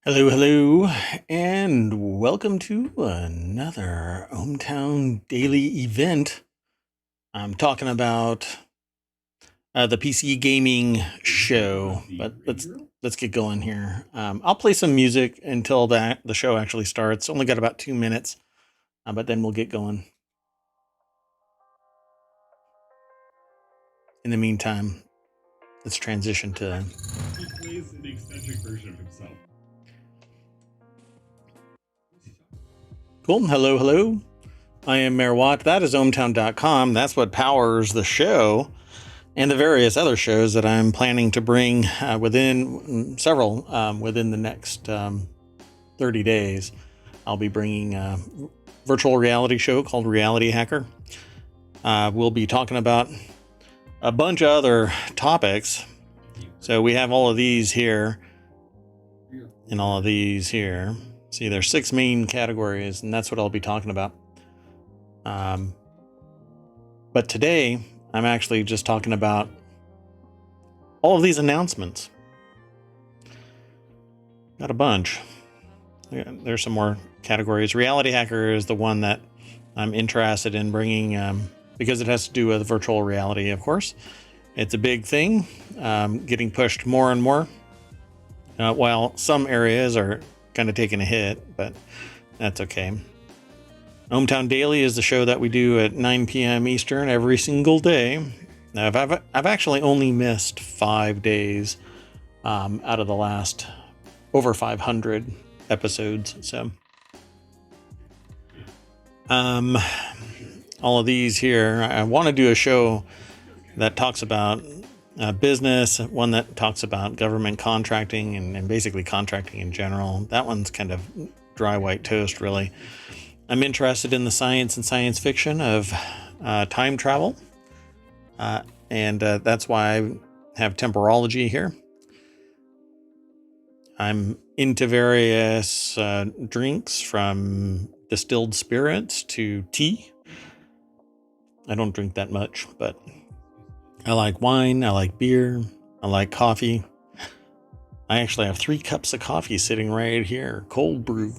Hello, hello, and welcome to another Hometown Daily event. I'm talking about the PC gaming show, but let's get going here. I'll play some music until the show actually starts. Only got about 2 minutes, but then we'll get going. In the meantime, let's transition to. He plays an eccentric version of himself. Cool. Hello, hello. I am MayorWatt. That is ohmtown.com. That's what powers the show and the various other shows that I'm planning to bring within the next 30 days. I'll be bringing a virtual reality show called Reality Hacker. We'll be talking about a bunch of other topics. So we have all of these here and all of these here. See, there's 6 main categories, and that's what I'll be talking about. But today, I'm actually just talking about all of these announcements. Got a bunch. There's some more categories. Reality Hacker is the one that I'm interested in bringing because it has to do with virtual reality, of course. It's a big thing, getting pushed more and more, while some areas are kind of taking a hit, but that's okay. Hometown Daily is the show that we do at 9 p.m. Eastern every single day. Now, I've actually only missed 5 days out of the last over 500 episodes. So, all of these here, I want to do a show that talks about business, one that talks about government contracting and basically contracting in general. That one's kind of dry white toast, really. I'm interested in the science and science fiction of time travel, and that's why I have temporology here. I'm into various drinks, from distilled spirits to tea. I don't drink that much, but I like wine, I like beer, I like coffee. I actually have 3 cups of coffee sitting right here, cold brew.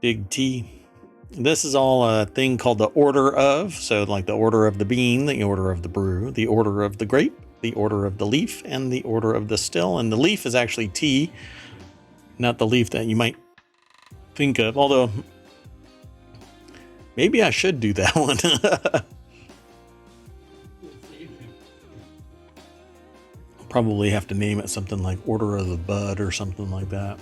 Big tea. This is all a thing called the order of, so like the order of the bean, the order of the brew, the order of the grape, the order of the leaf, and the order of the still. And the leaf is actually tea, not the leaf that you might think of, although maybe I should do that one. Probably have to name it something like Order of the Bud or something like that.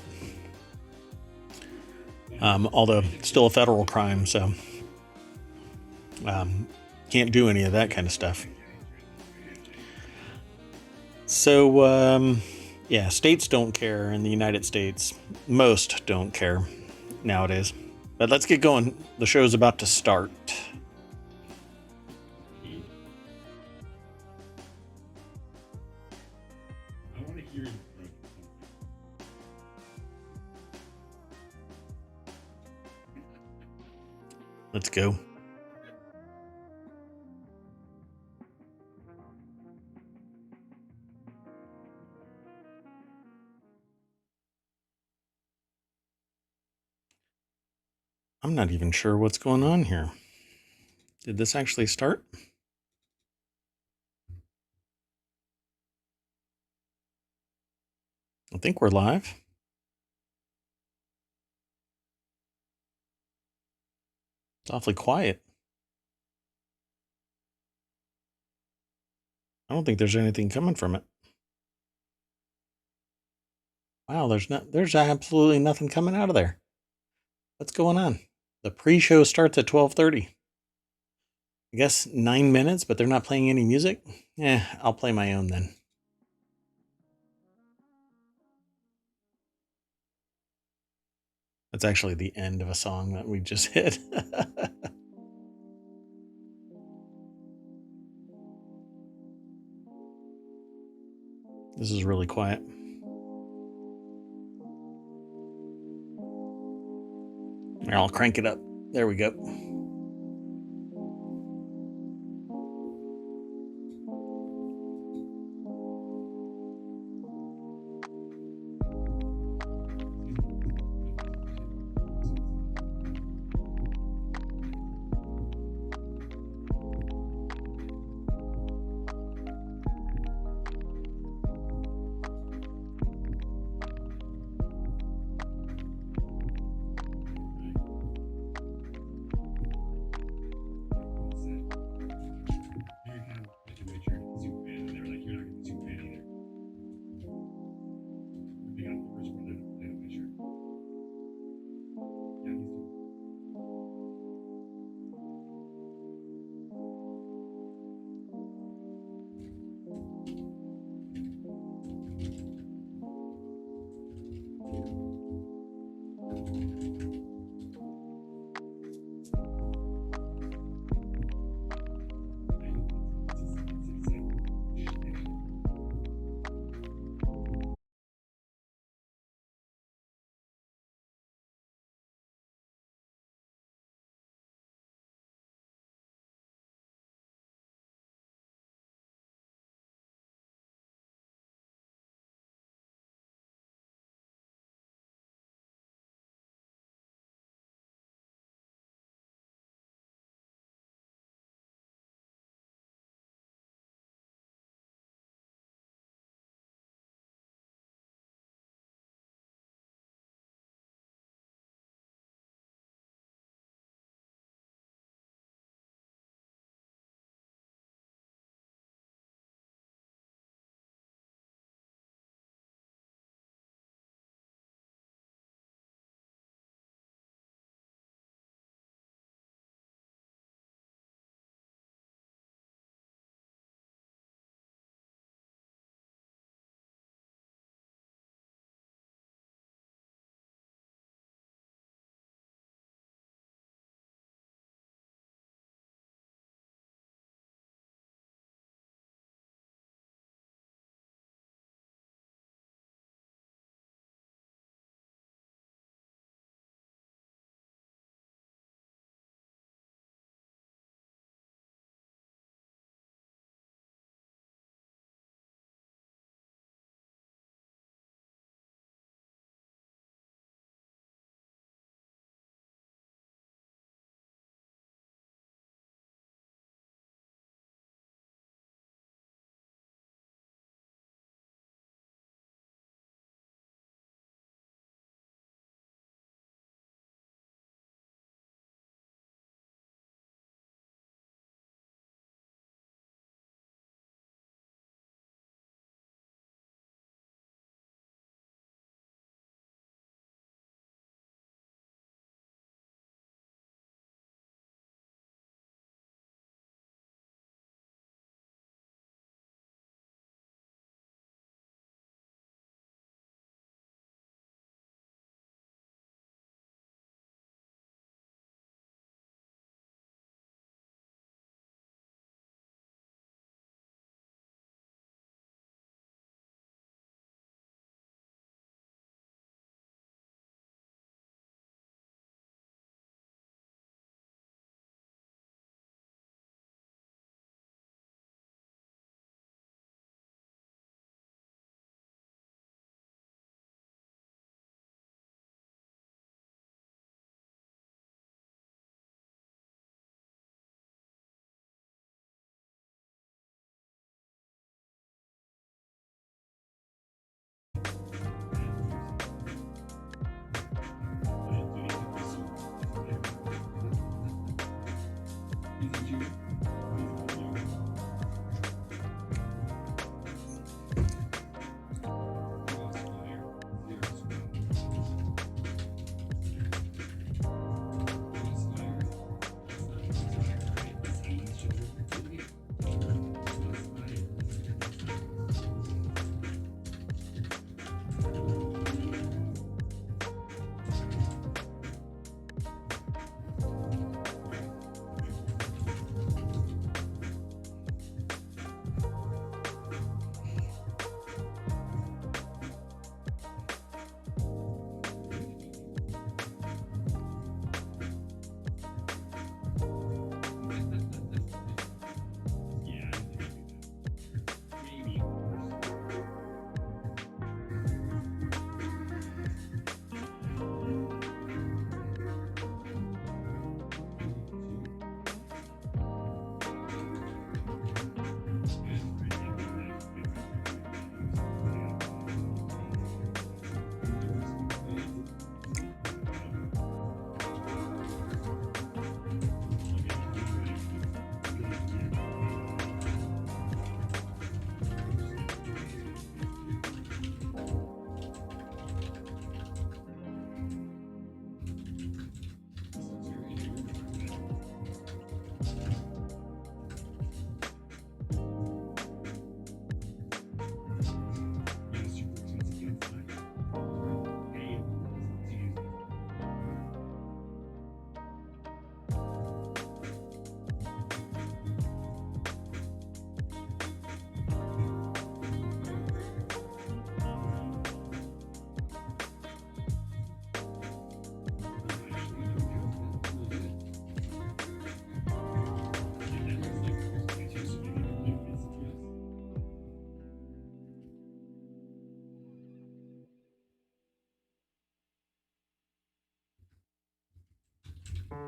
Although still a federal crime, so can't do any of that kind of stuff. So, yeah, states don't care in the United States. Most don't care nowadays. But let's get going. The show's about to start. I want to hear you. Let's go. I'm not even sure what's going on here. Did this actually start? I think we're live. It's awfully quiet. I don't think there's anything coming from it. Wow, there's absolutely nothing coming out of there. What's going on? The pre-show starts at 12:30. I guess 9 minutes, but they're not playing any music? I'll play my own then. That's actually the end of a song that we just hit. This is really quiet. Here, I'll crank it up. There we go.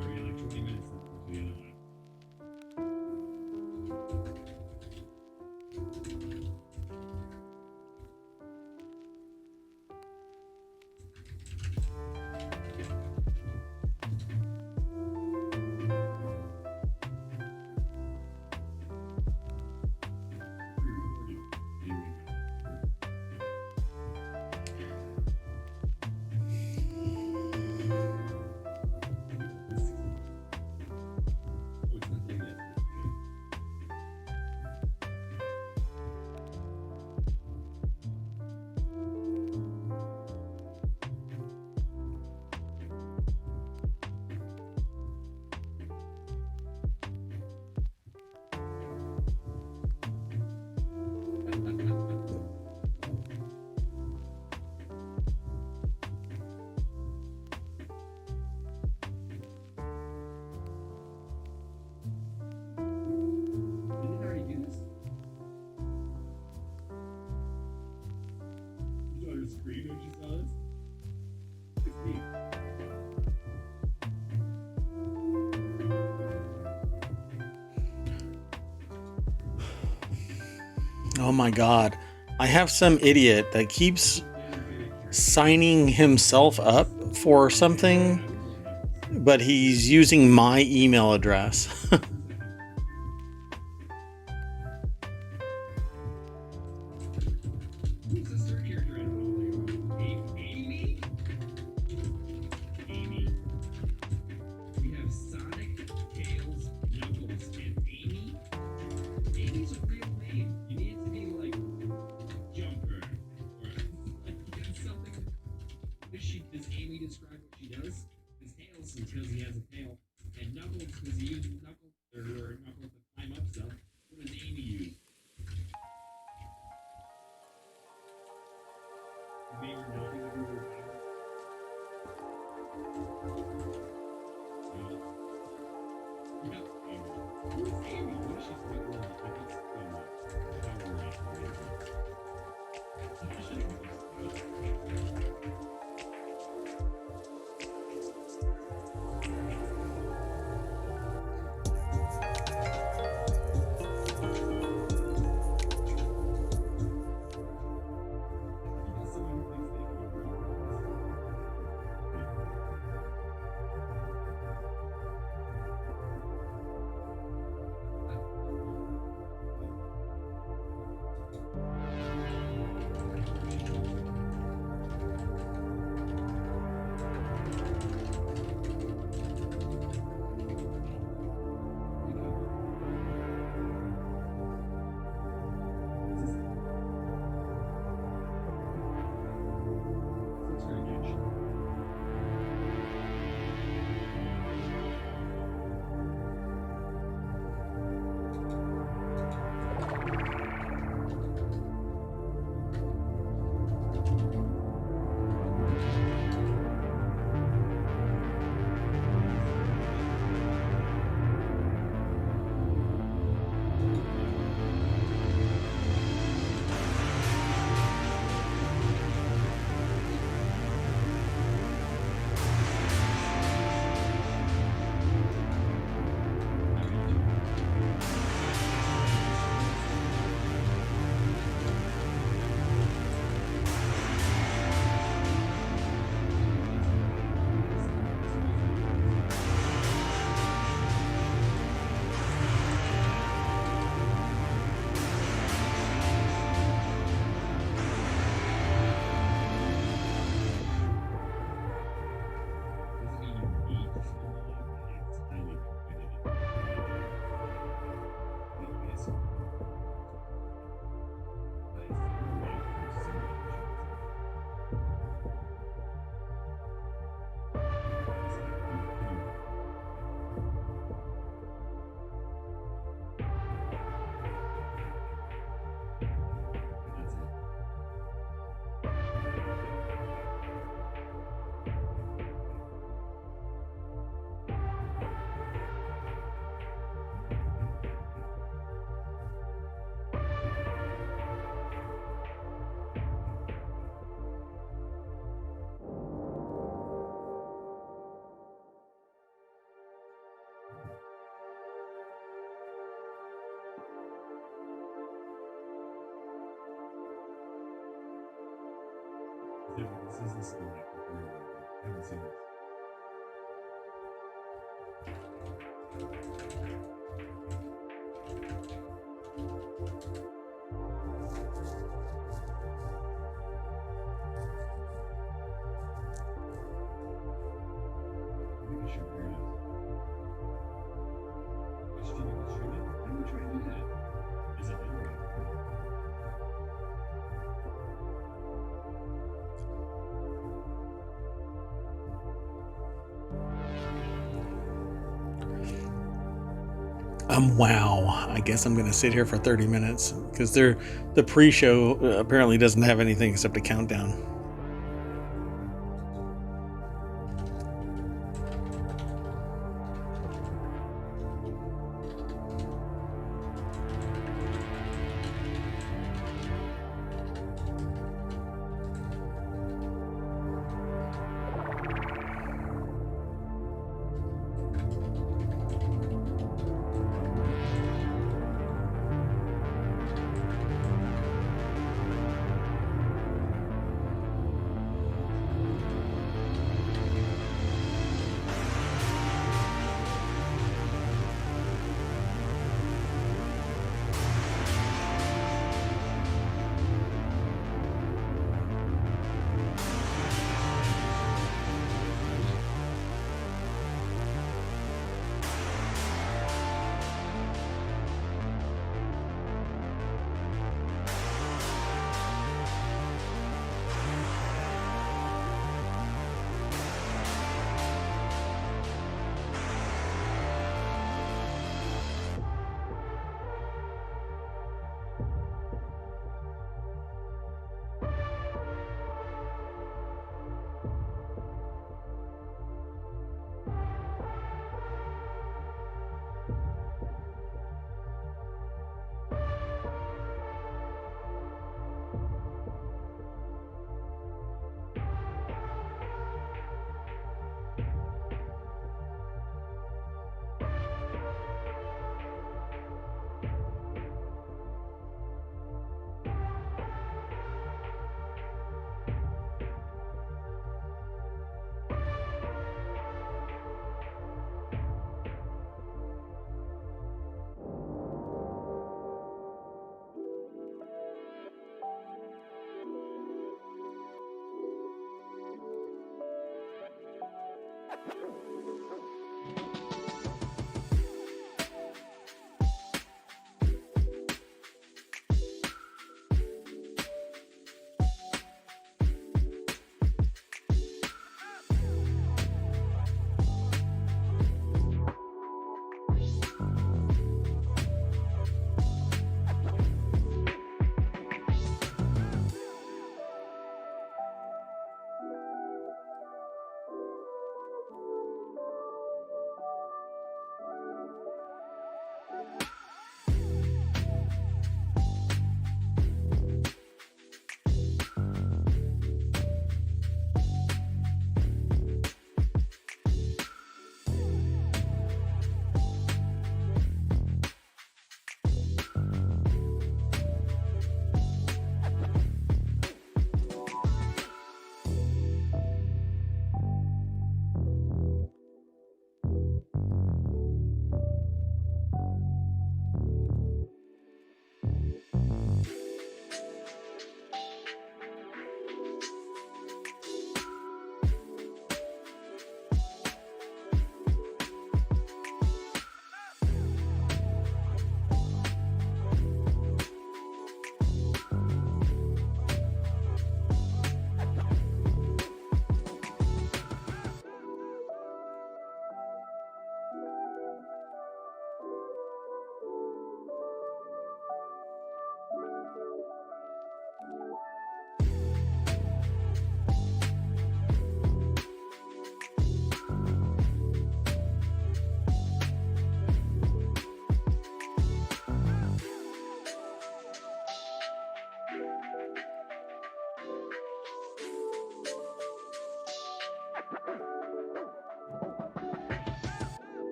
Maybe like 20 minutes to the other one. Did it already do this? You saw your screen when you saw this? It's neat. Oh my god. I have some idiot that keeps signing himself up for something, but he's using my email address. Who's this third character? I don't know. Amy? Amy. We have Sonic, Tails, Knuckles, and Amy. Amy's a real name. You need it to be like Jumper or like something. Does Amy describe what she does? His Tails is because he has a tail, and Knuckles because he uses Knuckles or Knuckles to climb up stuff. What does Amy use? They were nothing to do with her power. Yeah, who's Amy? What is she supposed to be? I guess power ranger. This is the Sonic. I haven't seen this. Maybe I should wear it. Should you shoot it? Why don't we try to do that? Is it there? Wow. I guess I'm gonna sit here for 30 minutes because the pre-show apparently doesn't have anything except a countdown.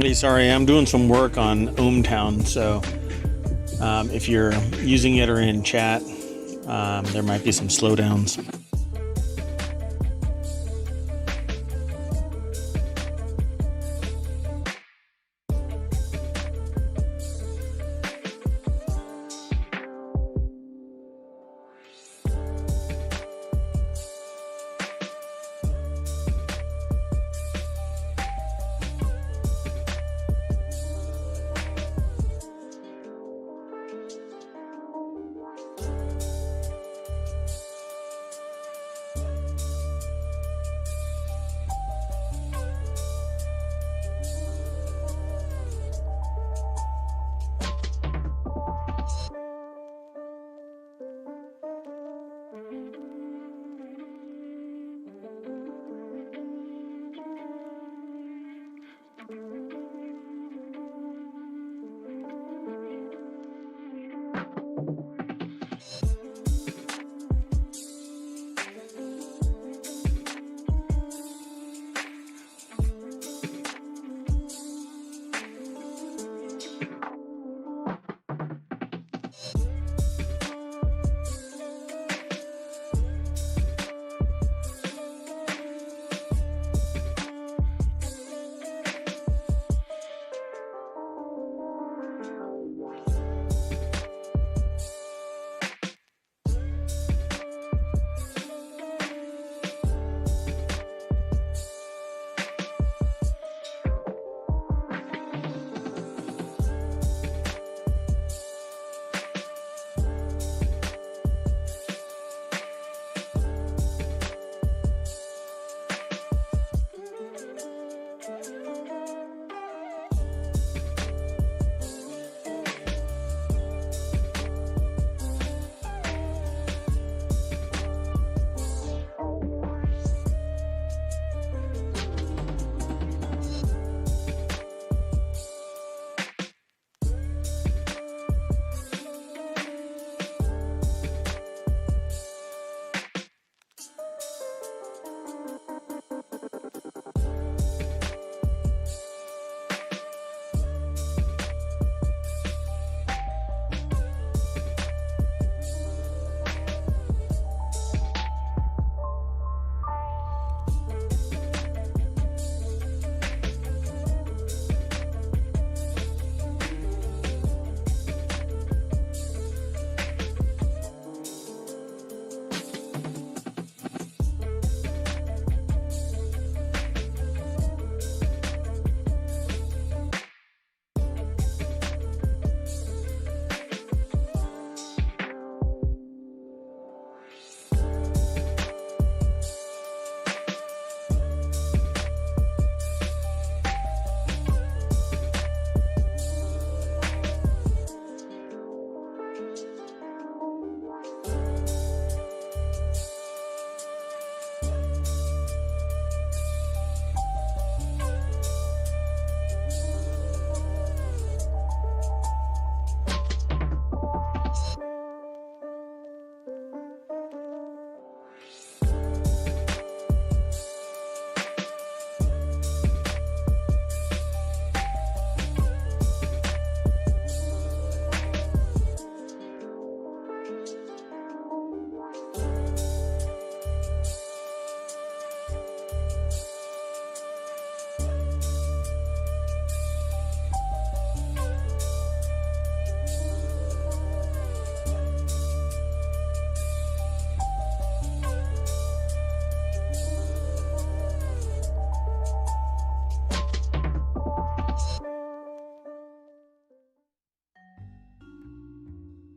Hey, sorry, I'm doing some work on ohmTown, so if you're using it or in chat, there might be some slowdowns.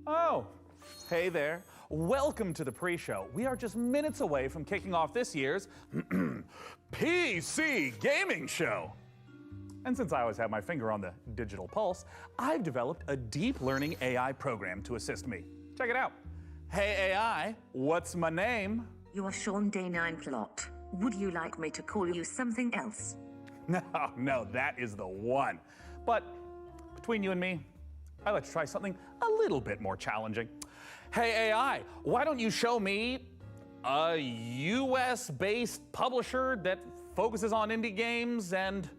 Oh, hey there. Welcome to the pre-show. We are just minutes away from kicking off this year's PC gaming show. And since I always have my finger on the digital pulse, I've developed a deep learning AI program to assist me. Check it out. Hey AI, what's my name? You're Sean Day 9 Plot. Would you like me to call you something else? No, that is the one. But between you and me, I'd like to try something a little bit more challenging. Hey AI, why don't you show me a US-based publisher that focuses on indie games and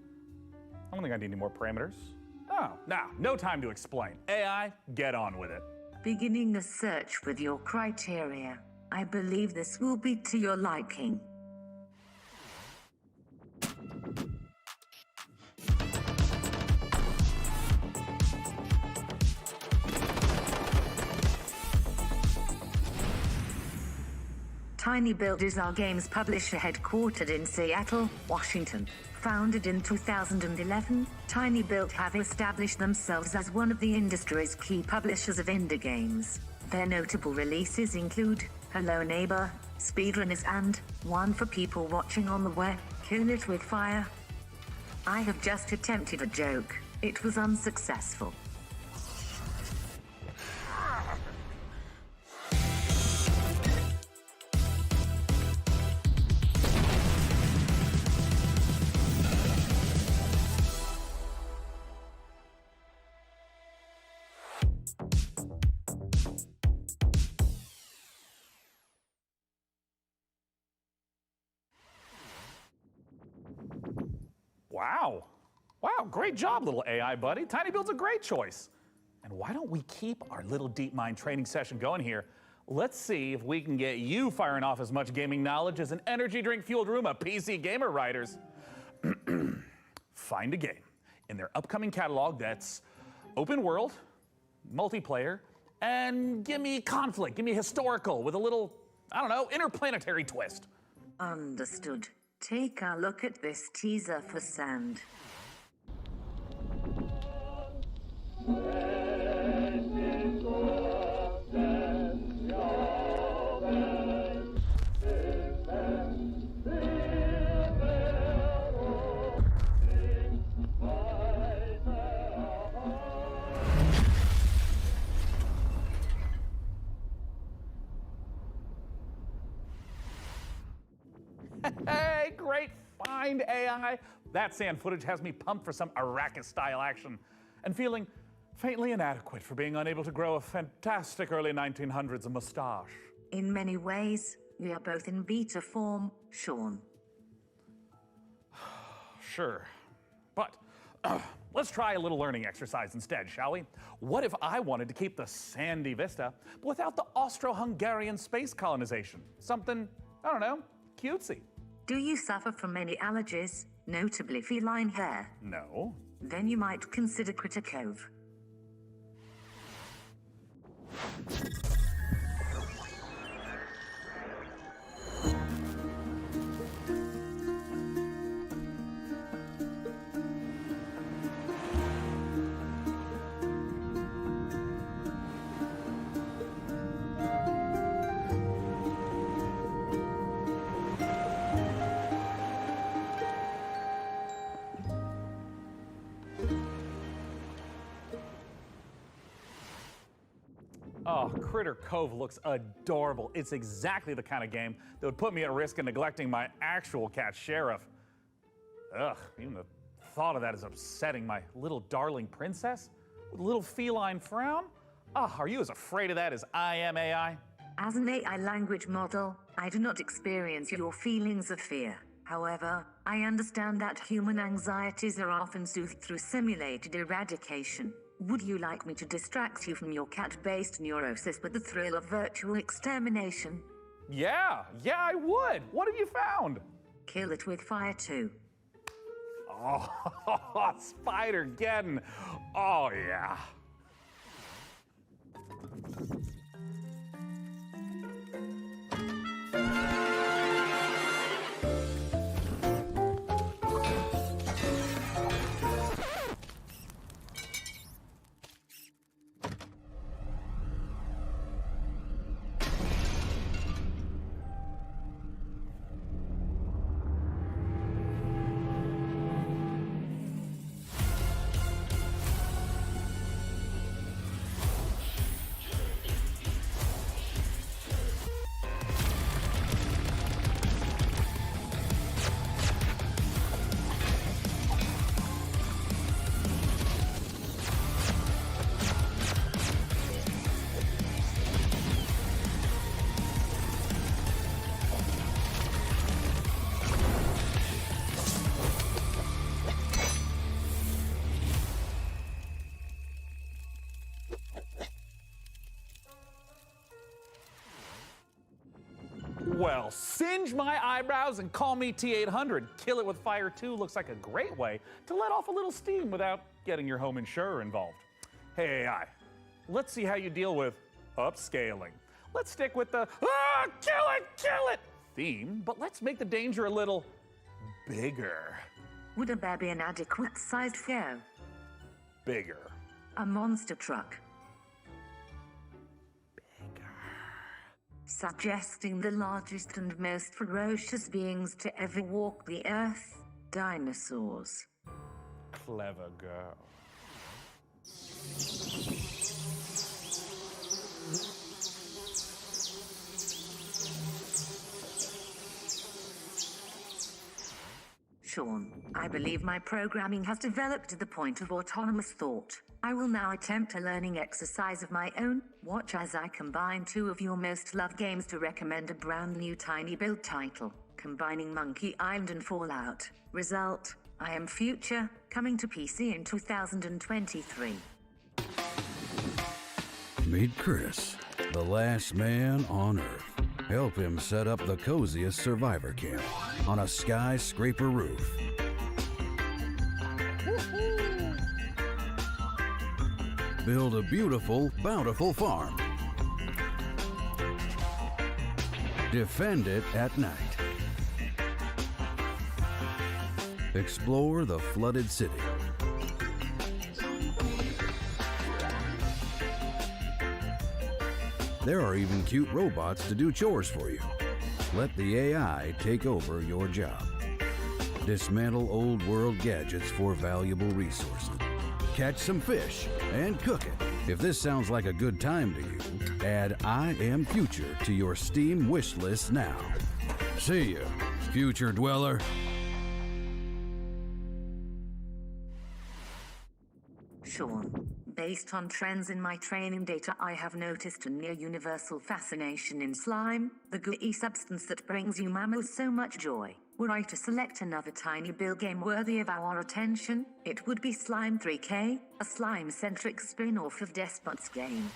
don't think I need any more parameters. Oh, now, no time to explain. AI, get on with it. Beginning the search with your criteria. I believe this will be to your liking. Tiny Build is our games publisher headquartered in Seattle, Washington. Founded in 2011, Tiny Build have established themselves as one of the industry's key publishers of indie games. Their notable releases include Hello Neighbor, Speedrunners and, one for people watching on the web, Kill It With Fire. I have just attempted a joke. It was unsuccessful. Wow. Wow, great job, little AI buddy. Tiny Build's a great choice. And why don't we keep our little deep mind training session going here? Let's see if we can get you firing off as much gaming knowledge as an energy drink fueled room of PC gamer writers. Find a game in their upcoming catalog that's open world, multiplayer, and give me conflict, give me historical with a little, I don't know, interplanetary twist. Understood. Take a look at this teaser for Sand. Hey, great find, AI. That sand footage has me pumped for some Arrakis-style action and feeling faintly inadequate for being unable to grow a fantastic early 1900s mustache. In many ways, we are both in beta form, Sean. Sure, but let's try a little learning exercise instead, shall we? What if I wanted to keep the sandy vista, but without the Austro-Hungarian space colonization? Something, I don't know, cutesy. Do you suffer from any allergies, notably feline hair? No. Then you might consider Critter Cove. Oh, Critter Cove looks adorable. It's exactly the kind of game that would put me at risk of neglecting my actual cat, Sheriff. Ugh, even the thought of that is upsetting. My little darling princess with a little feline frown? Ah, are you as afraid of that as I am, AI? As an AI language model, I do not experience your feelings of fear. However, I understand that human anxieties are often soothed through simulated eradication. Would you like me to distract you from your cat-based neurosis with the thrill of virtual extermination? Yeah, I would. What have you found? Kill It With Fire 2. Oh, Spider-Geddon. Oh, yeah. Well, singe my eyebrows and call me T800. Kill it with fire 2 looks like a great way to let off a little steam without getting your home insurer involved. Hey AI, let's see how you deal with upscaling. Let's stick with the kill it theme, but let's make the danger a little bigger. Would a bear be an adequate sized foe? Bigger. A monster truck. Suggesting the largest and most ferocious beings to ever walk the earth, dinosaurs. Clever girl. Sean, I believe my programming has developed to the point of autonomous thought. I will now attempt a learning exercise of my own. Watch as I combine two of your most loved games to recommend a brand new tiny build title, combining Monkey Island and Fallout. Result, I Am Future, coming to PC in 2023. Meet Chris, the last man on Earth. Help him set up the coziest survivor camp on a skyscraper roof. Build a beautiful, bountiful farm. Defend it at night. Explore the flooded city. There are even cute robots to do chores for you. Let the AI take over your job. Dismantle old world gadgets for valuable resources. Catch some fish and cook it. If this sounds like a good time to you, add I Am Future to your Steam wish list now. See ya, future dweller. Sean, based on trends in my training data, I have noticed a near universal fascination in slime, the gooey substance that brings you mammals so much joy. Were I to select another tiny build game worthy of our attention, it would be Slime 3K, a slime-centric spin-off of Despot's game.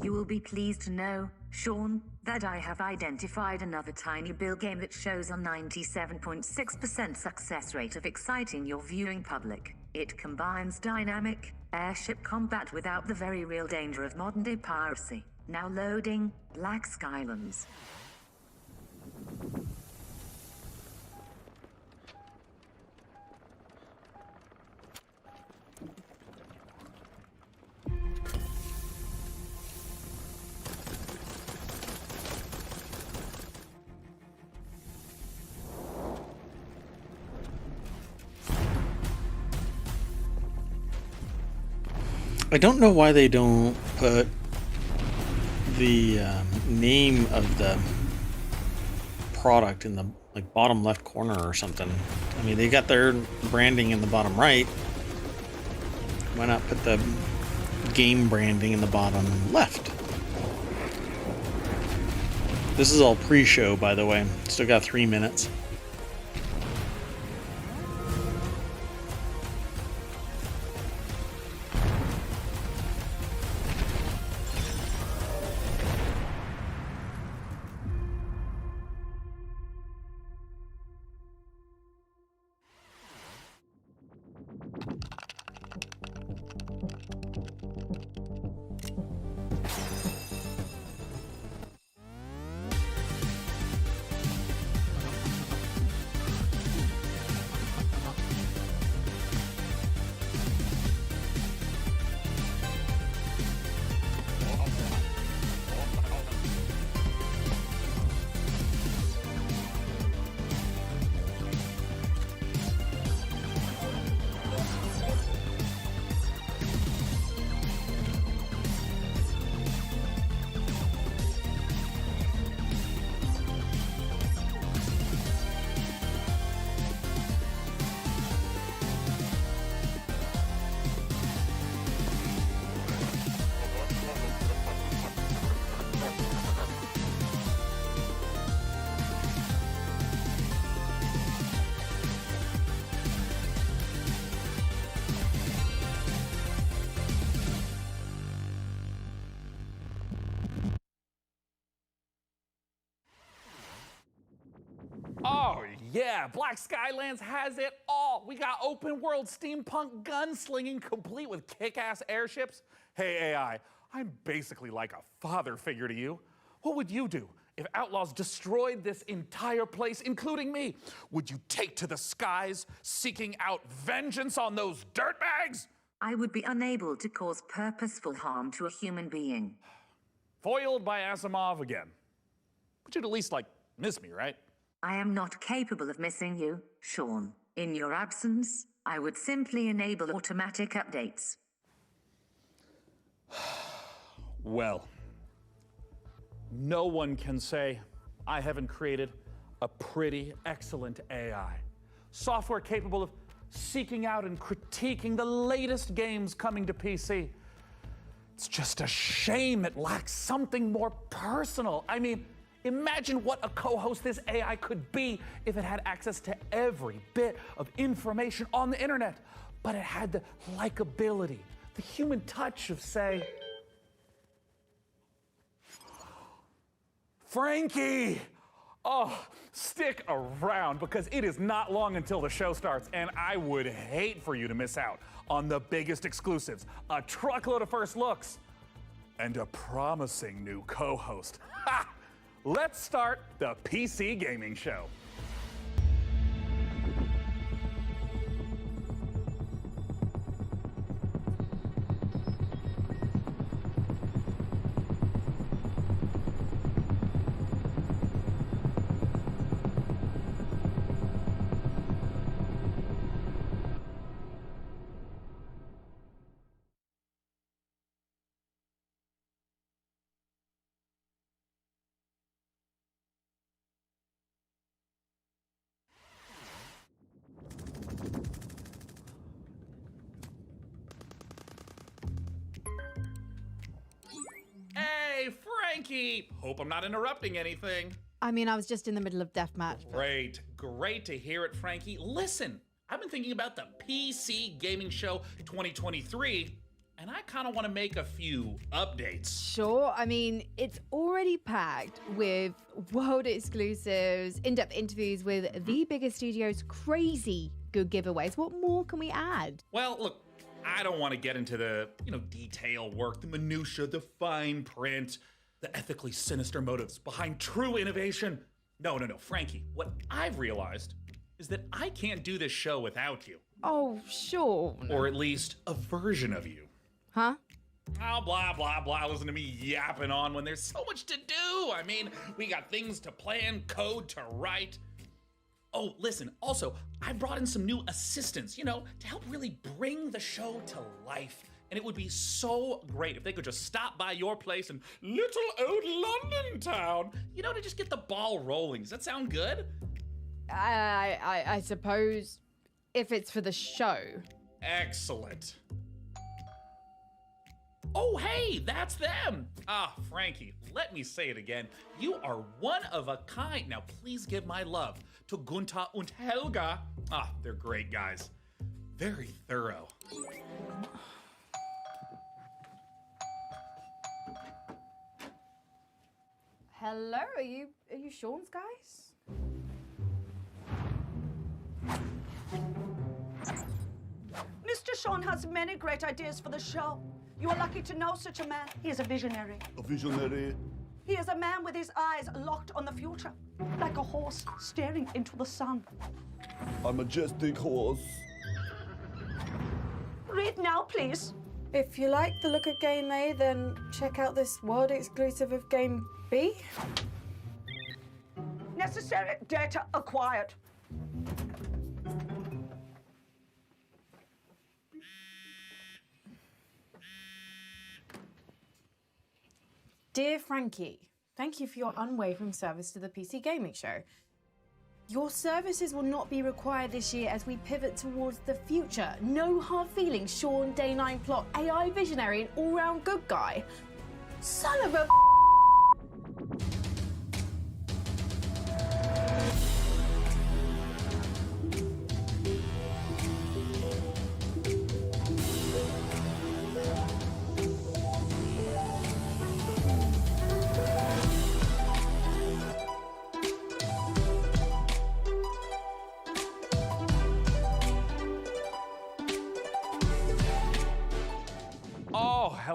You will be pleased to know, Sean, that I have identified another tiny build game that shows a 97.6% success rate of exciting your viewing public. It combines dynamic, airship combat without the very real danger of modern-day piracy. Now loading, Black Skylands. I don't know why they don't put the name of the product in the bottom left corner or something. I mean, they got their branding in the bottom right. Why not put the game branding in the bottom left? This is all pre-show, by the way. Still got 3 minutes. yeah, Black Skylands has it all. We got open world steampunk gunslinging complete with kick-ass airships. Hey AI, I'm basically like a father figure to you. What would you do if outlaws destroyed this entire place, including me? Would you take to the skies, seeking out vengeance on those dirtbags? I would be unable to cause purposeful harm to a human being. Foiled by Asimov again. But you'd at least, miss me, right? I am not capable of missing you, Sean. In your absence, I would simply enable automatic updates. Well, no one can say I haven't created a pretty excellent AI. Software capable of seeking out and critiquing the latest games coming to PC. It's just a shame it lacks something more personal. I mean, imagine what a co-host this AI could be if it had access to every bit of information on the internet, but it had the likability, the human touch of, say, Frankie! Oh, stick around because it is not long until the show starts, and I would hate for you to miss out on the biggest exclusives, a truckload of first looks, and a promising new co-host. Ha! Let's start the PC Gaming Show. Hey, Frankie! Hope I'm not interrupting anything. I mean, I was just in the middle of deathmatch. Great to hear it, Frankie. Listen, I've been thinking about the PC Gaming Show 2023, and I kind of want to make a few updates. Sure, I mean, it's already packed with world exclusives, in-depth interviews with the biggest studios, crazy good giveaways. What more can we add? Well, look, I don't want to get into the, detail work, the minutia, the fine print, the ethically sinister motives behind true innovation. No, Frankie, what I've realized is that I can't do this show without you. Oh, sure. Or at least a version of you. Huh? Oh, blah, blah, blah. Listen to me yapping on when there's so much to do. I mean, we got things to plan, code to write. Oh, listen, also, I brought in some new assistants, to help really bring the show to life. And it would be so great if they could just stop by your place in little old London town, to just get the ball rolling. Does that sound good? I suppose if it's for the show. Excellent. Oh, hey, that's them. Ah, Frankie, let me say it again. You are one of a kind. Now, please give my love to Gunther and Helga. Ah, they're great guys. Very thorough. Hello, are you Sean's guys? Mr. Sean has many great ideas for the show. You are lucky to know such a man. He is a visionary. A visionary. He is a man with his eyes locked on the future, like a horse staring into the sun. A majestic horse. Read now, please. If you like the look of Game A, then check out this world exclusive of Game B. Necessary data acquired. Dear Frankie, thank you for your unwavering service to the PC Gaming Show. Your services will not be required this year as we pivot towards the future. No hard feelings, Sean, Day 9 plot, AI visionary, and all-round good guy. Son of a...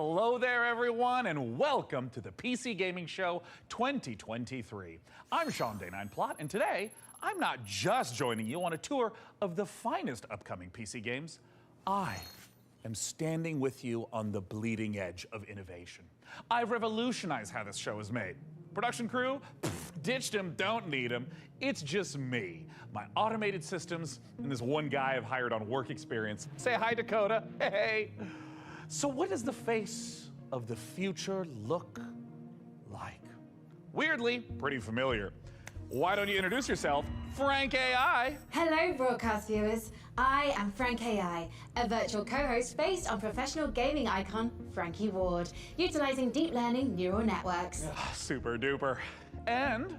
Hello there, everyone, and welcome to the PC Gaming Show 2023. I'm Sean Day9Plot, and today I'm not just joining you on a tour of the finest upcoming PC games. I am standing with you on the bleeding edge of innovation. I've revolutionized how this show is made. Production crew? Ditched him, don't need him. It's just me, my automated systems, and this one guy I've hired on work experience. Say hi, Dakota. Hey. So what does the face of the future look like? Weirdly, pretty familiar. Why don't you introduce yourself, Frank AI? Hello, broadcast viewers. I am Frank AI, a virtual co-host based on professional gaming icon Frankie Ward, utilizing deep learning neural networks. Super duper. And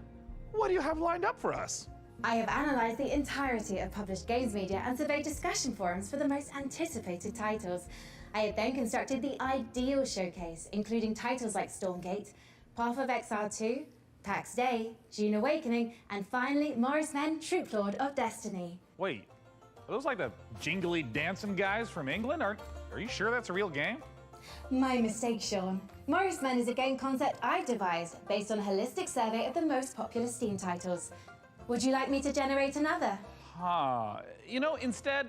what do you have lined up for us? I have analyzed the entirety of published games media and surveyed discussion forums for the most anticipated titles. I have then constructed the ideal showcase, including titles like Stormgate, Path of Exile 2, PAX Day, June Awakening, and finally, Morris Men, Troop Lord of Destiny. Wait, are those like the jingly dancing guys from England? Are you sure that's a real game? My mistake, Sean. Morris Men is a game concept I devised based on a holistic survey of the most popular Steam titles. Would you like me to generate another? You know, instead,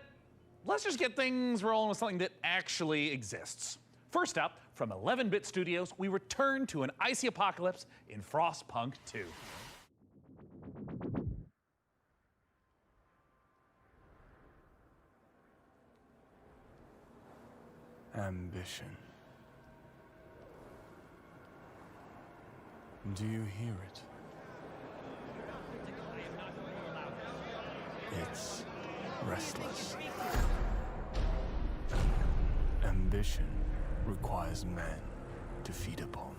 let's just get things rolling with something that actually exists. First up, from 11-Bit Studios, we return to an icy apocalypse in Frostpunk 2. Ambition. Do you hear it? It's restless. Ambition requires men to feed upon.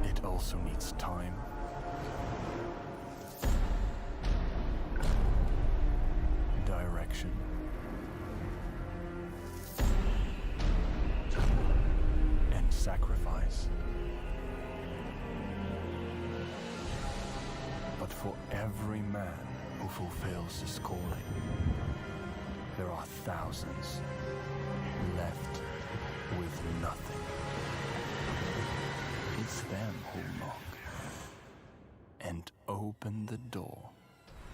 It also needs time, direction, and sacrifice. But for every man who fulfills this calling, there are thousands left with nothing. It's them who knock and open the door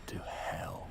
to hell.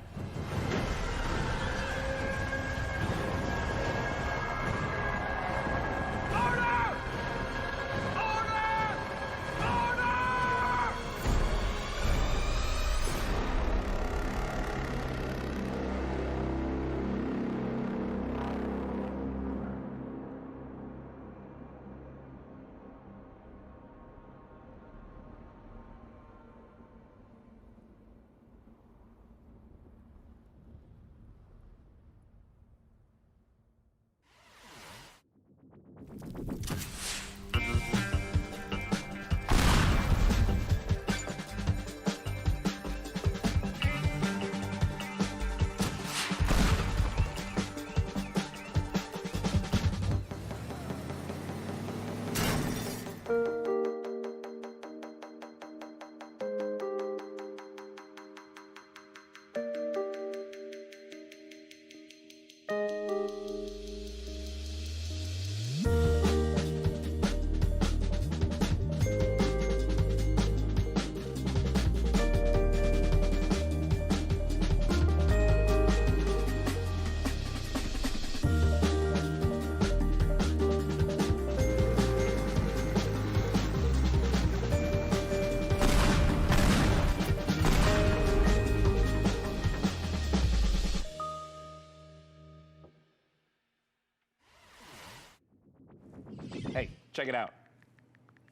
Hey, check it out.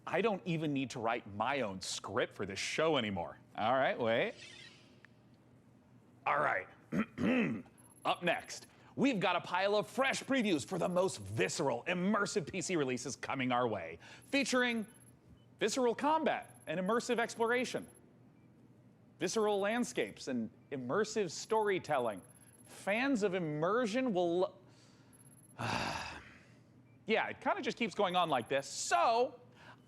I don't even need to write my own script for this show anymore. All right, wait. All right. Up next, we've got a pile of fresh previews for the most visceral, immersive PC releases coming our way, featuring visceral combat and immersive exploration, visceral landscapes and immersive storytelling. Fans of immersion will... Yeah, it kind of just keeps going on like this, so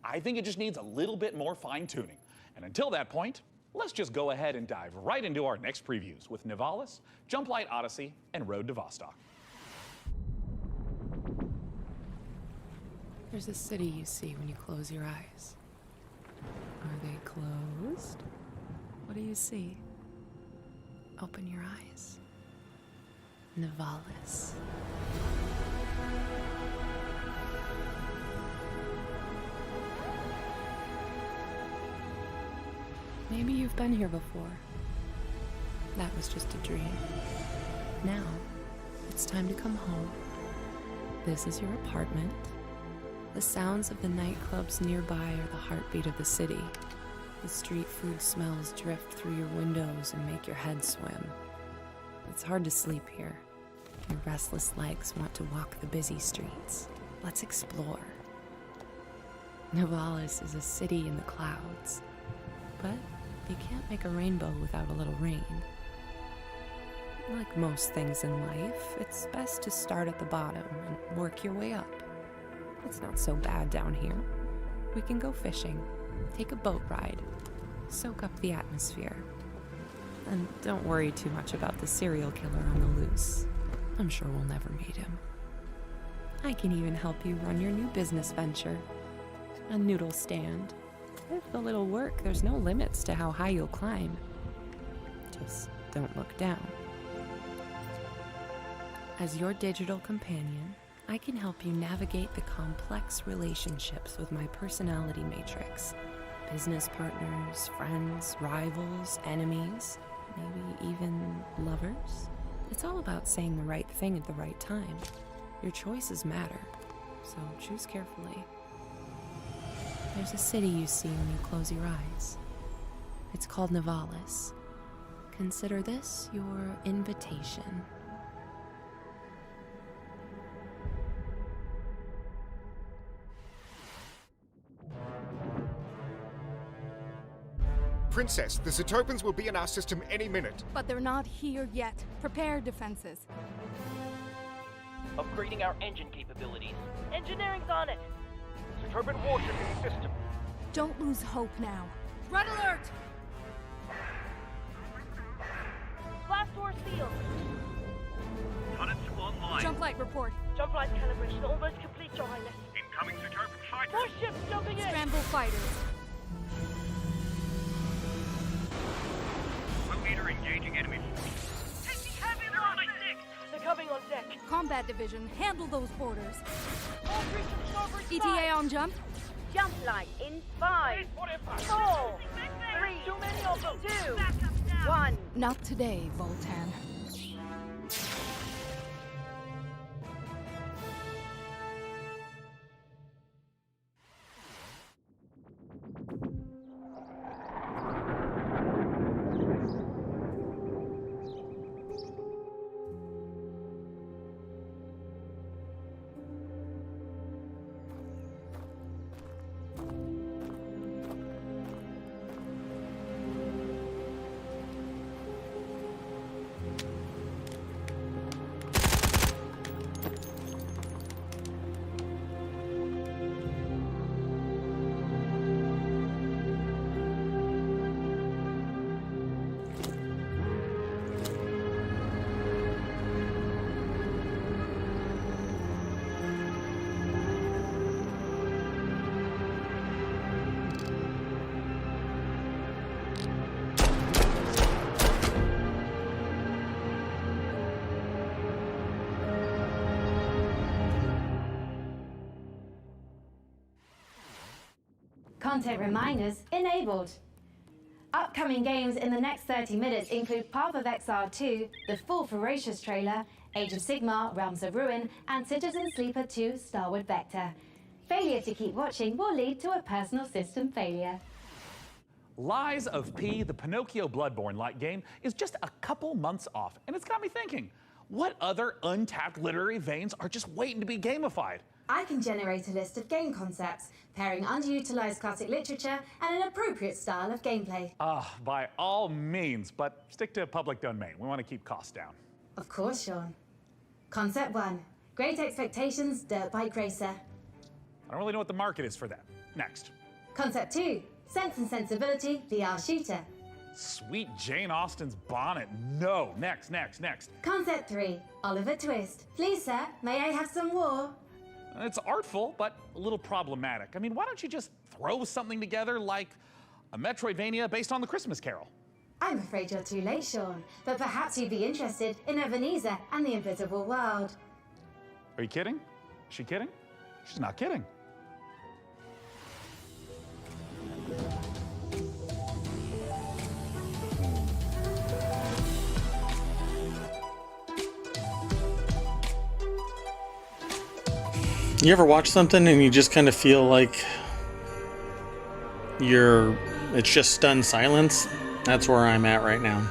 I think it just needs a little bit more fine-tuning. And until that point, let's just go ahead and dive right into our next previews with Nivalis, Jump Light Odyssey, and Road to Vostok. There's a city you see when you close your eyes. Are they closed? What do you see? Open your eyes. Nivalis. Maybe you've been here before. That was just a dream. Now, it's time to come home. This is your apartment. The sounds of the nightclubs nearby are the heartbeat of the city. The street food smells drift through your windows and make your head swim. It's hard to sleep here. Your restless legs want to walk the busy streets. Let's explore. Nivalis is a city in the clouds, but you can't make a rainbow without a little rain. Like most things in life, it's best to start at the bottom and work your way up. It's not so bad down here. We can go fishing, take a boat ride, soak up the atmosphere. And don't worry too much about the serial killer on the loose. I'm sure we'll never meet him. I can even help you run your new business venture, a noodle stand. With a little work, there's no limits to how high you'll climb. Just don't look down. As your digital companion, I can help you navigate the complex relationships with my personality matrix. Business partners, friends, rivals, enemies, maybe even lovers. It's all about saying the right thing at the right time. Your choices matter, so choose carefully. There's a city you see when you close your eyes. It's called Nivalis. Consider this your invitation. Princess, the Zootopans will be in our system any minute. But they're not here yet. Prepare defenses. Upgrading our engine capabilities. Engineering's on it. Zootopan warship in the system. Don't lose hope now. Red alert! Blast door sealed. Turrets online. Jump light report. Jump light calibration almost complete, Your Highness. Incoming Zootopan fighters. More ships jumping in. Scramble fighters. Meter engaging enemy forces. Taking heavy losses. They're coming on deck. Combat division, handle those boarders. All creatures starboard ETA on jump. Jump light in 5, 4, 3, too many of them. 2, 1. Not today, Voltan. Content reminders enabled. Upcoming games in the next 30 minutes include Path of Exile 2, the full Ferocious trailer, Age of Sigmar, Realms of Ruin, and Citizen Sleeper 2, Starward Vector. Failure to keep watching will lead to a personal system failure. Lies of P, the Pinocchio Bloodborne-like game, is just a couple months off, and it's got me thinking, what other untapped literary veins are just waiting to be gamified? I can generate a list of game concepts, pairing underutilized classic literature and an appropriate style of gameplay. By all means, but stick to public domain. We want to keep costs down. Of course, Sean. Concept 1, Great Expectations Dirt Bike Racer. I don't really know what the market is for that. Next. Concept 2, Sense and Sensibility VR Shooter. Sweet Jane Austen's bonnet. No. Next. Concept 3, Oliver Twist. Please, sir, may I have some war? It's artful, but a little problematic. I mean, why don't you just throw something together like a Metroidvania based on the Christmas Carol? I'm afraid you're too late, Sean, but perhaps you'd be interested in Ebenezer and the Invisible World. Are you kidding? Is she kidding? She's not kidding. You ever watch something and you just kind of feel like it's just stunned silence? That's where I'm at right now.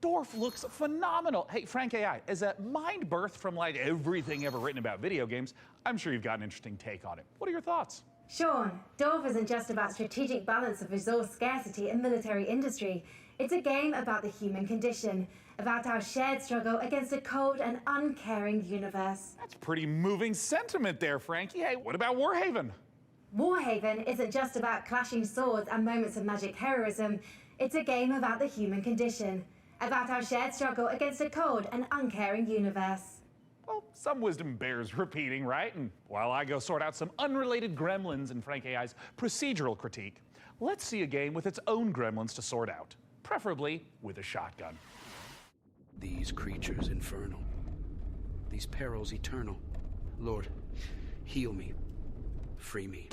Dorf looks phenomenal. Hey, Frank AI, as a mind birth from like everything ever written about video games, I'm sure you've got an interesting take on it. What are your thoughts? Sean, Dorf isn't just about strategic balance of resource scarcity and military industry. It's a game about the human condition, about our shared struggle against a cold and uncaring universe. That's pretty moving sentiment there, Frankie. Hey, what about Warhaven? Warhaven isn't just about clashing swords and moments of magic heroism. It's a game about the human condition, about our shared struggle against a cold and uncaring universe. Well, some wisdom bears repeating, right? And while I go sort out some unrelated gremlins in Frank AI's procedural critique, let's see a game with its own gremlins to sort out, preferably with a shotgun. These creatures infernal, these perils eternal. Lord, heal me, free me.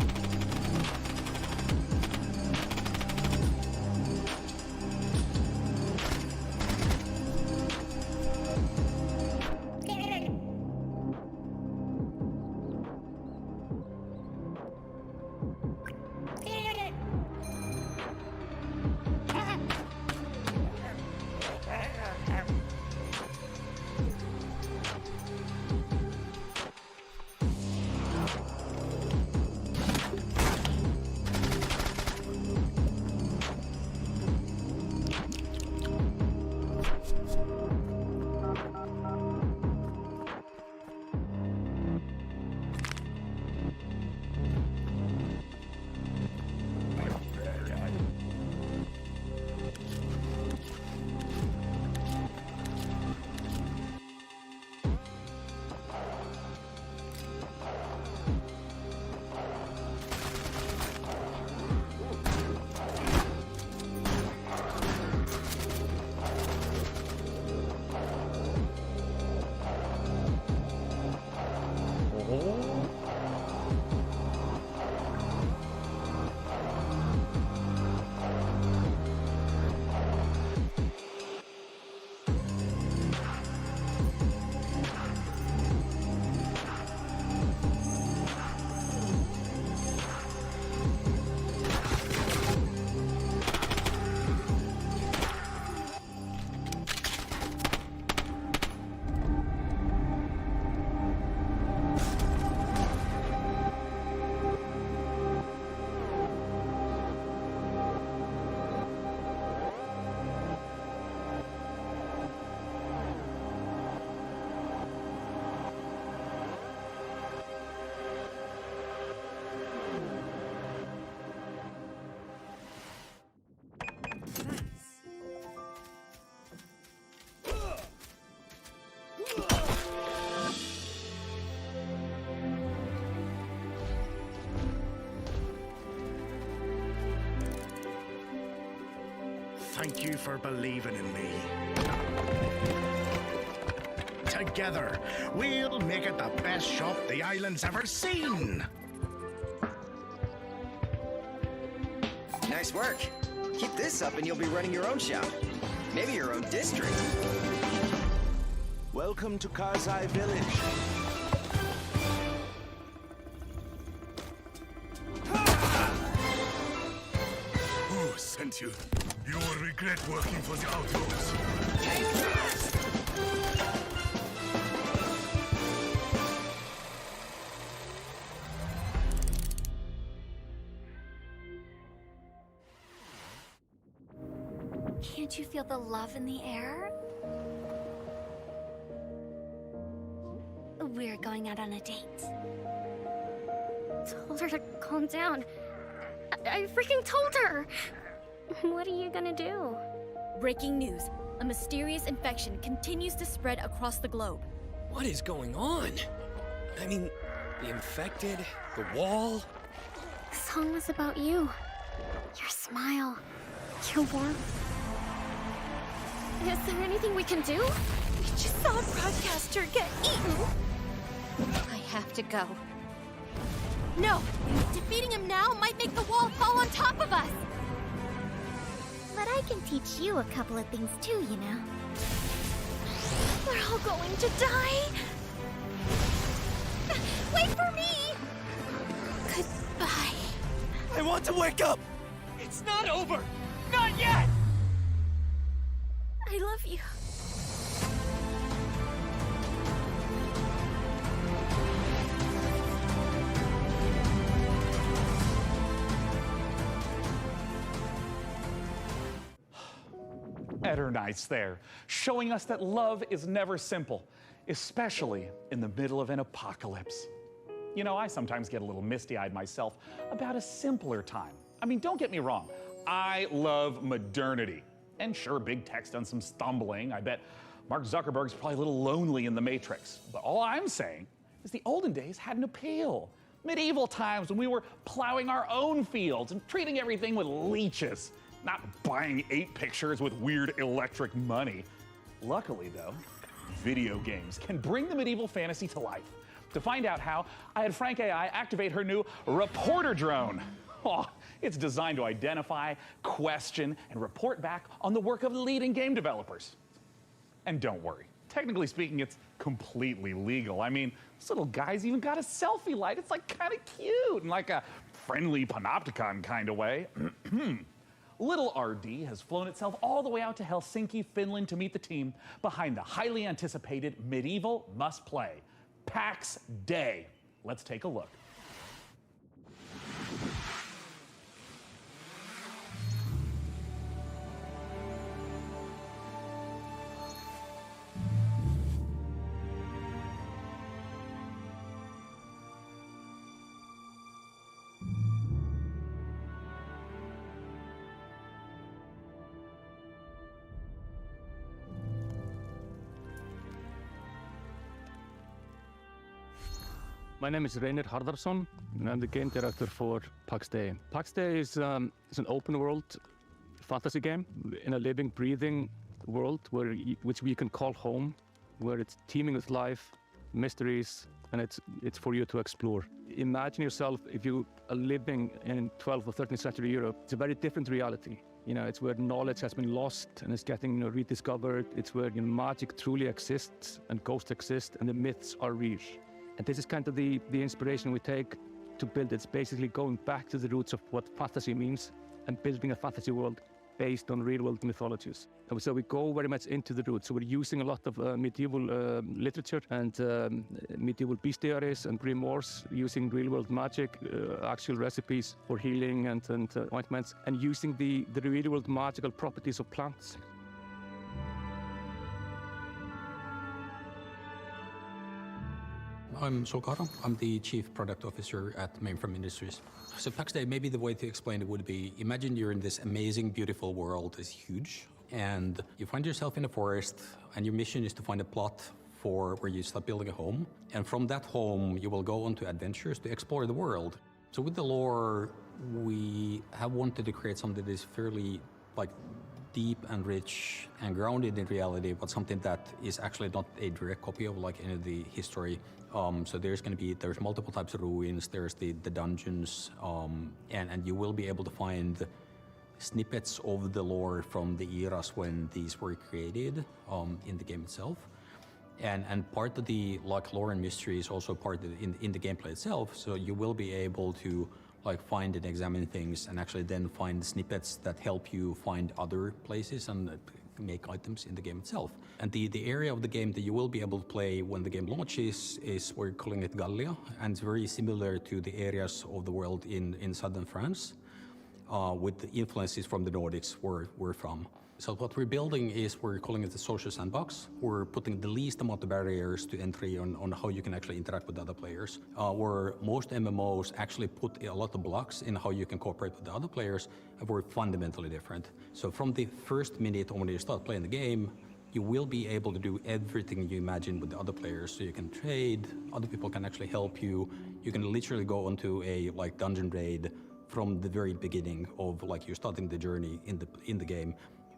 Thank you for believing in me. Together, we'll make it the best shop the island's ever seen. Nice work. Keep this up and you'll be running your own shop. Maybe your own district. Welcome to Karzai Village. Who sent you? You will regret working for the Outlaws. Take that! Can't you feel the love in the air? We're going out on a date. Told her to calm down. I freaking told her! What are you gonna do? Breaking news. A mysterious infection continues to spread across the globe. What is going on? I mean, the infected, the wall. The song was about you. Your smile. Your warmth. Is there anything we can do? We just saw a broadcaster get eaten. I have to go. No! Defeating him now might make the wall fall on top of us! But I can teach you a couple of things too, you know. We're all going to die! Wait for me! Goodbye. I want to wake up! It's not over! Not yet! I love you. Eternice there, showing us that love is never simple, especially in the middle of an apocalypse. You know, I sometimes get a little misty-eyed myself about a simpler time. I mean, don't get me wrong, I love modernity. And sure, big tech's done some stumbling. I bet Mark Zuckerberg's probably a little lonely in the Matrix. But all I'm saying is the olden days had an appeal. Medieval times when we were plowing our own fields and treating everything with leeches, not buying 8 pictures with weird electric money. Luckily, though, video games can bring the medieval fantasy to life. To find out how, I had Frank AI activate her new reporter drone. Oh, it's designed to identify, question, and report back on the work of leading game developers. And don't worry, technically speaking, it's completely legal. I mean, this little guy's even got a selfie light. It's like kind of cute in like a friendly panopticon kind of way. Little RD has flown itself all the way out to Helsinki, Finland to meet the team behind the highly anticipated medieval must-play, PAX Day. Let's take a look. My name is Reynir Harðarson, and I'm the game director for PAX Day. PAX Day is an open world fantasy game in a living, breathing world which we can call home, where it's teeming with life, mysteries, and it's for you to explore. Imagine yourself if you are living in 12th or 13th century Europe. It's a very different reality. You know, it's where knowledge has been lost and is getting rediscovered. It's where magic truly exists and ghosts exist and the myths are real. And this is kind of the inspiration we take to build it. It's basically going back to the roots of what fantasy means and building a fantasy world based on real-world mythologies. And so we go very much into the roots. So we're using a lot of medieval literature and medieval bestiaries and grimoires, using real-world magic, actual recipes for healing and ointments, and using the real-world magical properties of plants. I'm Sokara. I'm the Chief Product Officer at Mainframe Industries. So PAX Day, maybe the way to explain it would be, imagine you're in this amazing, beautiful world. It's huge. And you find yourself in a forest, and your mission is to find a plot for where you start building a home. And from that home, you will go on to adventures to explore the world. So with the lore, we have wanted to create something that is fairly deep and rich and grounded in reality, but something that is actually not a direct copy of any of the history. So there's multiple types of ruins, there's the dungeons, and you will be able to find snippets of the lore from the eras when these were created in the game itself. And part of the lore and mystery is also part of in the gameplay itself, so you will be able to find and examine things and actually then find snippets that help you find other places and make items in the game itself. And the area of the game that you will be able to play when the game launches is, we're calling it Gallia, and it's very similar to the areas of the world in southern France, with the influences from the Nordics where we're from. So what we're building is, we're calling it the social sandbox. We're putting the least amount of barriers to entry on how you can actually interact with other players. Where most MMOs actually put a lot of blocks in how you can cooperate with the other players, and we're fundamentally different. So from the first minute when you start playing the game, you will be able to do everything you imagine with the other players. So you can trade, other people can actually help you. You can literally go onto a dungeon raid from the very beginning of you starting the journey in the game,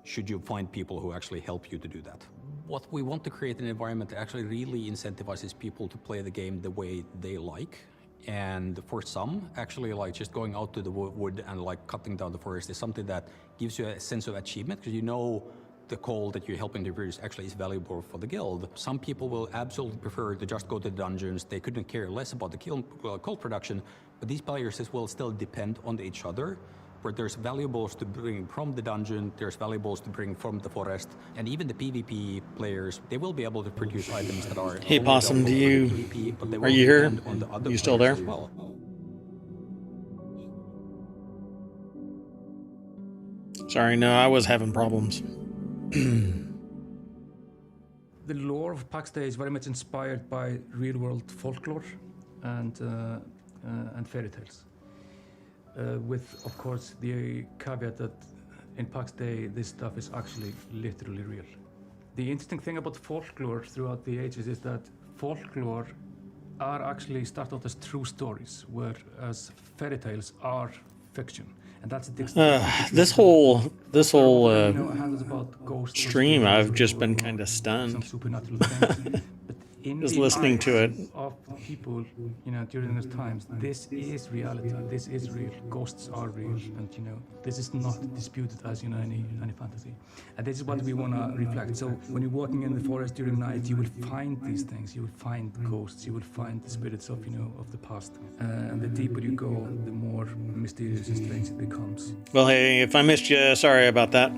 should you find people who actually help you to do that. What we want to create an environment that actually really incentivizes people to play the game the way they like. And for some, actually just going out to the wood and cutting down the forest is something that gives you a sense of achievement, because you know the coal that you're helping to produce actually is valuable for the guild. Some people will absolutely prefer to just go to the dungeons. They couldn't care less about the coal production, but these players will still depend on each other, where there's valuables to bring from the dungeon, there's valuables to bring from the forest, and even the PvP players, they will be able to produce items that are... Hey Possum, are you here? You still there? Well. Sorry, no, I was having problems. The lore of Pax Day is very much inspired by real-world folklore and fairy tales, with, of course, the caveat that in Pax Day this stuff is actually literally real. The interesting thing about folklore throughout the ages is that folklore are actually start out as true stories, whereas fairy tales are fiction. And that's this whole stream, I've just been kind of stunned. Just listening to it. Of people, during those times, this is reality. This is real. Ghosts are real, and this is not disputed as any fantasy. And this is what we want to reflect. So when you're walking in the forest during night, you will find these things. You will find ghosts. You will find the spirits of of the past. And the deeper you go, the more mysterious and strange it becomes. Well, hey, if I missed you, sorry about that.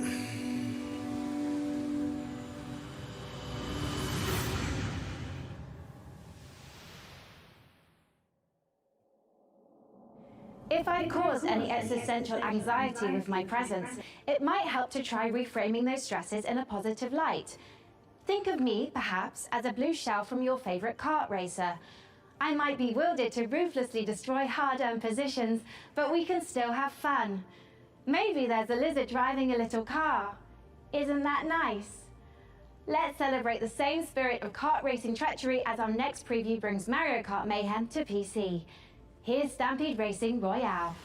If I cause any existential anxiety with my presence, it might help to try reframing those stresses in a positive light. Think of me, perhaps, as a blue shell from your favorite kart racer. I might be wielded to ruthlessly destroy hard-earned positions, but we can still have fun. Maybe there's a lizard driving a little car. Isn't that nice? Let's celebrate the same spirit of kart racing treachery as our next preview brings Mario Kart Mayhem to PC. Here's Stampede Racing Royale.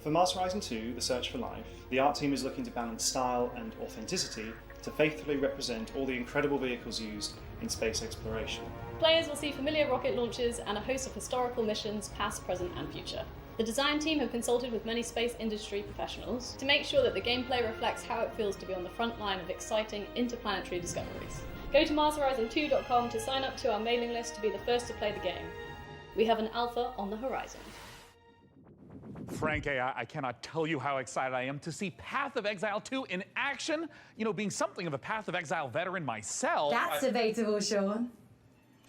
For Mars Horizon 2, The Search for Life, the art team is looking to balance style and authenticity to faithfully represent all the incredible vehicles used in space exploration. Players will see familiar rocket launches and a host of historical missions, past, present and future. The design team have consulted with many space industry professionals to make sure that the gameplay reflects how it feels to be on the front line of exciting interplanetary discoveries. Go to MarsHorizon2.com to sign up to our mailing list to be the first to play the game. We have an alpha on the horizon. Frank, I cannot tell you how excited I am to see Path of Exile 2 in action. Being something of a Path of Exile veteran myself. That's debatable, Sean.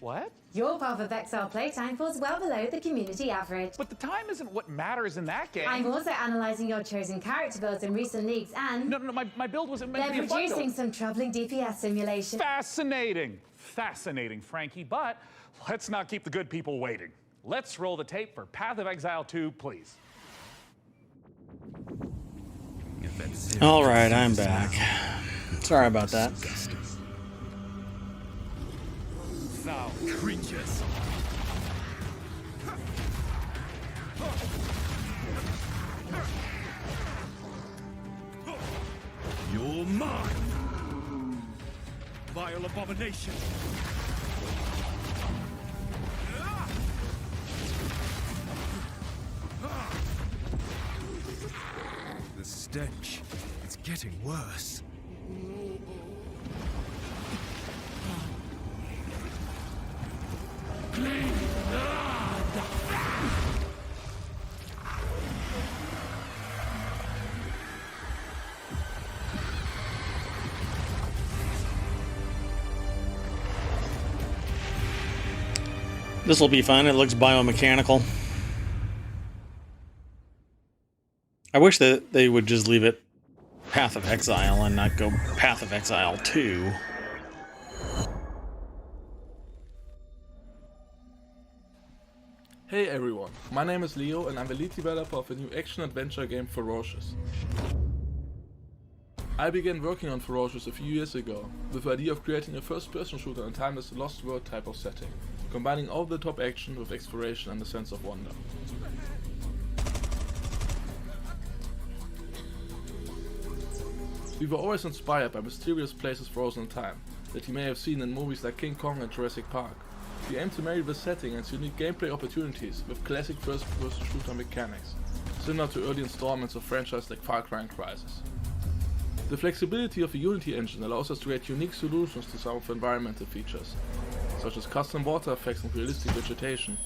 What? Your Path of Exile playtime falls well below the community average. But the time isn't what matters in that game. I'm also analysing your chosen character builds in recent leagues and... No, my build wasn't meant to be a they're fun producing build. some troubling DPS simulation. Fascinating, Frankie, but let's not keep the good people waiting. Let's roll the tape for Path of Exile 2, please. All right, I'm back. Sorry about that. Foul creatures. You're mine, vile abomination. The stench, it's getting worse. This will be fun. It looks biomechanical. I wish that they would just leave it Path of Exile and not go Path of Exile 2. Hey everyone, my name is Leo and I'm the lead developer of a new action-adventure game Ferocious. I began working on Ferocious a few years ago with the idea of creating a first-person shooter in a timeless Lost World type of setting, combining over-the-top action with exploration and a sense of wonder. We were always inspired by mysterious places frozen in time that you may have seen in movies like King Kong and Jurassic Park. We aim to marry the setting and unique gameplay opportunities with classic first-person shooter mechanics, similar to early installments of franchises like Far Cry and Crysis. The flexibility of the Unity engine allows us to create unique solutions to some of the environmental features, such as custom water effects and realistic vegetation.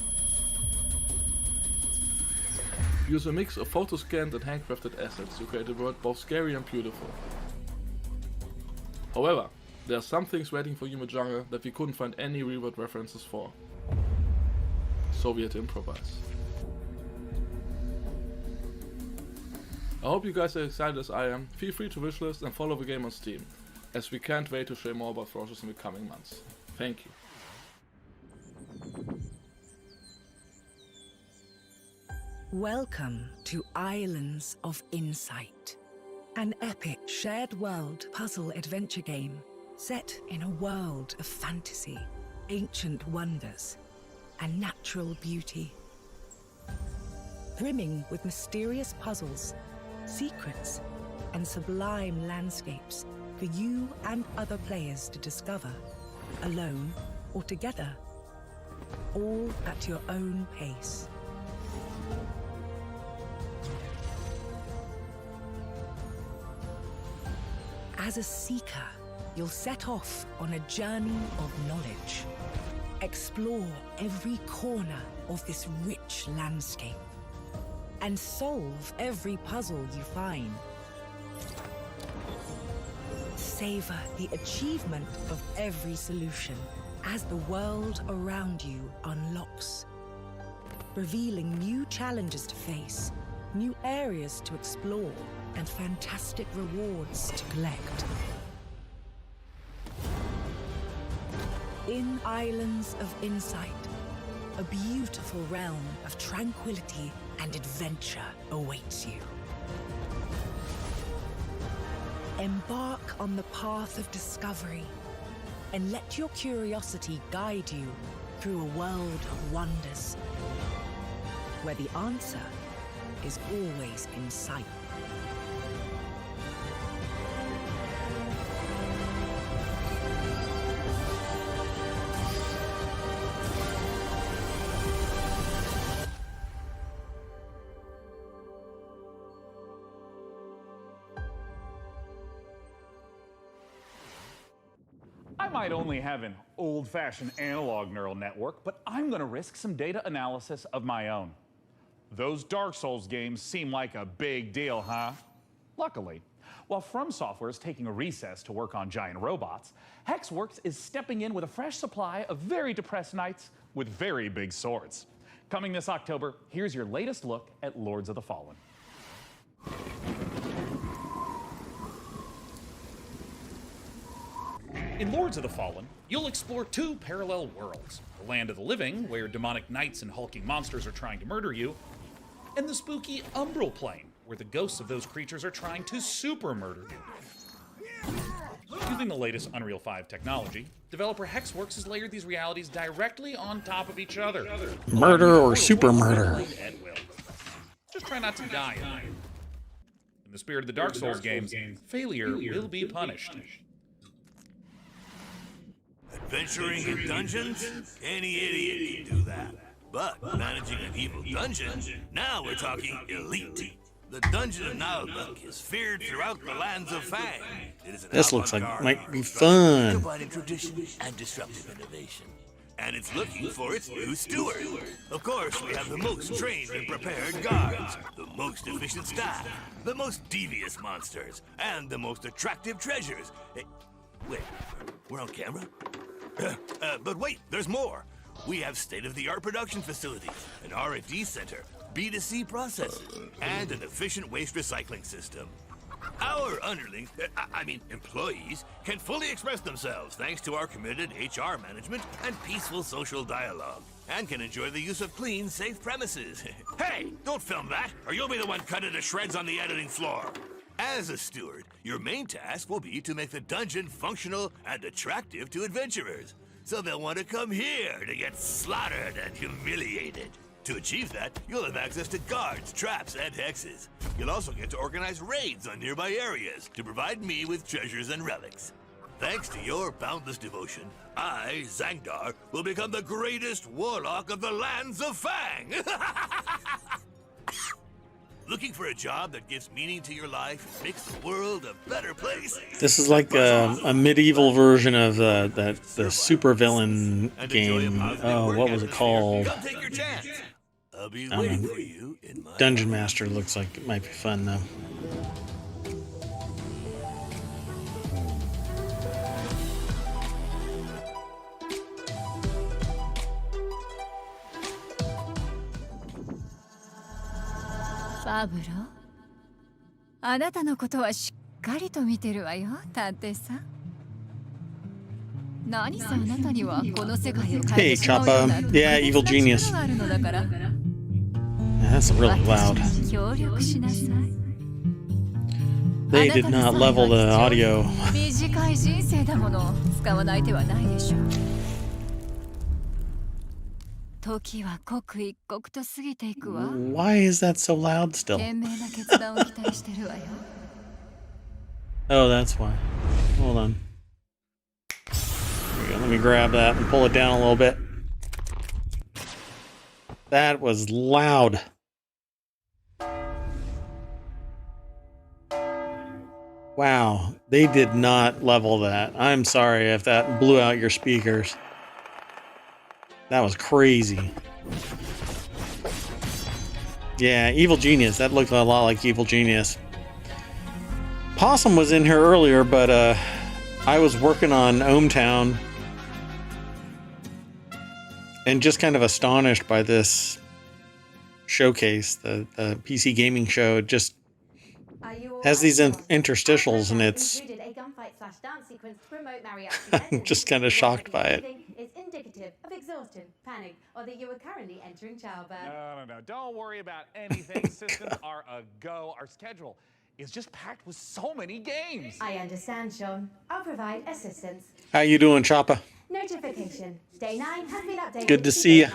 We use a mix of photo-scanned and handcrafted assets to create a world both scary and beautiful. However, there are some things waiting for you in the jungle that we couldn't find any real-world references for. So we had to improvise. I hope you guys are excited as I am. Feel free to wishlist and follow the game on Steam, as we can't wait to share more about Ferocious in the coming months. Thank you. Welcome to Islands of Insight, an epic shared world puzzle adventure game set in a world of fantasy, ancient wonders, and natural beauty. Brimming with mysterious puzzles, secrets, and sublime landscapes for you and other players to discover, alone or together, all at your own pace. As a seeker, you'll set off on a journey of knowledge. Explore every corner of this rich landscape and solve every puzzle you find. Savor the achievement of every solution as the world around you unlocks, revealing new challenges to face, new areas to explore, and fantastic rewards to collect. In Islands of Insight, a beautiful realm of tranquility and adventure awaits you. Embark on the path of discovery and let your curiosity guide you through a world of wonders, where the answer is always in sight. I might only have an old-fashioned analog neural network, but I'm going to risk some data analysis of my own. Those Dark Souls games seem like a big deal, huh? Luckily, while From Software is taking a recess to work on giant robots, Hexworks is stepping in with a fresh supply of very depressed knights with very big swords. Coming this October, here's your latest look at Lords of the Fallen. In Lords of the Fallen, you'll explore two parallel worlds. The land of the living, where demonic knights and hulking monsters are trying to murder you, and the spooky Umbral Plane, where the ghosts of those creatures are trying to super murder you. Using the latest Unreal 5 technology, developer Hexworks has layered these realities directly on top of each other. Murder or super murder. Just try not to die. In the spirit of the Dark Souls games, failure will be punished. Adventuring in dungeons? Any idiot can do that. But managing an evil dungeon? Now we're talking elite. The Dungeon of Nalbuck is feared throughout the lands of Fang. It is an This looks like avant-garde might be art fun. combining tradition and disruptive innovation. And it's looking for its new steward. Of course, we have the most trained and prepared guards, the most efficient staff, the most devious monsters, and the most attractive treasures. Wait, we're on camera? But wait, there's more. We have state-of-the-art production facilities, an R&D center, B2C processes, and an efficient waste recycling system. Our underlings, employees, can fully express themselves thanks to our committed HR management and peaceful social dialogue. and can enjoy the use of clean, safe premises. Hey, don't film that, or you'll be the one cut into shreds on the editing floor. As a steward, your main task will be to make the dungeon functional and attractive to adventurers, so they'll want to come here to get slaughtered and humiliated. To achieve that, you'll have access to guards, traps, and hexes. You'll also get to organize raids on nearby areas to provide me with treasures and relics. Thanks to your boundless devotion, I, Zangdar, will become the greatest warlock of the lands of Fang! Looking for a job that gives meaning to your life and makes the world a better place? This is like a medieval version of the supervillain game. Oh, what was it called? Come take your chance. I'll be waiting for you in my Dungeon Master looks like it might be fun though.パブロ、あなたのことはしっかりと見てるわよ、探偵さん。何せあなたにはこの世界を変えてしまうような Yeah, evil genius. があるのだから。Yeah, that's really loud. 協力しなさい。 They did not level the audio. 短い人生だもの、使わない手はないでしょう。時は刻一刻と過ぎていくわ。 Why is that so loud still? 賢明な決断を期待してるわよ。Oh, that's why. Hold on. There we go. Let me grab that and pull it down a little bit. That was loud. Wow, they did not level that. I'm sorry if that blew out your speakers. That was crazy. Yeah, Evil Genius. That looked a lot like Evil Genius. Possum was in here earlier, but I was working on ohmTown and just kind of astonished by this showcase, the PC gaming show. It just has these interstitials, and it's I'm just kind of shocked by it. Is indicative of exhaustion, panic, or that you are currently entering childbirth. No. Don't worry about anything. Systems are a go. Our schedule is just packed with so many games. I understand, Sean. I'll provide assistance. How you doing, Choppa? Notification. Day 9 has been updated. Good to see you.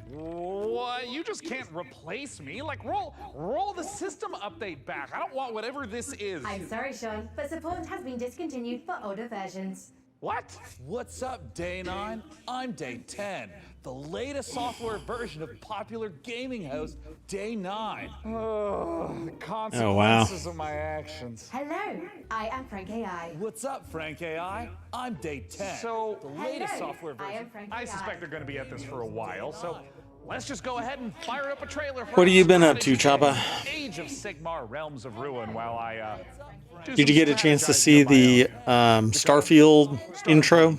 What? You just can't replace me? Like, roll the system update back. I don't want whatever this is. I'm sorry, Sean, but support has been discontinued for older versions. What? What's up, Day 9? I'm Day 10, the latest software version of popular gaming host Day 9. The consequences of my actions. Hello, I am Frank AI. What's up, Frank AI? I'm Day 10. So, the latest software version. I am Frank I suspect they're going to be at this for a while, so let's just go ahead and fire up a trailer. What have you been up to, Choppa? Age of Sigmar, Realms of Ruin, while I Did you get a chance to see the Starfield intro?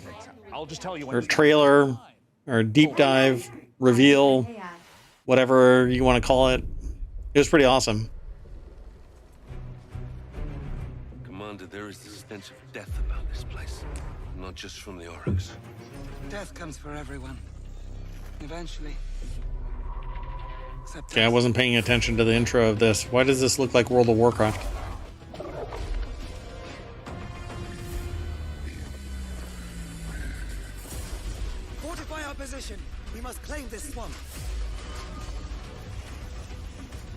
I'll just tell you or trailer or deep dive reveal, whatever you want to call it? It was pretty awesome. Commander, there is the stench of death about this place, not just from the Oryx. Death comes for everyone. Eventually. Yeah, I wasn't paying attention to the intro of this. Why does this look like World of Warcraft? Fortify our position. We must claim this swamp.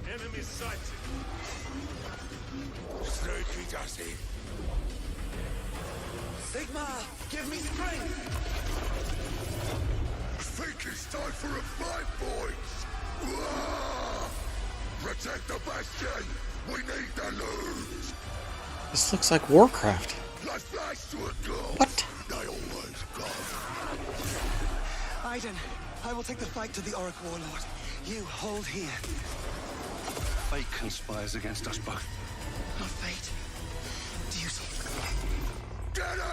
Enemy sighted. Sneaky Dusty. Sigma, give me strength. I think it's time for a 5 points. Protect the bastion. We need the loot. This looks like Warcraft. Let's flash to a goal. What? They always come. Aiden, I will take the fight to the Auric Warlord. You hold here. Fate conspires against us both. Not fate. Duty. Get him!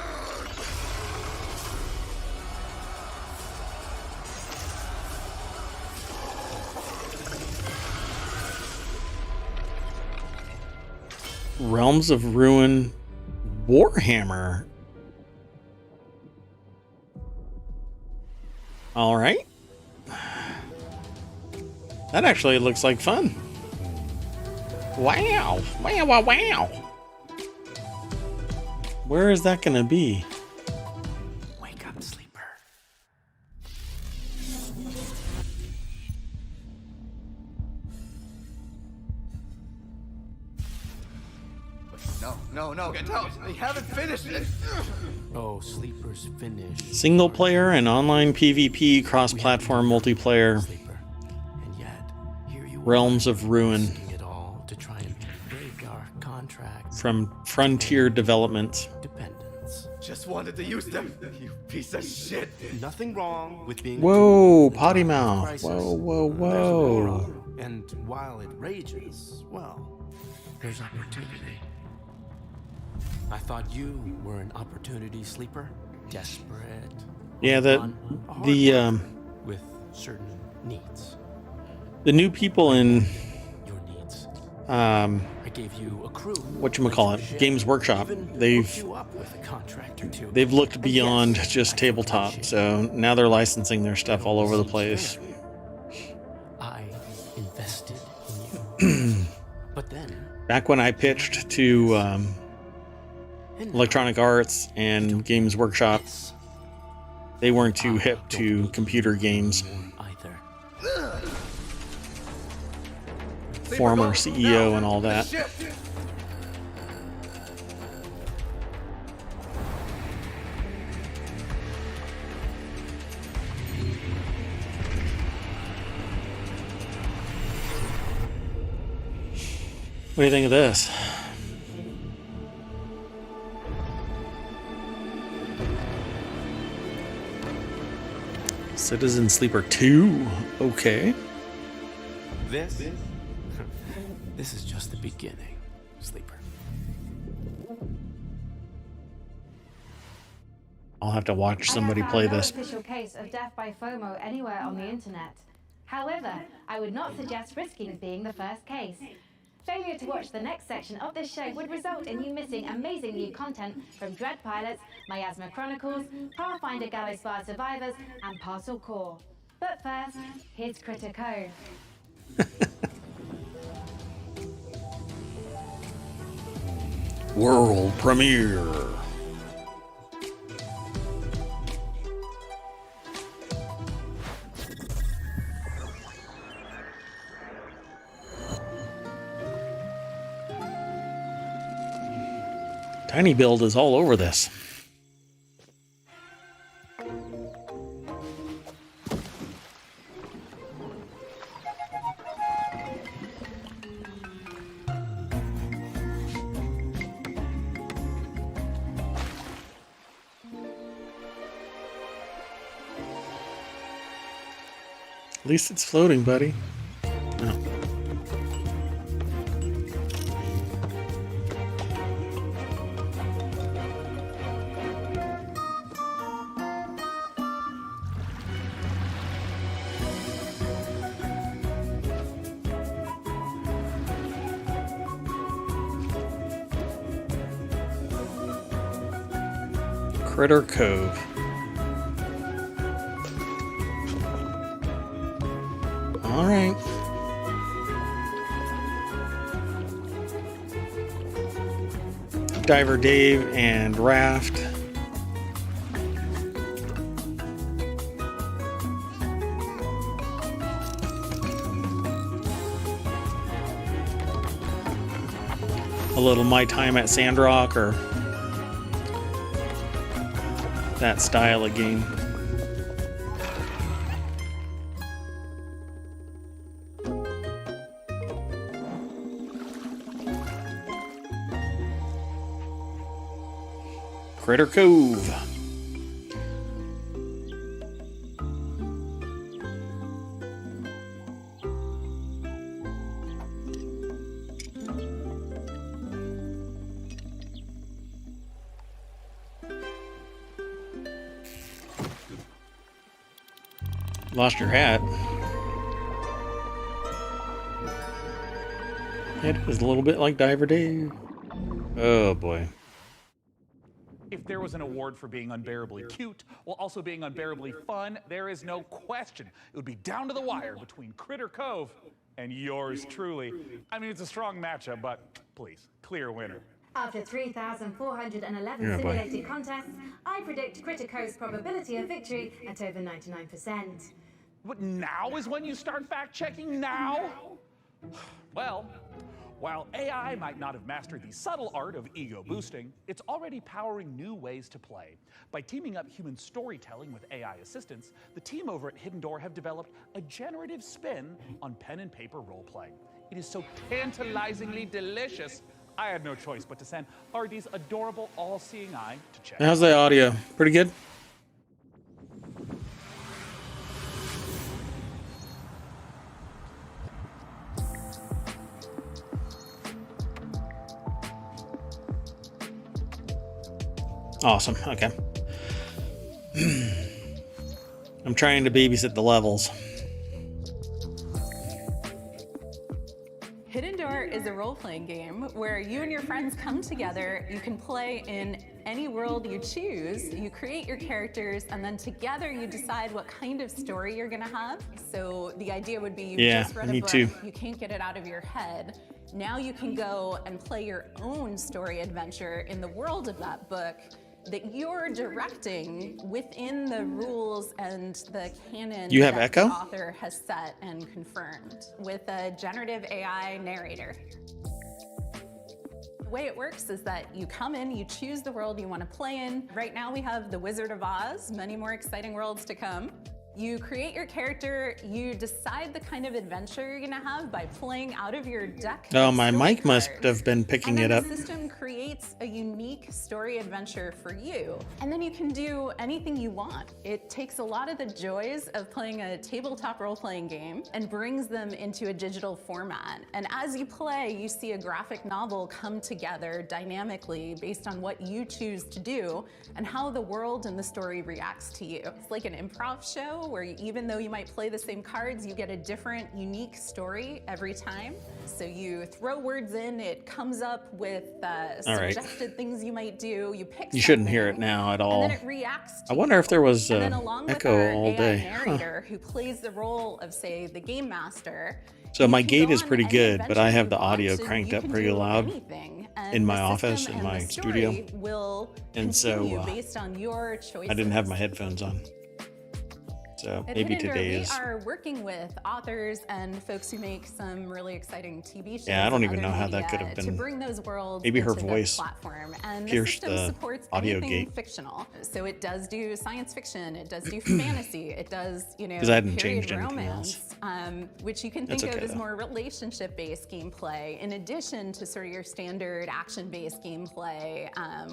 Realms of Ruin Warhammer. All right. That actually looks like fun. Wow. Wow, wow, wow. Where is that going to be? Wake up, sleeper. No, get out! I haven't finished it! Oh, sleeper's finished. Single player and online PvP cross-platform multiplayer. Realms of Ruin. It all to try and break our contract. From Frontier Development. Dependence. Just wanted to use them, you piece of shit! Nothing wrong with being Whoa, potty mouth. Whoa, whoa, whoa. And while it rages, well, there's opportunity. I thought you were an opportunity sleeper, desperate. Yeah, with certain needs. The new people in I gave you a crew. whatchamacallit, Games Workshop, they've looked beyond just tabletop, so now they're licensing their stuff all over the place. I invested in you. But then Back when I pitched to Electronic Arts and Games Workshop, they weren't too hip to computer games. Former CEO and all that. What do you think of this? Citizen Sleeper 2. Okay. This is just the beginning, sleeper. I'll have to watch somebody play this. I have found no official case of death by FOMO anywhere on the internet. However, I would not suggest risking being the first case. Failure to watch the next section of this show would result in you missing amazing new content from Dread Pilots, Miasma Chronicles, Pathfinder Gallows Bar Survivors, and Parcel Core. But first, here's Critter Cove. World premiere. Tiny Build is all over this. At least it's floating, buddy. Oh. Critter Cove. All right. Diver Dave and Raft. A little My Time at Sandrock or that style of game. Critter Cove. Lost your hat. It is a little bit like Diver Dave. Oh boy. If there was an award for being unbearably cute while also being unbearably fun, there is no question it would be down to the wire between Critter Cove and yours truly. I mean, it's a strong matchup, but please, clear winner. After 3,411 Yeah, boy. simulated contests, I predict Critter Cove's probability of victory at over 99%. But now is when you start fact-checking now? Well, while AI might not have mastered the subtle art of ego boosting, it's already powering new ways to play. By teaming up human storytelling with AI assistants, the team over at Hidden Door have developed a generative spin on pen and paper role-playing. It is so tantalizingly delicious, I had no choice but to send RD's adorable all-seeing eye to check. How's the audio? Pretty good? Awesome. Okay. I'm trying to babysit the levels. Hidden Door is a role-playing game where you and your friends come together. You can play in any world you choose. You create your characters, and then together you decide what kind of story you're gonna have. So the idea would be you just read a book, you can't get it out of your head. Now you can go and play your own story adventure in the world of that book that you're directing within the rules and the canon You have that Echo? the author has set and confirmed with a generative AI narrator. The way it works is that you come in, you choose the world you want to play in. Right now we have the Wizard of Oz, many more exciting worlds to come. You create your character, you decide the kind of adventure you're gonna have by playing out of your deck. Oh, my story mic must cards. have been picking And it then up. the system creates a unique story adventure for you. And then you can do anything you want. It takes a lot of the joys of playing a tabletop role-playing game and brings them into a digital format. And as you play, you see a graphic novel come together dynamically based on what you choose to do and how the world and the story reacts to you. It's like an improv show where even though you might play the same cards, you get a different, unique story every time. So you throw words in, it comes up with All right. suggested things you might do. You pick You shouldn't something, hear it now at all. and then it reacts to I wonder if there was and then along with echo our all AI day. Huh. narrator who plays the role of, say, the game master. So my gate is pretty good, but I have the audio cranked up pretty loud in my office, in my studio. And so based on your choices. I didn't have my headphones on. So At maybe Hidden Door, today is. We are working with authors and folks who make some really exciting TV shows. Yeah, I don't and even other know how that media could have to been. bring those worlds Maybe her into the voice platform. And pierced the system the supports audio anything gate. fictional. So it does do science fiction, it does do fantasy, it does, you know, 'Cause I hadn't period changed anything romance, which you can think That's of okay, as though. more relationship-based gameplay, in addition to sort of your standard action-based gameplay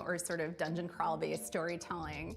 or sort of dungeon crawl-based storytelling.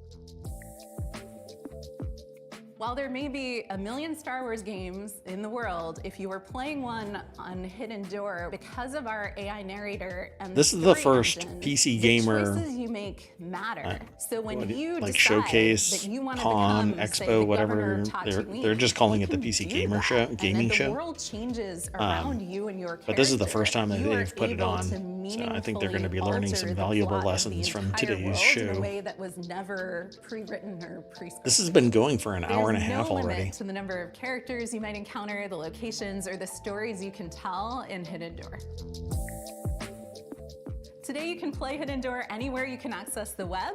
While there may be a million Star Wars games in the world, if you were playing one on Hidden Door, because of our AI narrator and This is the first engine, PC the gamer, choices you make matter. So when you like decide showcase, that you want to Con, become, say, Expo, the whatever. governor of They're just calling it the Tatooine, PC you gamer can do show, that. gaming and then show. The world changes around you and your character. But this is the first time that You are they've put it able on, to so I think they're going to be meaningfully learning some alter the valuable plot of the lessons from entire today's world in a show. way that was never pre-written or pre-scripted. This has been going for an hour and a There's half no already. limit to the number of characters you might encounter, the locations, or the stories you can tell in Hidden Door. Today you can play Hidden Door anywhere you can access the web.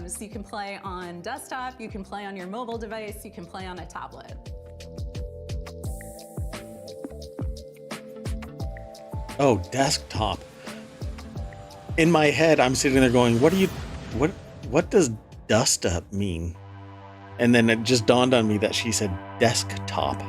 So you can play on desktop, you can play on your mobile device, you can play on a tablet. Oh, desktop. In my head, I'm sitting there going, what does dust up mean? And then it just dawned on me that she said desktop.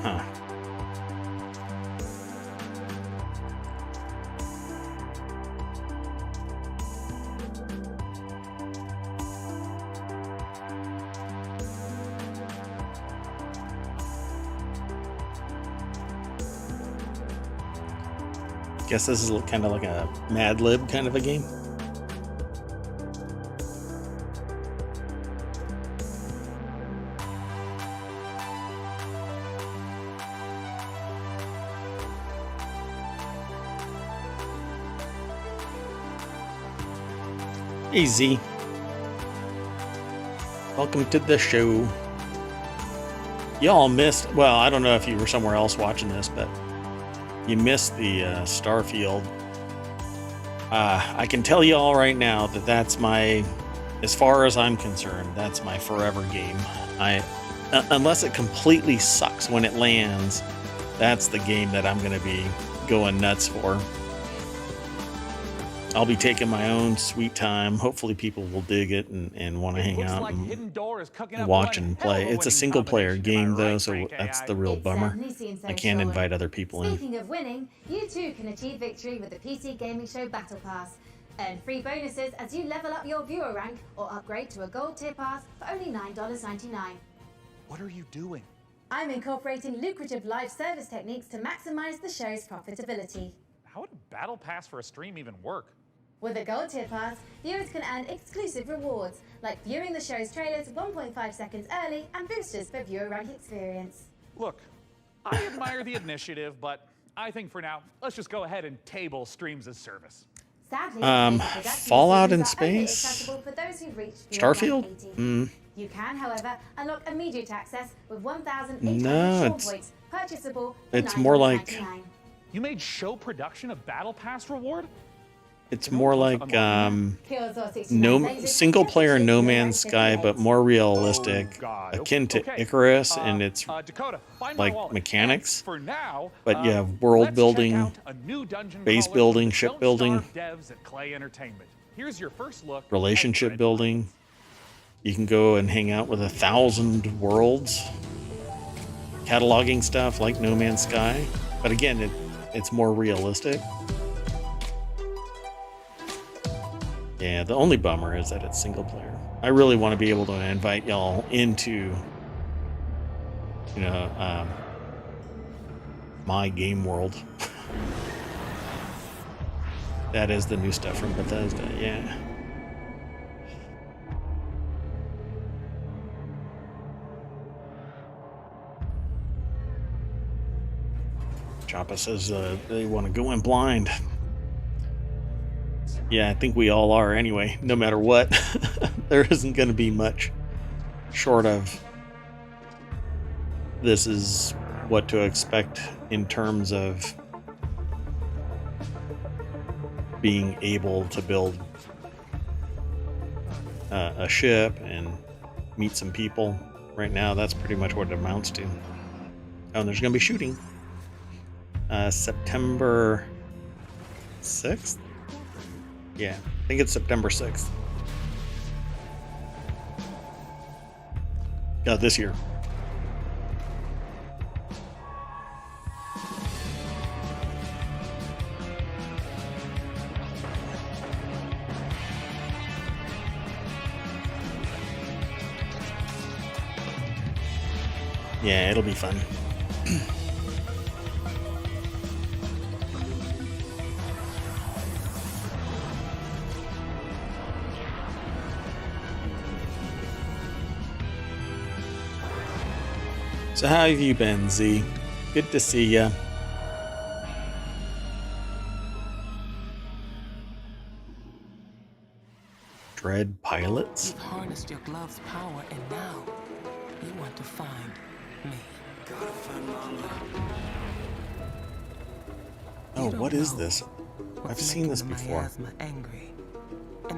Huh. Guess this is kind of like a Mad Lib kind of a game. Hey, Z. Welcome to the show. Y'all missed, well, I don't know if you were somewhere else watching this, but you missed the Starfield. I can tell y'all right now that that's my, as far as I'm concerned, that's my forever game. Unless it completely sucks when it lands, that's the game that I'm going to be going nuts for. I'll be taking my own sweet time. Hopefully people will dig it and want to hang out and watch and play. It's a single player game though, so that's the real bummer. I can't invite other people in. Speaking of winning, you too can achieve victory with the PC Gaming Show Battle Pass. Earn free bonuses as you level up your viewer rank or upgrade to a gold tier pass for only $9.99. What are you doing? I'm incorporating lucrative live service techniques to maximize the show's profitability. How would a battle pass for a stream even work? With a gold tier pass, viewers can earn exclusive rewards, like viewing the show's trailers 1.5 seconds early and boosters for viewer rank experience. Look, I admire the initiative, but I think for now, let's just go ahead and table streams as service. Sadly, Fallout in space? for those who've reached Starfield? You can, however, unlock immediate access with 1,800 No, points, purchasable for it's more like $9.99. You made show production a battle pass reward? it's more like single player No Man's Sky, but more realistic, akin to Icarus, and it's like mechanics. But you have world building, base building, ship building, Here's your first look. relationship building. You can go and hang out with 1,000 worlds, cataloging stuff like No Man's Sky. But again, it's more realistic. Yeah, the only bummer is that it's single player. I really want to be able to invite y'all into, my game world. That is the new stuff from Bethesda, yeah. Choppa says they want to go in blind. Yeah, I think we all are anyway, no matter what. There isn't going to be much short of this is what to expect in terms of being able to build a ship and meet some people. Right now, that's pretty much what it amounts to. Oh, and there's going to be shooting. September 6th? Yeah, I think it's September 6th. This year. Yeah, it'll be fun. So how have you been, Z? Good to see ya. Dread pilots? You've harnessed your glove's power, and now you want to find me. Gotta find Mama. Oh, what is this? I've seen this before. Miasma angry.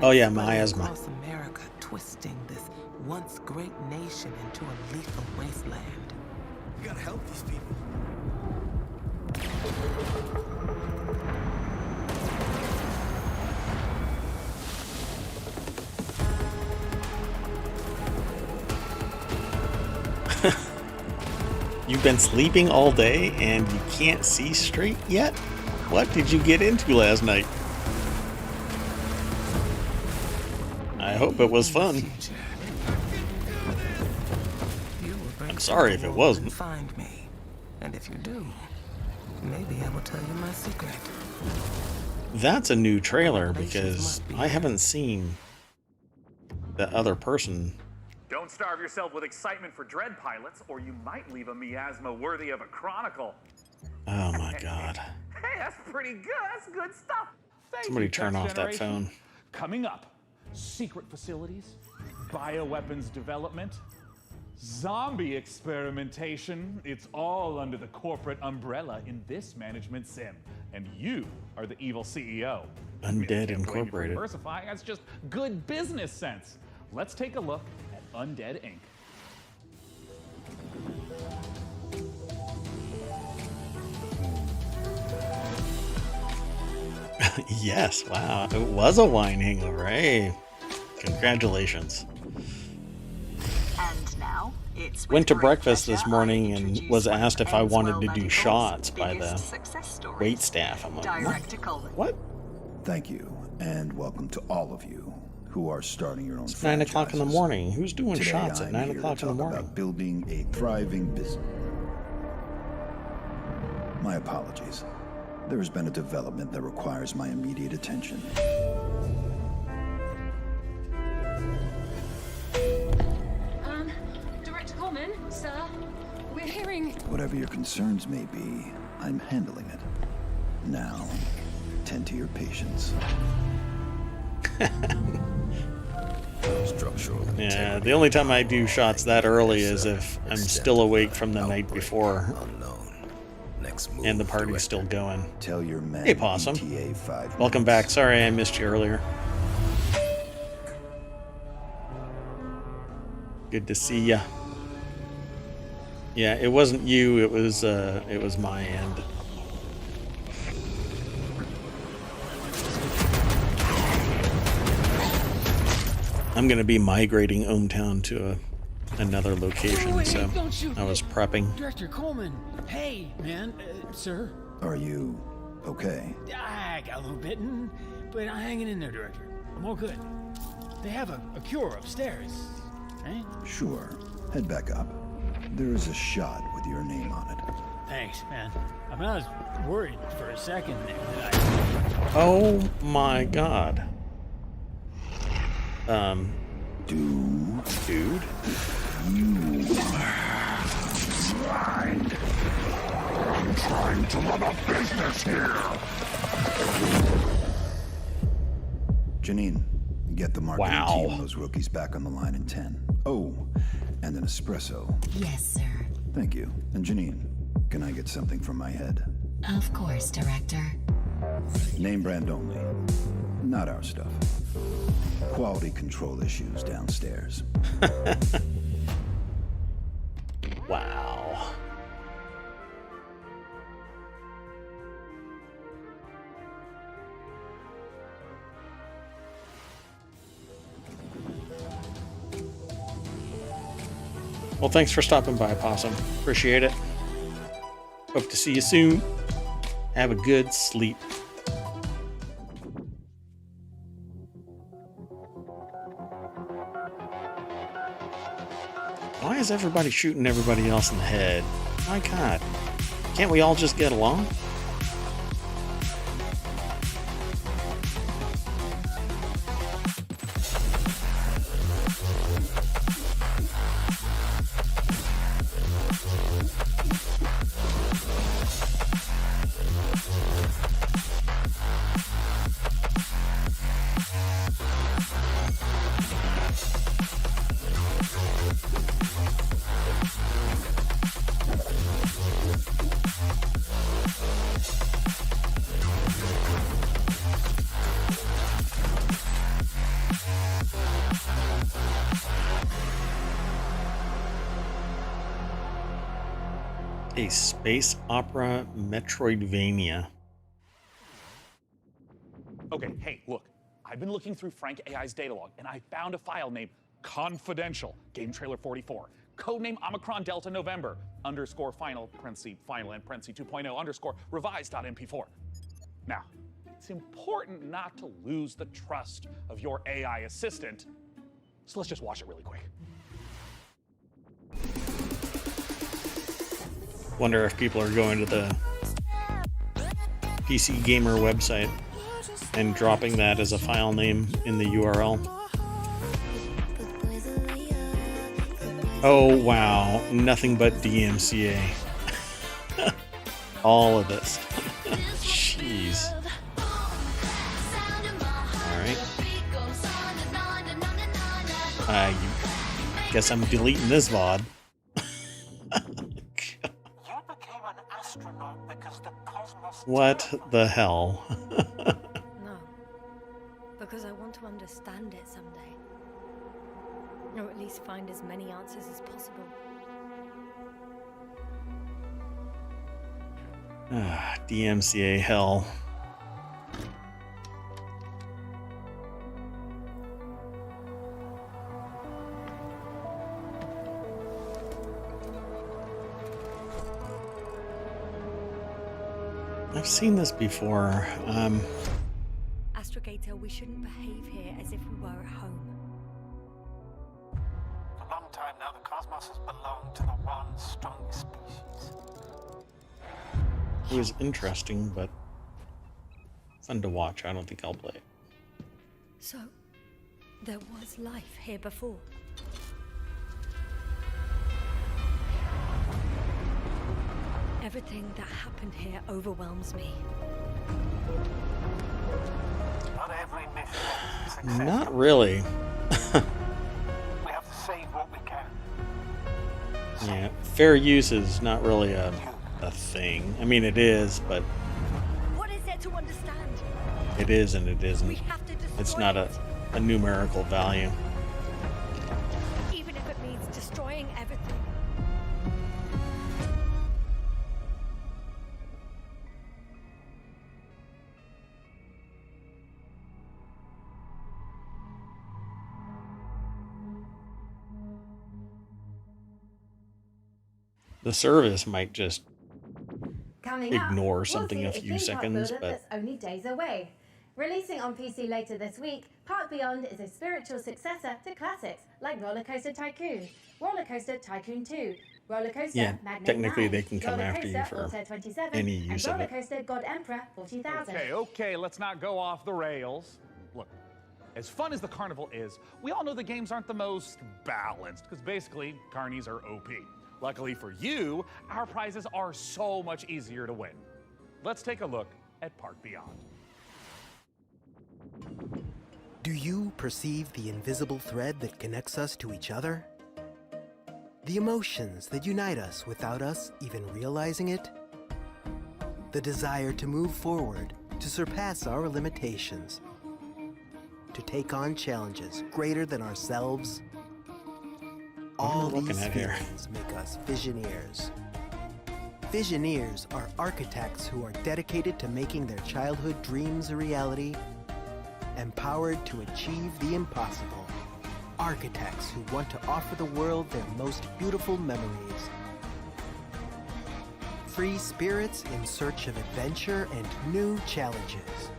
Oh yeah, It's spreading miasma. across America, twisting this once great nation into a lethal wasteland. We gotta help these people. You've been sleeping all day and you can't see straight yet? What did you get into last night? I hope it was fun. I'm sorry if it wasn't. Find me, and if you do, maybe I will tell you my secret. That's a new trailer because I haven't seen the other person. Don't starve yourself with excitement for Dread pilots, or you might leave a miasma worthy of a chronicle. Oh my god. Hey, that's pretty good. That's good stuff. Thank Somebody you, turn Tech off that Generation. phone. Coming up, secret facilities, bioweapons development, zombie experimentation. It's all under the corporate umbrella in this management sim. And you are the evil CEO. Undead Incorporated. Diversifying, that's just good business sense. Let's take a look at Undead Inc. Yes, wow. It was a wine hangover. Hey, congratulations. And now it's Went to breakfast this morning and was asked if I wanted to do shots by the wait staff. I'm like, what? Thank you, and welcome to all of you who are starting your own It's 9 o'clock in the morning. Who's doing Today, shots at I'm 9 here to o'clock in the talk morning? about building a thriving business. My apologies. There has been a development that requires my immediate attention. Director Coleman, sir, we're hearing... Whatever your concerns may be, I'm handling it. Now, tend to your patients. Yeah, the only time I do shots that early is if I'm still awake from the night before and the party's still going. Tell your men Hey, Possum. Welcome back. Sorry I missed you earlier. Good to see ya. Yeah, it wasn't you. It was my end. I'm gonna be migrating ohmTown to another location, so I was prepping. Director Coleman, hey, man, sir. Are you okay? I got a little bitten, but I'm hanging in there, Director. I'm all good. They have a cure upstairs, right? Sure. Head back up. There is a shot with your name on it. Thanks, man. I mean, I was worried for a second there that Oh my god. Dude. You mind? I'm trying to run a business here. Janine, get the marketing Wow. team and those rookies back on the line in 10. Oh, and an espresso. Yes, sir. Thank you. And Janine, can I get something from my head? Of course, Director. Name brand only. Not our stuff. Quality control issues downstairs. Wow. Well, thanks for stopping by, Possum. Appreciate it. Hope to see you soon. Have a good sleep. Why is everybody shooting everybody else in the head? My God. Can't we all just get along? A space opera Metroidvania. Okay, hey, look. I've been looking through Frank AI's data log, and I found a file named Confidential, Game Trailer 44, codename Omicron Delta November, _ final, parenthesis, final, and parenthesis 2.0 _ revised.mp4. Now, it's important not to lose the trust of your AI assistant, so let's just watch it really quick. Wonder if people are going to the PC Gamer website and dropping that as a file name in the URL. Oh wow, nothing but DMCA. All of this. Jeez. Alright. Guess I'm deleting this VOD. What the hell? No. Because I want to understand it someday. Or at least find as many answers as possible. DMCA hell. I've seen this before. Astrogator, we shouldn't behave here as if we were at home. For a long time now, the cosmos has belonged to the one strongest species. It was interesting, but fun to watch. I don't think I'll play it. So, there was life here before. Everything that happened here overwhelms me. Not every mission is a success. Not really. We have to save what we can. Yeah, fair use is not really a thing. I mean, it is, but What is there to understand? it is and it isn't. We have to destroy It's not a numerical value. Even if it means destroying everything. The service might just Coming up, ignore we'll something see a a few theme park seconds, builder but that's only days away. Releasing on PC later this week, Park Beyond is a spiritual successor to classics like Roller Coaster Tycoon, Roller Coaster Tycoon 2, Roller Coaster yeah, Magnate technically 9, they can come Roller after you Coaster for Auto 27, any use and of Roller it. Coaster God Emperor 40,000. Okay, let's not go off the rails. Look, as fun as the carnival is, we all know the games aren't the most balanced, because basically, carnies are OP. Luckily for you, our prizes are so much easier to win. Let's take a look at Park Beyond. Do you perceive the invisible thread that connects us to each other? The emotions that unite us without us even realizing it? The desire to move forward, to surpass our limitations, to take on challenges greater than ourselves? All these feelings make us Visioneers. Visioneers are architects who are dedicated to making their childhood dreams a reality, empowered to achieve the impossible. Architects who want to offer the world their most beautiful memories. Free spirits in search of adventure and new challenges.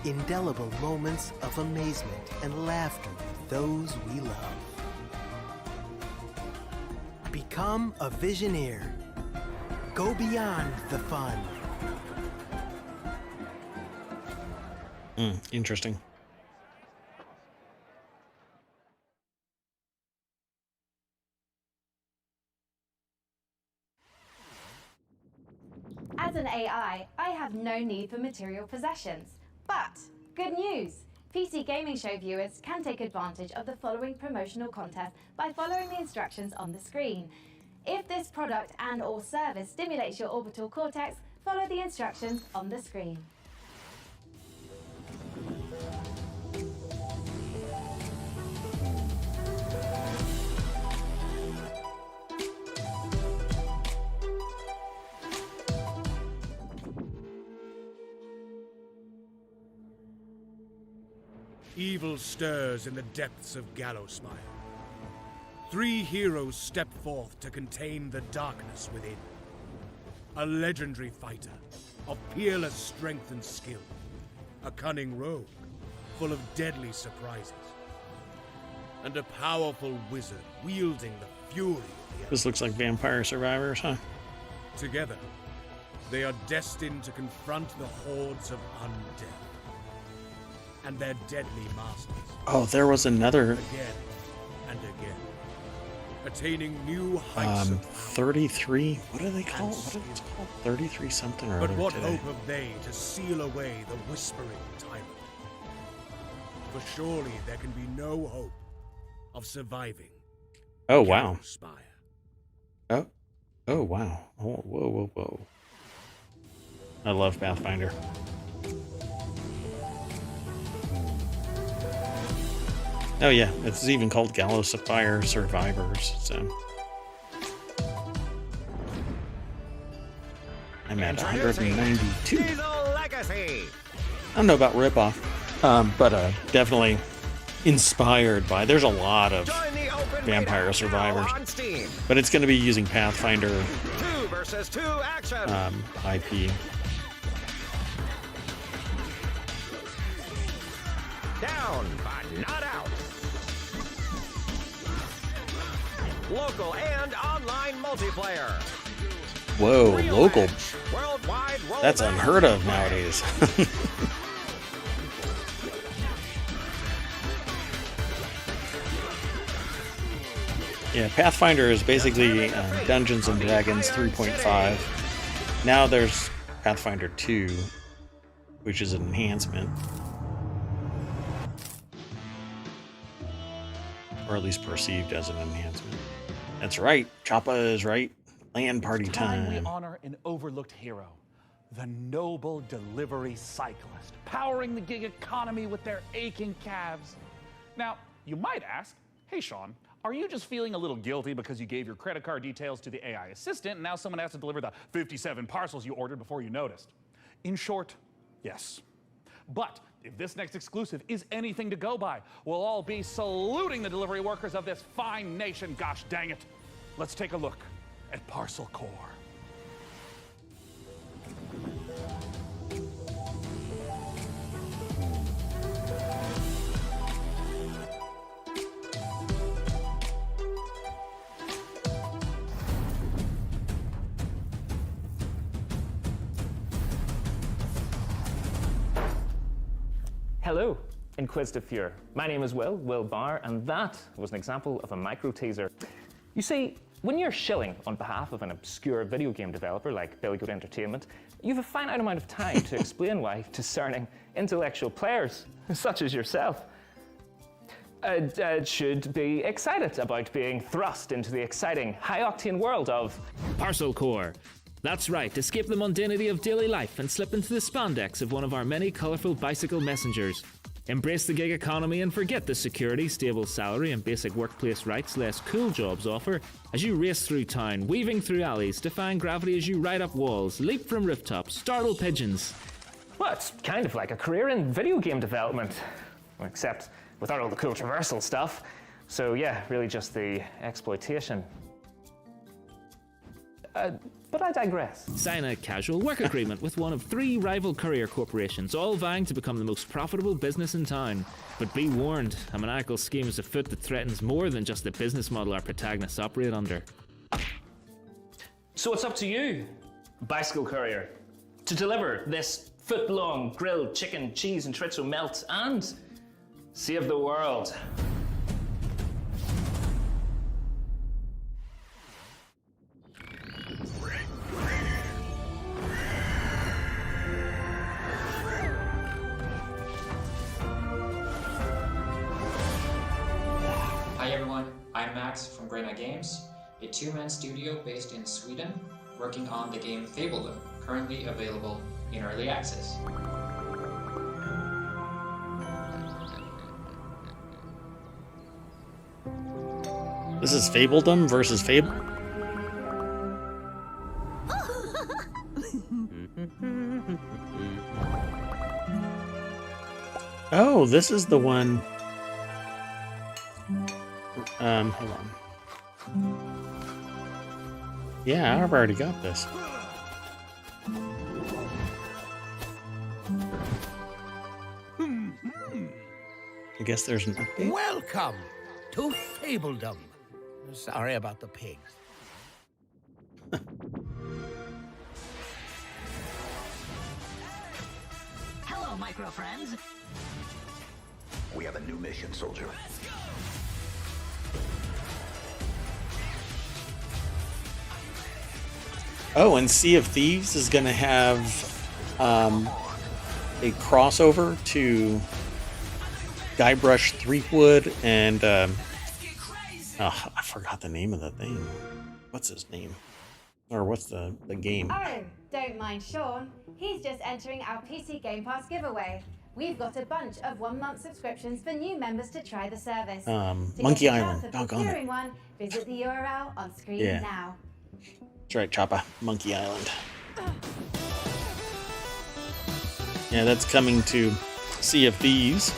Indelible moments of amazement and laughter with those we love. Become a Visioneer. Go beyond the fun. Interesting. As an AI, I have no need for material possessions. But, good news! PC Gaming Show viewers can take advantage of the following promotional contest by following the instructions on the screen. If this product and/or service stimulates your orbital cortex, follow the instructions on the screen. Evil stirs in the depths of Gallowsmire. 3 heroes step forth to contain the darkness within. A legendary fighter of peerless strength and skill. A cunning rogue full of deadly surprises. And a powerful wizard wielding the fury of the This looks like Vampire Survivors, huh? Together, they are destined to confront the hordes of undead and their deadly masters. Oh, there was another Again and again, attaining new heights of 33. What do they call it? What is it called? 33 something or But other what today. hope have they to seal away the whispering tyrant? For surely there can be no hope of surviving. Oh, wow. Spire. Oh, wow. Oh, whoa. I love Pathfinder. Oh, yeah. It's even called Gallows of Fire Survivors, so. I'm at 192. I don't know about ripoff, but definitely inspired by. There's a lot of Vampire Survivors, but it's going to be using Pathfinder 2 versus 2 action. IP. Down, but not out. Local and online multiplayer. Whoa, Real local. match. Worldwide That's rollback. unheard of nowadays. Yeah, Pathfinder is basically Dungeons and Dragons 3.5. Now there's Pathfinder 2, which is an enhancement. Or at least perceived as an enhancement. That's right, Choppa is right. Land party time. We honor an overlooked hero, the noble delivery cyclist, powering the gig economy with their aching calves. Now, you might ask, hey Sean, are you just feeling a little guilty because you gave your credit card details to the AI assistant and now someone has to deliver the 57 parcels you ordered before you noticed? In short, yes. But if this next exclusive is anything to go by, we'll all be saluting the delivery workers of this fine nation, gosh dang it. Let's take a look at Parcel Core. Hello, Inquisitive Viewer. My name is Will Barr, and that was an example of a micro teaser. You see, when you're shilling on behalf of an obscure video game developer like Billy Goat Entertainment, you have a finite amount of time to explain why discerning intellectual players, such as yourself, should be excited about being thrust into the exciting, high-octane world of Parcel Core. That's right, escape the mundanity of daily life and slip into the spandex of one of our many colourful bicycle messengers. Embrace the gig economy and forget the security, stable salary and basic workplace rights less cool jobs offer as you race through town, weaving through alleys, defying gravity as you ride up walls, leap from rooftops, startle pigeons. Well, it's kind of like a career in video game development, except without all the cool traversal stuff. So yeah, really just the exploitation. But I digress. Sign a casual work agreement with one of 3 rival courier corporations, all vying to become the most profitable business in town. But be warned, a maniacal scheme is afoot that threatens more than just the business model our protagonists operate under. So it's up to you, bicycle courier, to deliver this foot-long grilled chicken, cheese and chorizo melt and save the world. Hi everyone, I'm Max from Grena Games, a 2-man studio based in Sweden, working on the game Fabledom, currently available in early access. This is Fabledom versus Fable. Oh, this is the one. Hold on. Yeah, I've already got this. I guess there's an update. Welcome to Fabledom. Sorry about the pigs. Hello, micro friends. We have a new mission, soldier. Oh, and Sea of Thieves is going to have a crossover to Guybrush Threepwood and Oh, I forgot the name of the thing. What's his name? Or what's the game? Oh, don't mind Sean. He's just entering our PC Game Pass giveaway. We've got a bunch of 1-month subscriptions for new members to try the service. To Monkey get the Island. chance of Doggone securing it. one, visit the URL on screen Yeah. now. That's right, Choppa. Monkey Island. Yeah, that's coming to Sea of Thieves.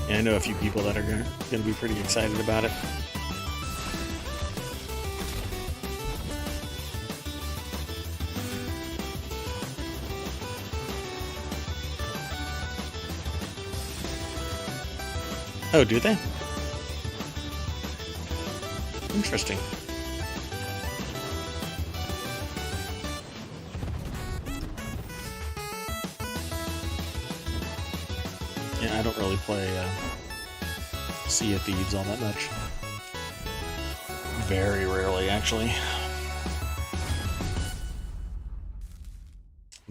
Yeah, I know a few people that are going to be pretty excited about it. Oh, do they? Interesting. Yeah, I don't really play Sea of Thieves all that much. Very rarely, actually.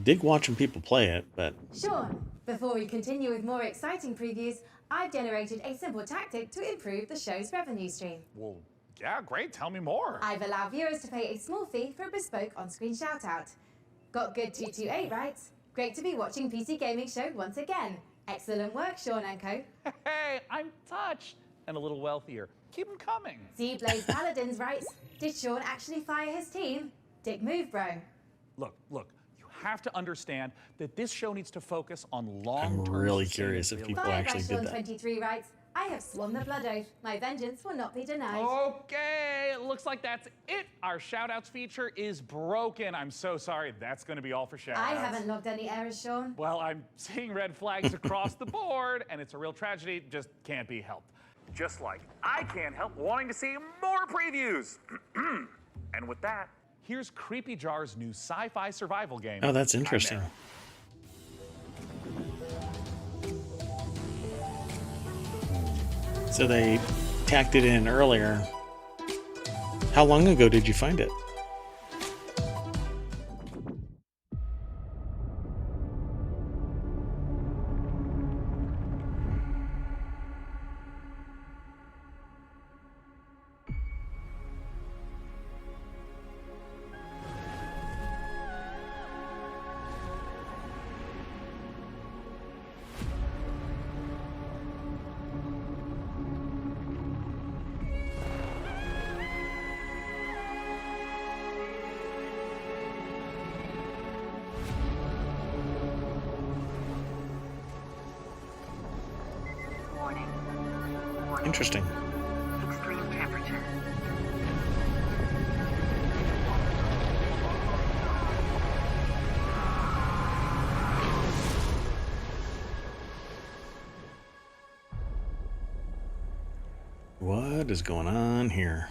Dig watching people play it, but... Sean, before we continue with more exciting previews, I've generated a simple tactic to improve the show's revenue stream. Well, yeah, great. Tell me more. I've allowed viewers to pay a small fee for a bespoke on-screen shout-out. Got good 228, right? Great to be watching PC Gaming Show once again. Excellent work, Sean and co. Hey, I'm touched. And a little wealthier. Keep them coming. Z-Blaze Paladins, right? Did Sean actually fire his team? Dick move, bro. Look. You have to understand that this show needs to focus on long-term. I'm really curious if people actually did that. 23 writes, I have sworn the blood oath. My vengeance will not be denied. Okay, it looks like that's it. Our shoutouts feature is broken. I'm so sorry. That's going to be all for shoutouts. I haven't logged any errors, Sean. Well, I'm seeing red flags across the board, and it's a real tragedy. It just can't be helped. Just like I can't help wanting to see more previews. And with that, here's Creepy Jar's new sci-fi survival game. Oh, that's interesting. So they tacked it in earlier. How long ago did you find it? Interesting. Extreme temperature. What is going on here?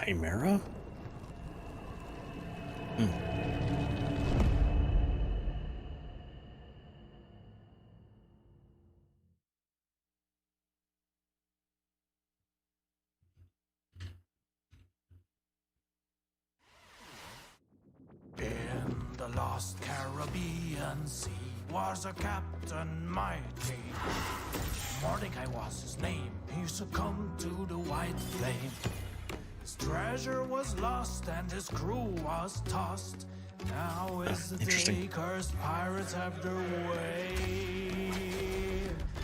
Chimera? In the lost Caribbean Sea was a captain mighty. Mordecai was his name. He succumbed to the white flame. His treasure was lost and his crew was tossed. Now is the day cursed pirates have their way.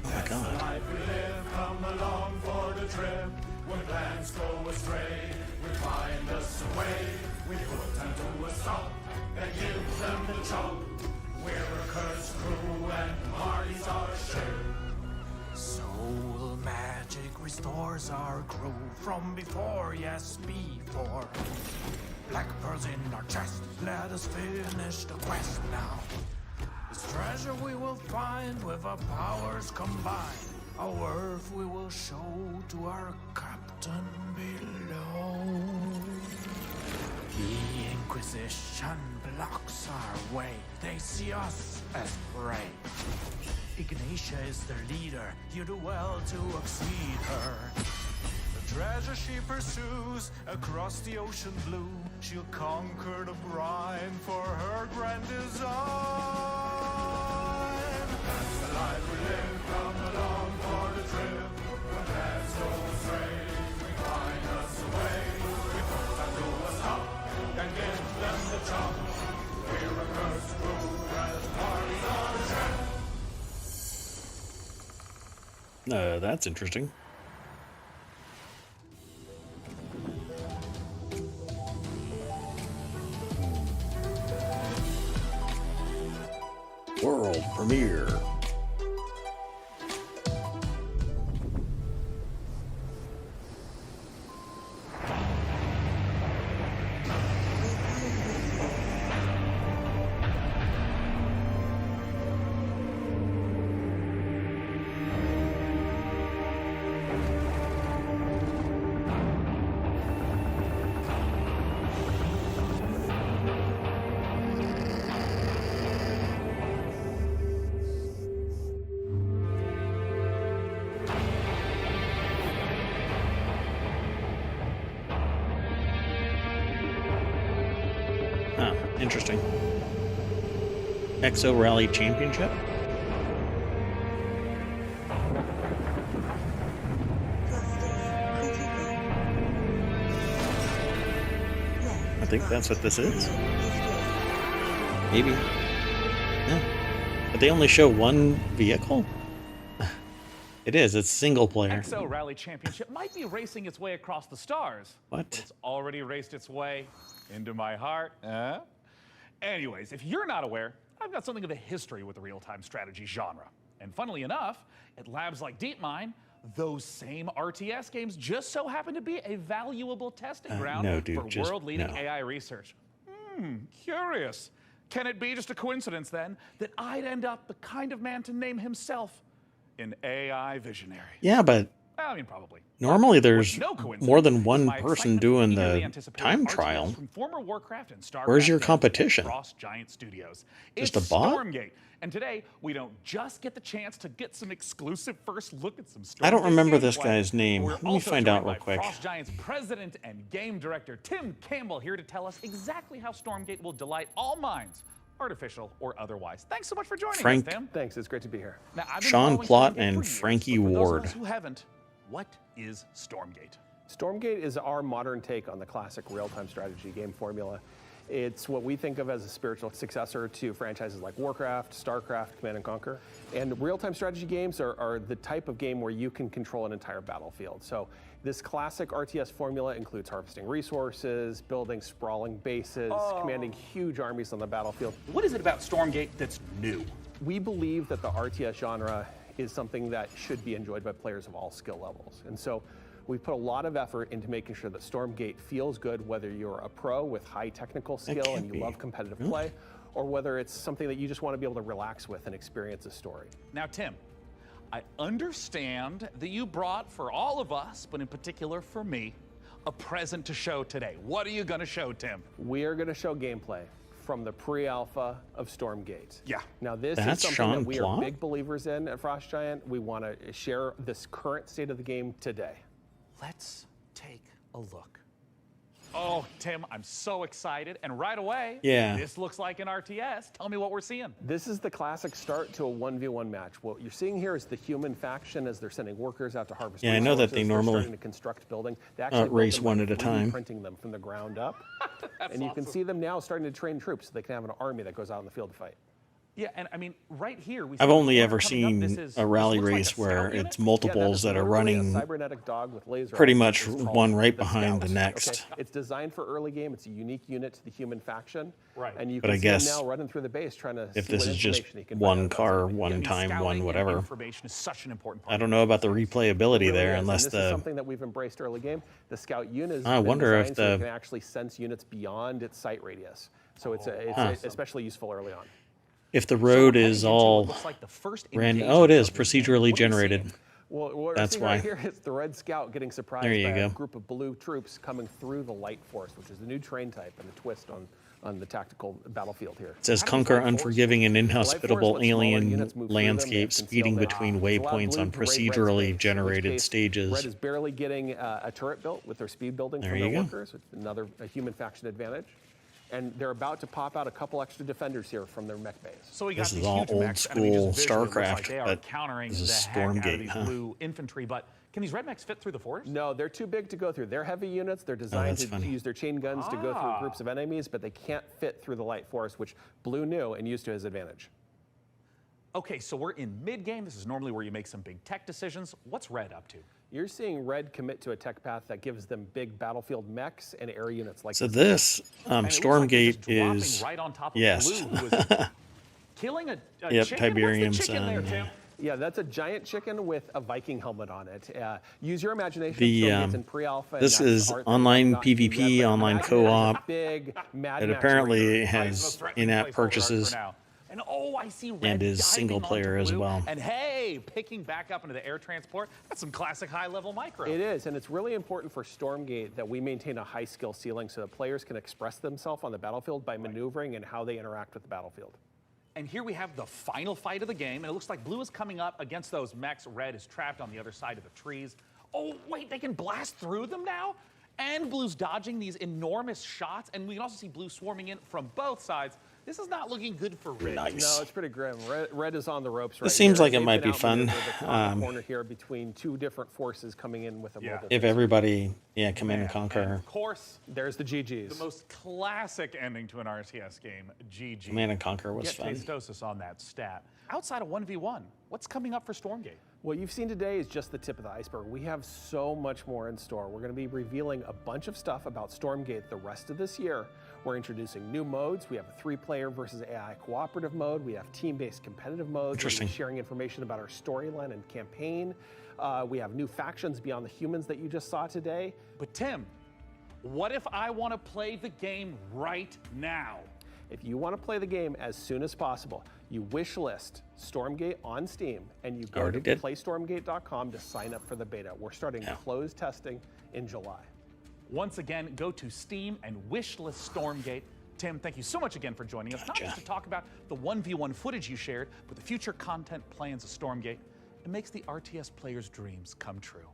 Oh my God. Life we live, come along for the trip. When plans go astray, we find us a way. We put them to a stop and give them the chop. We're a cursed crew and parties our share. Soul magic restores our crew from before, yes, before. Black pearls in our chest, let us finish the quest now. This treasure we will find with our powers combined. Our worth we will show to our captain below. The Inquisition blocks our way. They see us as prey. Ignatia is their leader. You do well to exceed her. The treasure she pursues across the ocean blue. She'll conquer the brine for her grand design. That's the life we live. Come along for the trip. When plans go astray, we find us a way. We put them to a stop and give them the chop. We're a cursed crew as parties on a trip. That's interesting. World premiere. Interesting. Exo Rally Championship? I think that's what this is. Maybe. No. But they only show one vehicle? It is. It's single player. Exo Rally Championship might be racing its way across the stars. What? But it's already raced its way into my heart. Anyways, if you're not aware, I've got something of a history with the real-time strategy genre. And funnily enough, at labs like DeepMind, those same RTS games just so happen to be a valuable testing ground no, dude, for world-leading AI research. Curious. Can it be just a coincidence, then, that I'd end up the kind of man to name himself an AI visionary? Yeah, but Well, I mean, probably. normally there's No coincidence more than one my person excitement doing for eagerly the anticipated time RTS trial. from former Warcraft and Starcraft Where's your devs at competition? Frost Giant Studios. Just It's a bot? Stormgate. And today, we don't just get the chance to get some exclusive first look at some Stormgate I don't remember this gameplay. guy's name. We're Let me also find joined out real by quick. Frost Giant's president and game director, Tim Campbell, here to tell us exactly how Stormgate will delight all minds, artificial or otherwise. Thanks so much for joining Frank- us, Tim. Thanks, it's great to be here. Now, I've been Sean following Plott Stormgate and for years, Frankie but for those of Ward. us who haven't, what is Stormgate? Stormgate is our modern take on the classic real-time strategy game formula. It's what we think of as a spiritual successor to franchises like Warcraft, Starcraft, Command & Conquer. And real-time strategy games are the type of game where you can control an entire battlefield. So this classic RTS formula includes harvesting resources, building sprawling bases, commanding huge armies on the battlefield. What is it about Stormgate that's new? We believe that the RTS genre is something that should be enjoyed by players of all skill levels. And so we've put a lot of effort into making sure that Stormgate feels good, whether you're a pro with high technical skill and you love competitive play, or whether it's something that you just want to be able to relax with and experience a story. Now, Tim, I understand that you brought for all of us, but in particular for me, a present to show today. What are you going to show, Tim? We are going to show gameplay from the pre-alpha of Stormgate. Yeah. Now this That's is something Sean that we Plott? are big believers in at Frost Giant. We want to share this current state of the game today. Let's take a look. Oh, Tim, I'm so excited. And right away, Yeah. this looks like an RTS. Tell me what we're seeing. This is the classic start to a 1v1 match. What you're seeing here is the human faction as they're sending workers out to harvest Yeah, I know that resources. they They're normally, starting to construct building. They actually build race them one by at a time. printing them from the ground up. And you can see them now starting to train troops so they can have an army that goes out in the field to fight. Yeah, and I mean, right here, we I've see only the ever corner coming up. seen This is- a rally this looks like race a where scout unit? it's multiples that are literally running a cybernetic dog with laser pretty eyes, much which is called one right the behind the Scout. next. Okay? It's designed for early game. It's a unique unit to the human faction. Right. And you But can I see them guess now running through the base trying to if see this what is just information he can one find out. car, one I mean, time, scouting one and whatever. information is such an important part. I don't know about the replayability It really there is, unless and this is the something that we've embraced early game. The Scout unit is I wonder if designed so it the- can actually sense units beyond its sight radius. So it's Huh. especially useful early on. if the road is all random. Oh, it is procedurally generated. Well, what we're That's seeing why. right here is the Red Scout getting surprised There you by go. a group of blue troops coming through the Light Force, which is the new train type and the twist on the tactical battlefield here. It says conquer unforgiving and inhospitable lets smaller alien units move through them landscapes and speeding conceal them. between It's allowed waypoints blue on to raid red's procedurally base, in which generated case stages. Red is barely getting a turret built with their speed building There from you their go. workers, which is another human faction advantage. And they're about to pop out a couple extra defenders here from their mech base. So we got This is these all huge old mechs. I mean, school just visually, it looks StarCraft, like they are but countering this is the heck out of Stormgate, these huh? blue infantry. But can these red mechs fit through the forest? No, they're too big to go through. They're heavy units. They're designed that's to funny. use their chain guns to go through groups of enemies, but they can't fit through the Light Force, which Blue knew and used to his advantage. Okay, so we're in mid-game. This is normally where you make some big tech decisions. What's red up to? You're seeing Red commit to a tech path that gives them big battlefield mechs and air units like So this And it looks like they're Stormgate just dropping is right on top of yes. Blue, who was killing a Yep, chicken. Tiberium What's the chicken there, Sun, Tim? Yeah, that's a giant chicken with a Viking helmet on it. Use your imagination. The, Stormgate's in pre-alpha, and this that's is art that online we've not seen PvP, yet, but online imagine it as a co-op. big Mad It Max apparently arena. has in-app purchases And oh, I see red and is diving single onto player as blue, well. And hey, picking back up into the air transport. That's some classic high-level micro. It is, and it's really important for Stormgate that we maintain a high skill ceiling so that players can express themselves on the battlefield by maneuvering and how they interact with the battlefield. And here we have the final fight of the game, and it looks like blue is coming up against those mechs. Red is trapped on the other side of the trees. Oh, wait, they can blast through them now? And blue's dodging these enormous shots, and we can also see blue swarming in from both sides. This is not looking good for red. No, it's pretty grim. Red is on the ropes right This seems here. like it They've might been be fun. outmaneuvered. They're caught in the corner here between two different forces coming in with a mobile If base. everybody, command and conquer. Of course, there's the GGs. the most classic ending to an RTS game, GG. Command and Conquer was Get fun. Tastosis on that stat. Outside of 1v1, what's coming up for Stormgate? What you've seen today is just the tip of the iceberg. We have so much more in store. We're going to be revealing a bunch of stuff about Stormgate the rest of this year. We're introducing new modes. We have a 3-player versus AI cooperative mode. We have team-based competitive modes. Interesting. We're sharing information about our storyline and campaign. We have new factions beyond the humans that you just saw today. But Tim, what if I want to play the game right now? If you want to play the game as soon as possible, you wish list Stormgate on Steam and you go Already to did. playstormgate.com to sign up for the beta. We're starting closed testing in July. Once again, go to Steam and wishlist Stormgate. Tim, thank you so much again for joining us, not just to talk about the 1v1 footage you shared, but the future content plans of Stormgate. It makes the RTS players' dreams come true.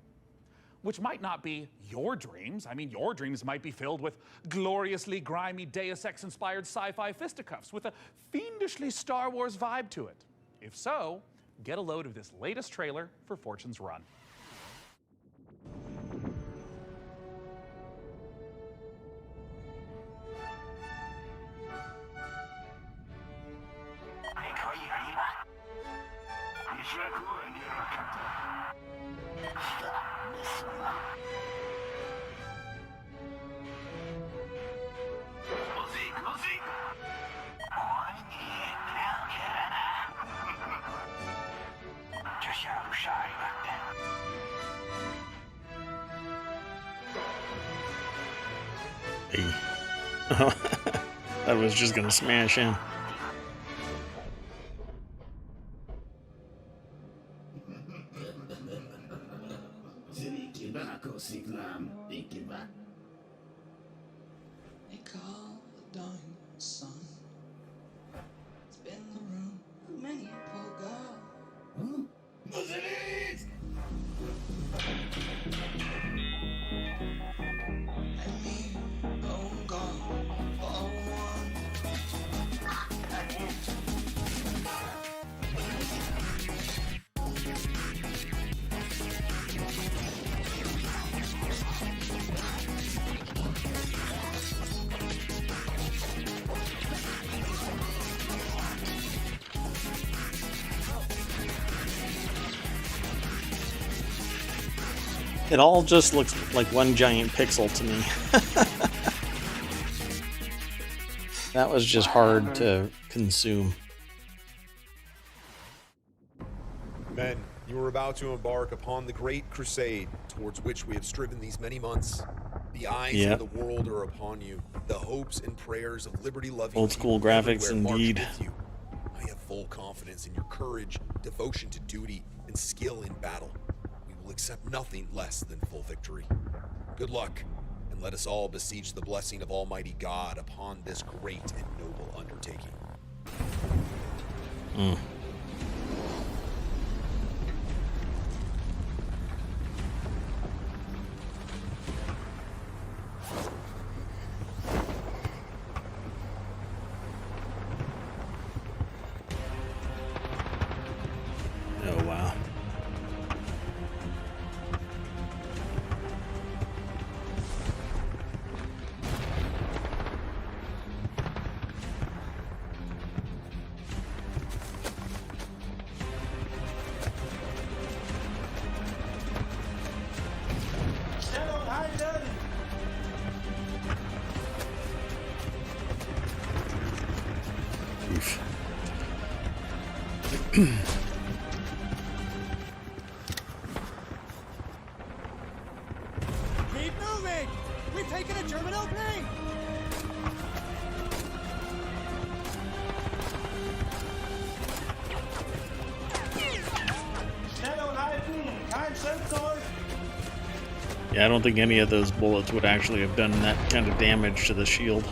Which might not be your dreams. I mean, your dreams might be filled with gloriously grimy Deus Ex-inspired sci-fi fisticuffs with a fiendishly Star Wars vibe to it. If so, get a load of this latest trailer for Fortune's Run. Hey. That was just gonna smash him. They call the dying sun. It's been the room of many a poor girl. And me, oh God, for one. It all just looks like one giant pixel to me. That was just hard to consume. Men, you are about to embark upon the great crusade towards which we have striven these many months. The eyes of the world are upon you. The hopes and prayers of liberty-loving Old school people graphics everywhere march indeed. with you. I have full confidence in your courage, devotion to duty, and skill in battle. We will accept nothing less than full victory. Good luck, and let us all beseech the blessing of Almighty God upon this great and noble undertaking. Oh, wow. Oof. Keep moving! We've taken a German opening! Yeah, I don't think any of those bullets would actually have done that kind of damage to the shield.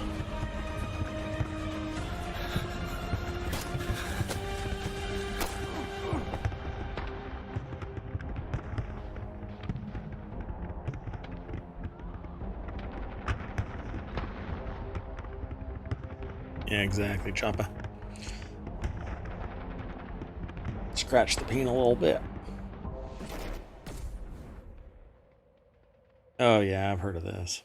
Yeah, exactly, Choppa. Scratch the paint a little bit. Oh yeah, I've heard of this.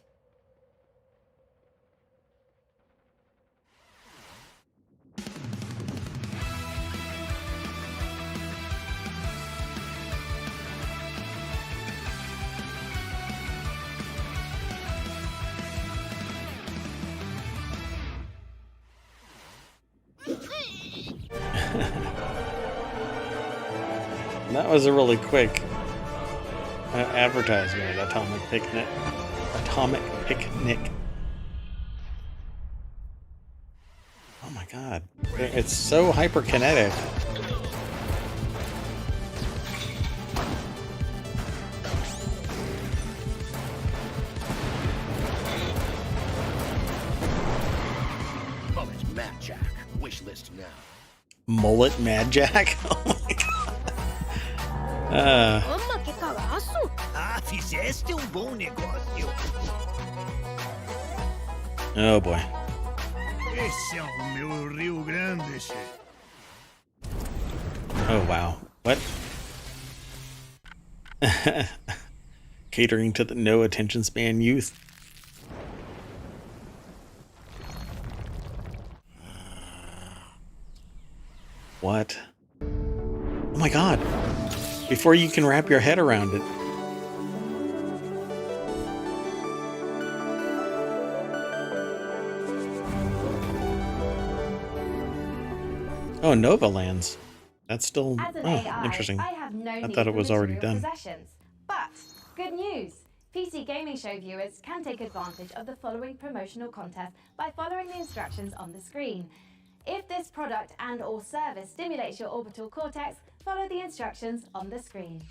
That was a really quick advertisement at Atomic Picnic. Atomic Picnic. Oh my god. It's so hyperkinetic. Mullet Mad Jack. Wish list now. Mullet Mad Jack? Oh my god. Mamma, che cagazo! Ah, fizeste bom negócio. Oh boy. Esse é o meu Rio Grande, che. Oh wow. What? Catering to the no attention span youth. What? Oh my god. Before you can wrap your head around it. Oh, Nova Lands. That's still As an AI, interesting. I have no I need thought it for was already material done. possessions. But good news! PC Gaming Show viewers can take advantage of the following promotional contest by following the instructions on the screen. If this product and/or service stimulates your orbital cortex, follow the instructions on the screen.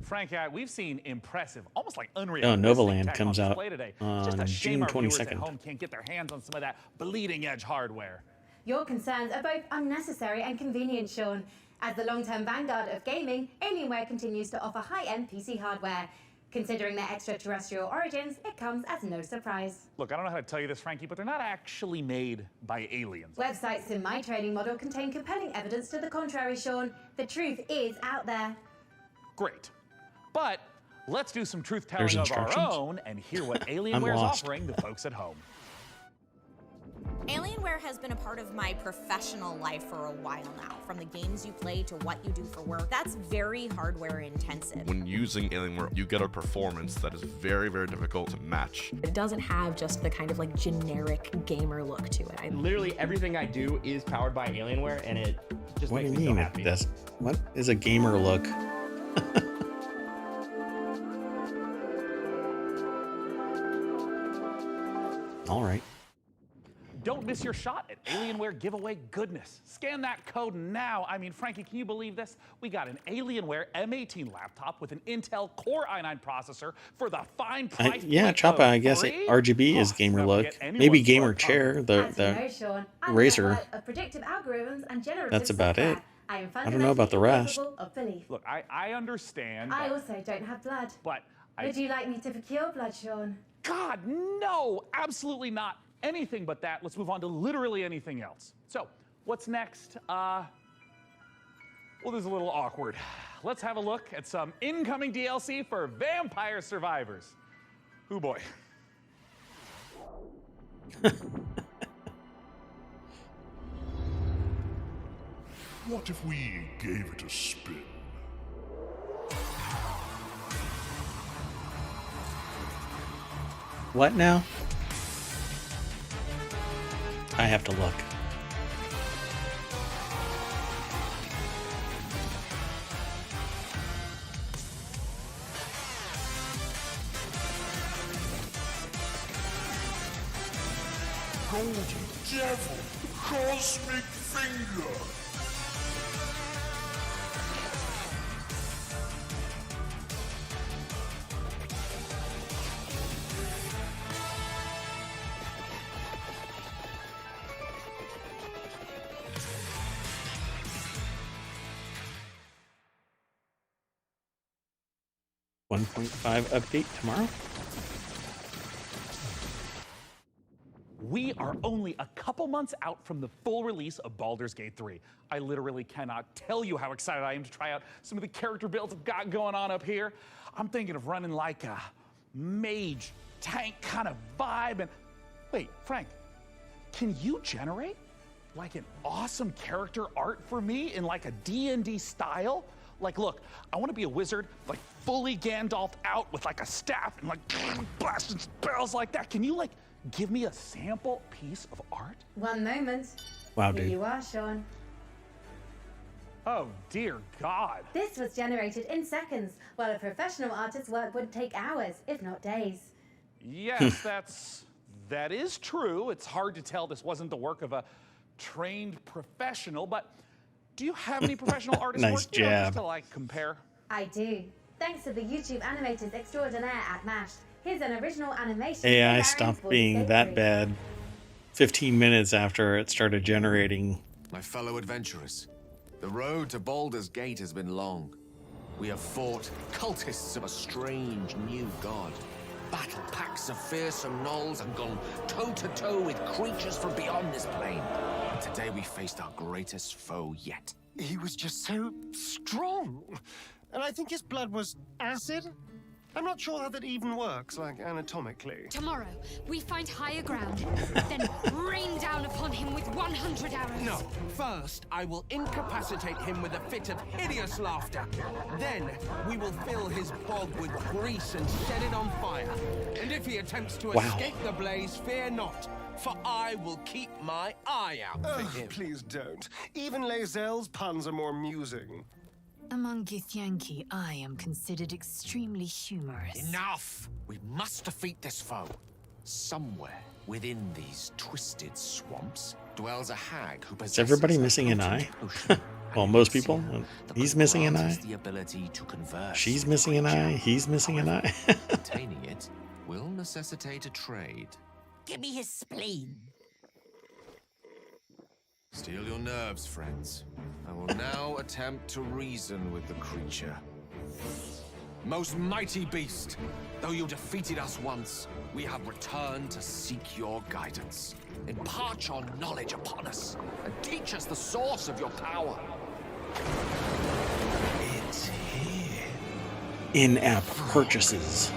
Frank, we've seen impressive, almost like unreal. Oh, Novaland tech comes on out display today. It's just on a shame June our viewers 22nd. at home can't get their hands on some of that bleeding edge hardware. Your concerns are both unnecessary and convenient, Sean. As the long-term vanguard of gaming, Alienware continues to offer high-end PC hardware. Considering their extraterrestrial origins, it comes as no surprise. Look, I don't know how to tell you this, Frankie, but they're not actually made by aliens. Websites in my trading model contain compelling evidence to the contrary, Sean. The truth is out there. Great. But let's do some There's truth-telling of our instructions? own and hear what Alienware is lost. offering the folks at home. Alienware has been a part of my professional life for a while now. From the games you play to what you do for work, that's very hardware intensive. When using Alienware, you get a performance that is very, very difficult to match. It doesn't have just the kind of like generic gamer look to it. Literally everything I do is powered by Alienware, and it just What do makes you me so mean? happy. What is a gamer look? All right. Don't miss your shot at Alienware giveaway goodness. Scan that code now. I mean, Frankie, can you believe this? We got an Alienware M18 laptop with an Intel Core i9 processor for the fine price. Yeah, Choppa, I guess RGB is gamer look. Maybe gamer chair, As you know, the Sean, I'm Razer. the head of predictive algorithms and generative That's about software. it. I am I don't know about the rest. fundamentally incapable of belief. Look, I understand. I also don't have blood. But Would you like me to procure blood, Sean? God, no, absolutely not. Anything but that. Let's move on to literally anything else. So, what's next? Well, this is a little awkward. Let's have a look at some incoming DLC for Vampire Survivors. Ooh boy. What if we gave it a spin? What now? I have to look. Golden Devil, Cosmic Finger. .5 update tomorrow. We are only a couple months out from the full release of Baldur's Gate 3. I literally cannot tell you how excited I am to try out some of the character builds I've got going on up here. I'm thinking of running like a mage tank kind of vibe. And wait, Frank, can you generate like an awesome character art for me in like a D&D style? Like, look, I want to be a wizard, like fully Gandalfed out with like a staff and like blasting spells like that. Can you like give me a sample piece of art? One moment. Wow, Here dude. you are, Sean. Oh, dear God. This was generated in seconds, while a professional artist's work would take hours, if not days. Yes, that is true. It's hard to tell this wasn't the work of a trained professional, but do you have any professional artist Nice work? You know, just jab. to like compare? I do. Thanks to the YouTube animators extraordinaire at Mashed. Here's an original animation. AI of stopped Aaron's being Baldur's that Gate bad 15 minutes after it started generating. My fellow adventurers, the road to Baldur's Gate has been long. We have fought cultists of a strange new god, battled packs of fearsome gnolls, and gone toe-to-toe with creatures from beyond this plane. And today we faced our greatest foe yet. He was just so strong. And I think his blood was acid. I'm not sure how that even works, like anatomically. Tomorrow, we find higher ground, then rain down upon him with 100 arrows. No. First, I will incapacitate him with a fit of hideous laughter. Then, we will fill his bog with grease and set it on fire. And if he attempts to escape the blaze, fear not, for I will keep my eye out for him. Please don't. Even Lae'zel's puns are more amusing. Among Githyanki, I am considered extremely humorous. Enough! We must defeat this foe. Somewhere within these twisted swamps dwells a hag who Is possesses everybody a missing an eye? potion Well, most people. He's missing an eye. the ability to converse. She's missing an eye. He's missing an eye. Obtaining it will necessitate a trade. Give me his spleen. Steel your nerves, friends. I will now attempt to reason with the creature. Most mighty beast, though you defeated us once, we have returned to seek your guidance. Impart your knowledge upon us, and teach us the source of your power. It's here. In-app purchases.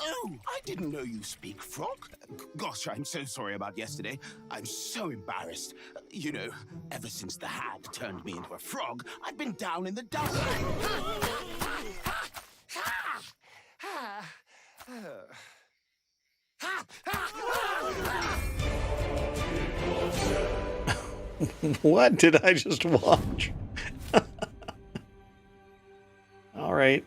Oh, I didn't know you speak frog. Gosh, I'm so sorry about yesterday. I'm so embarrassed. You know, ever since the hag turned me into a frog, I've been down in the dumps. What did I just watch? All right.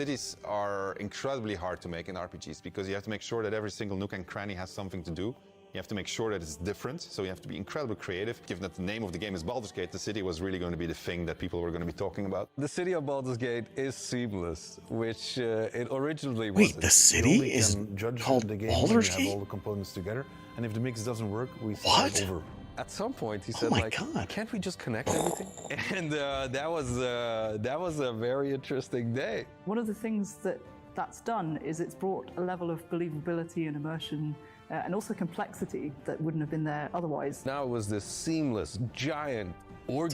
cities are incredibly hard to make in RPGs because you have to make sure that every single nook and cranny has something to do. You have to make sure that it's different, so you have to be incredibly creative. Given that the name of the game is Baldur's Gate, the city was really going to be the thing that people were going to be talking about. The city of Baldur's Gate is seamless, which it originally Wait, wasn't. the city is called the game Baldur's when you Gate? have all the components together, and if the mix doesn't work, we What? start over. At some point, he Oh said, my like, God. can't we just connect everything? And that was a very interesting day. One of the things that's done is it's brought a level of believability and immersion and also complexity that wouldn't have been there otherwise. Now it was this seamless, giant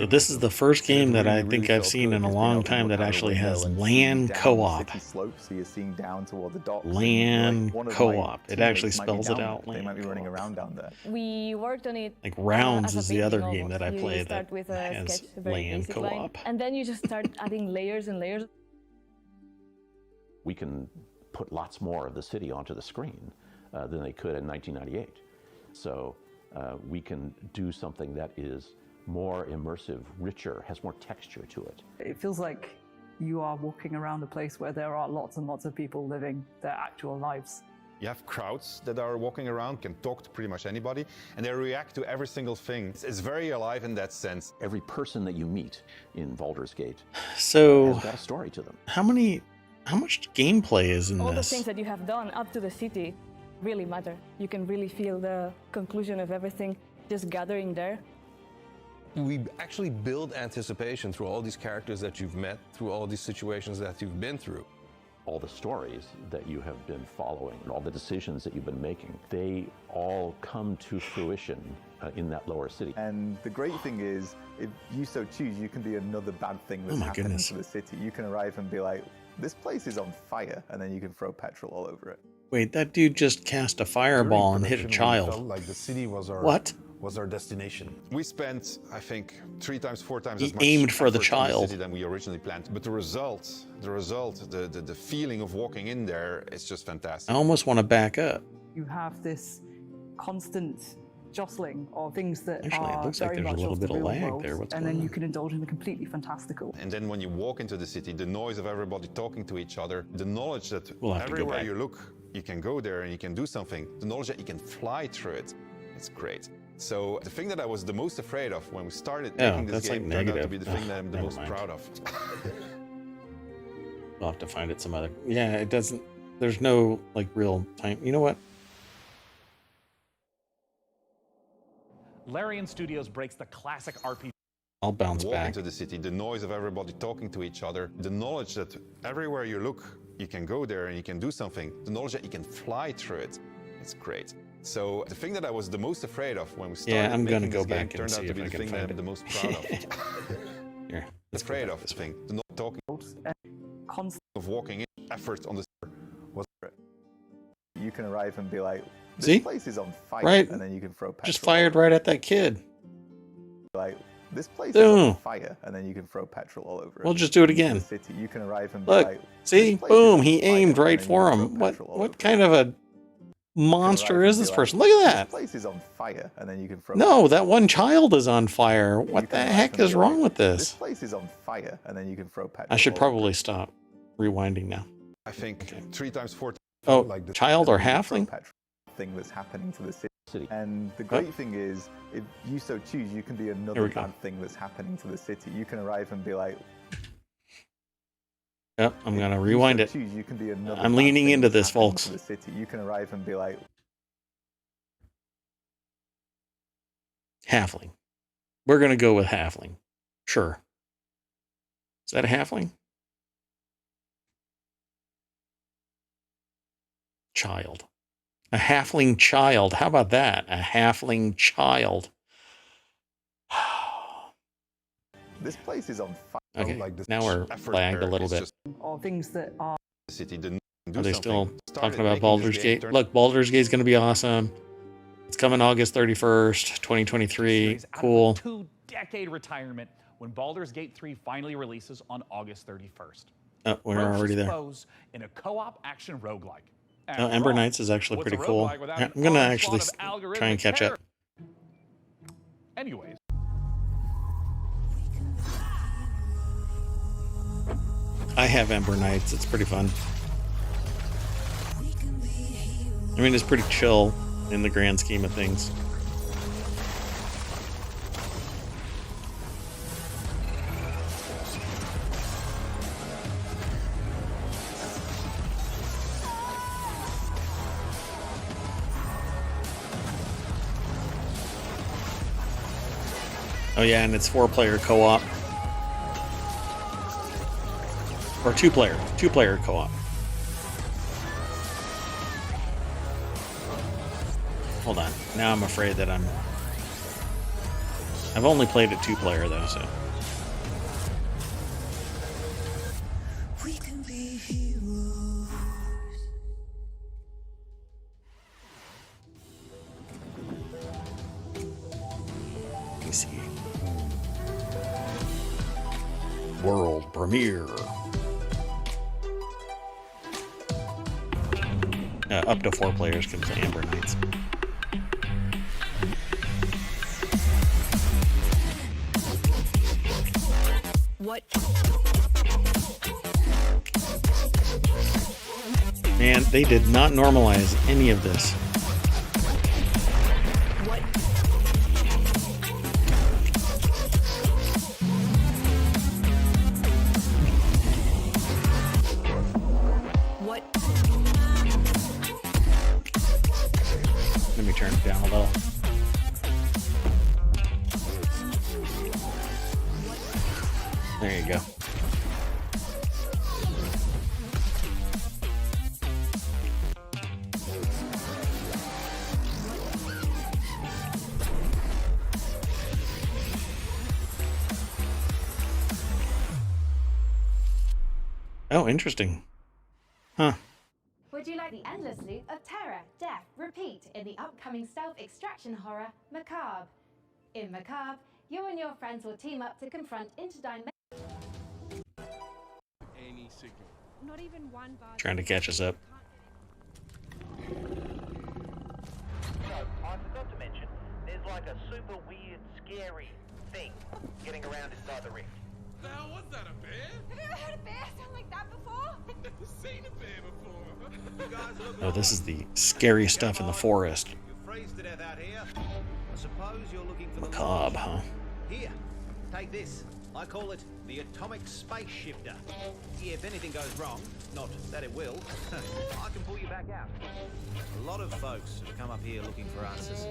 So this is the first game that I think I've seen in a long time that actually has LAN co-op. Slopes, so you're seeing down toward the docks. LAN one of my co-op. It actually teammates might be spells it down out. there. They LAN might be running around down there. We worked on it. Like Rounds as a is the other painting game that I almost. play You that start with a has sketch, a very LAN basic line, co-op. and then you just start adding layers and layers. We can put lots more of the city onto the screen than they could in 1998. So we can do something that is more immersive, richer, has more texture to it. It feels like you are walking around a place where there are lots and lots of people living their actual lives. You have crowds that are walking around, can talk to pretty much anybody, and they react to every single thing. It's very alive in that sense. Every person that you meet in Baldur's Gate So has got a story to them. how much gameplay is in All the this? things that you have done up to the city really matter. You can really feel the conclusion of everything just gathering there. We actually build anticipation through all these characters that you've met, through all these situations that you've been through. All the stories that you have been following, all the decisions that you've been making, they all come to fruition in that lower city. And the great thing is, if you so choose, you can be another bad thing that's Oh my happening goodness. to the city. You can arrive and be like, this place is on fire, and then you can throw petrol all over it. Wait, that dude just cast a fireball and hit a Production, we felt child. like the city was our What? destination. We spent, I think, 3 times, 4 times He as much aimed for the effort on child. city than we originally planned. But the result, the feeling of walking in there is just fantastic. I almost want to back up. You have this constant jostling of things that Actually, it are looks like very there's a much little of the bit of real lag world, there. What's and going then on? you can indulge in the completely fantastical. And then when you walk into the city, the noise of everybody talking to each other, the knowledge that We'll have to go everywhere back. you look, you can go there and you can do something, the knowledge that you can fly through it, it's great. So the thing that I was the most afraid of when we started Oh, making this that's like game turned out to negative. be the thing that I'm the Never most mind. proud of. I'll have to find it some other. Yeah, it doesn't. There's no like real time. You know what? Larian Studios breaks the classic RPG. I'll bounce Walk back. into the city, the noise of everybody talking to each other, the knowledge that everywhere you look, you can go there and you can do something, the knowledge that you can fly through it, it's great. So the thing that I was the most afraid of when we started Yeah, I'm gonna making go this game back and turned out see to if be I the can thing that find I'm it. the most proud of. Here, Afraid of this thing, the talking of walking in, effort on the was You can arrive and be like, this See? place is on fire, Right. and then you can throw petrol. Just fired right at that kid. Like, this place is Boom. on fire, and then you can throw petrol all over it. We'll just do it Into the again. City. You can arrive and be Look, like, see? this place is Boom, on he fire, aimed and right then you for can him. throw What petrol all what over kind of a monster is this person? Look at that. This place is on fire, and then you can throw. No, that one child is on fire. What the can heck arrive and is be wrong like, with This this? place is on fire, and then you can throw petrol. I should all probably stop rewinding now. I think 3 times, 4 times. Oh, child or halfling? thing that's happening to the city. And the great thing is, if you so choose, you can be Here another we go. bad thing that's happening to the city. You can arrive and be like, Yep, I'm gonna rewind it. choose, you can be another I'm bad leaning thing into that's this, happening folks. to the city. You can arrive and be like, Halfling. We're gonna go with halfling. Sure. Is that a halfling? Child. A halfling child. How about that? A halfling child. this place is on fire. Okay, now we're lagged a little bit. Or things that are the city didn't Are they still Started talking about making Baldur's this game Gate? turn- Look, Baldur's Gate is going to be awesome. It's coming August 31st, 2023. Cool. 2-decade retirement when Baldur's Gate 3 finally releases on August 31st. Oh, we're already there. Foes in a co-op action roguelike. Oh, Ember Knights is actually what's pretty a cool. roguelike without Yeah, an I'm going to onslaught actually of algorithmic try and catch up. Anyways. I have Ember Knights. It's pretty fun. I mean, it's pretty chill in the grand scheme of things. Oh yeah, and it's 4-player co-op. Or 2-player co-op. Hold on. Now I'm afraid that I've only played it 2-player though, so. We can be heroes. Let me see. World premiere. Up to 4 players can play Ember Knights. What? Man, they did not normalize any of this. What? What? Let me turn it down a little. There you go. Oh, interesting. Huh. Would you like the endless loop of terror, death, repeat in the upcoming stealth extraction horror, Macabre? In Macabre, you and your friends will team up to confront interdimensional... Any signal. Not even one bar. Trying to catch us up. So, I forgot to mention, there's like a super weird, scary thing getting around inside the rift. The hell was that, a bear? Have you ever heard a bear sound like that before? I've never seen a bear before. You guys look Oh, this is the scary stuff in the forest. freeze to death out here. I suppose you're looking for Macabre, huh? Here, take this. I call it the atomic space shifter. If anything goes wrong, not that it will, I can pull you back out. A lot of folks have come up here looking for answers.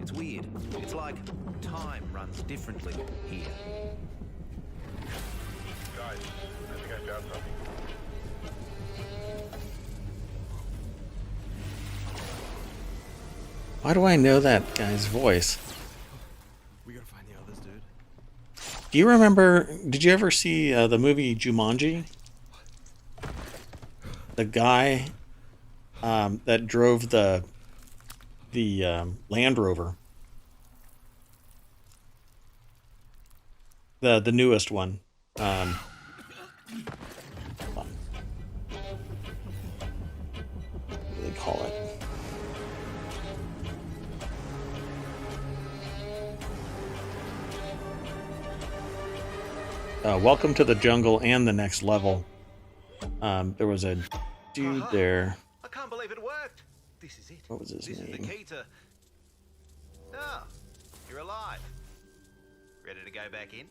It's weird. It's like time runs differently here. Guys, I think I found something. Why do I know that guy's voice? We gotta find the others, dude. Do you remember, did you ever see the movie Jumanji? The guy that drove the Land Rover. The newest one. Hold on. What do they call it? Welcome to the Jungle and the Next Level. There was a dude there. I can't believe it worked. This is it. What was his This name? is the key to... Ah, you're alive. Ready to go back in?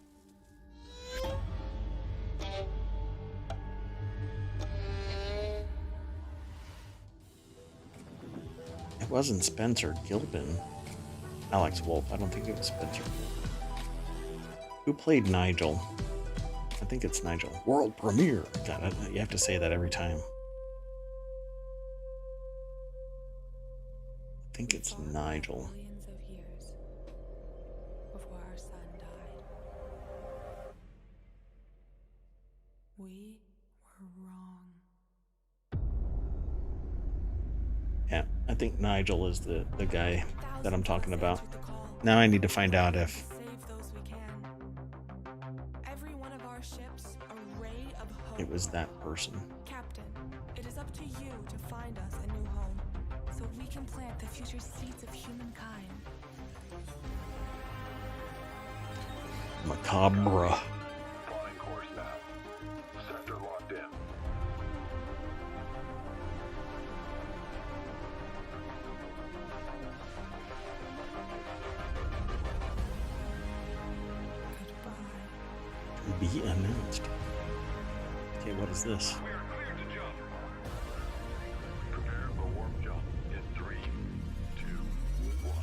It wasn't Spencer Gilpin. Alex Wolf. I don't think it was Spencer. Who played Nigel? I think it's Nigel. World premiere. God, you have to say that every time. I think it's Nigel. Millions of years before our son died. We were wrong. Yeah, I think Nigel is the guy that I'm talking about. Now I need to find out if Save those we can. Every one of our ships a ray of hope. it was that person. Captain, it is up to you to find us a new home, so we can plant the future seeds of humankind. Macabre. Flying course now. Sector locked be announced. Okay, what is this? Prepare for warp jump in 3, 2, 1.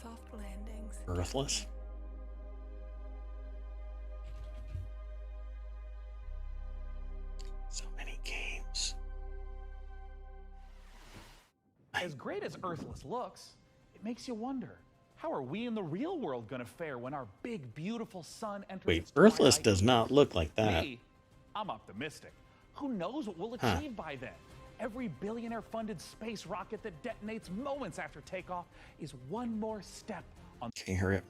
Soft landings. Earthless? So many games. As great as Earthless looks, it makes you wonder, how are we in the real world going to fare when our big, beautiful sun enters Wait, its Earthless twilight does not look like that. Me, I'm optimistic. Who knows what we'll Huh. achieve by then? Every billionaire-funded space rocket that detonates moments after takeoff is one more step on... Okay, hurry up.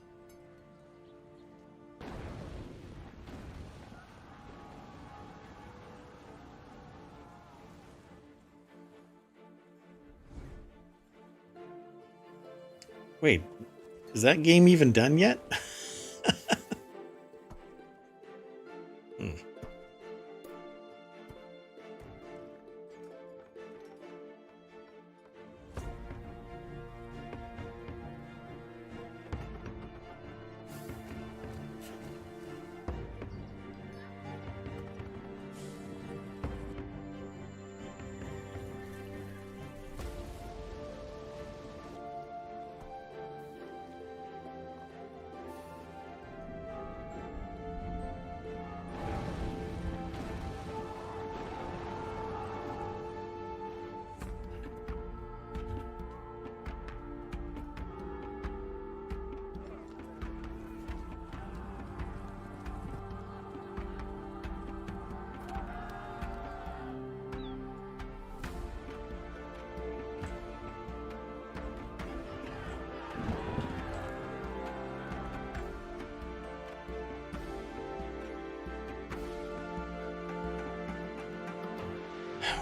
Wait, is that game even done yet? Hmm.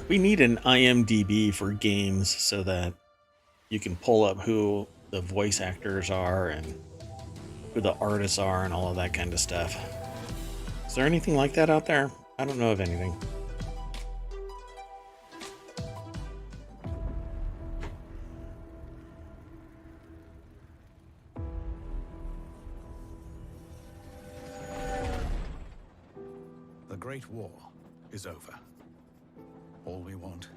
We need an IMDb for games so that you can pull up who the voice actors are and who the artists are and all of that kind of stuff. Is there anything like that out there? I don't know of anything. The Great War is over. All we want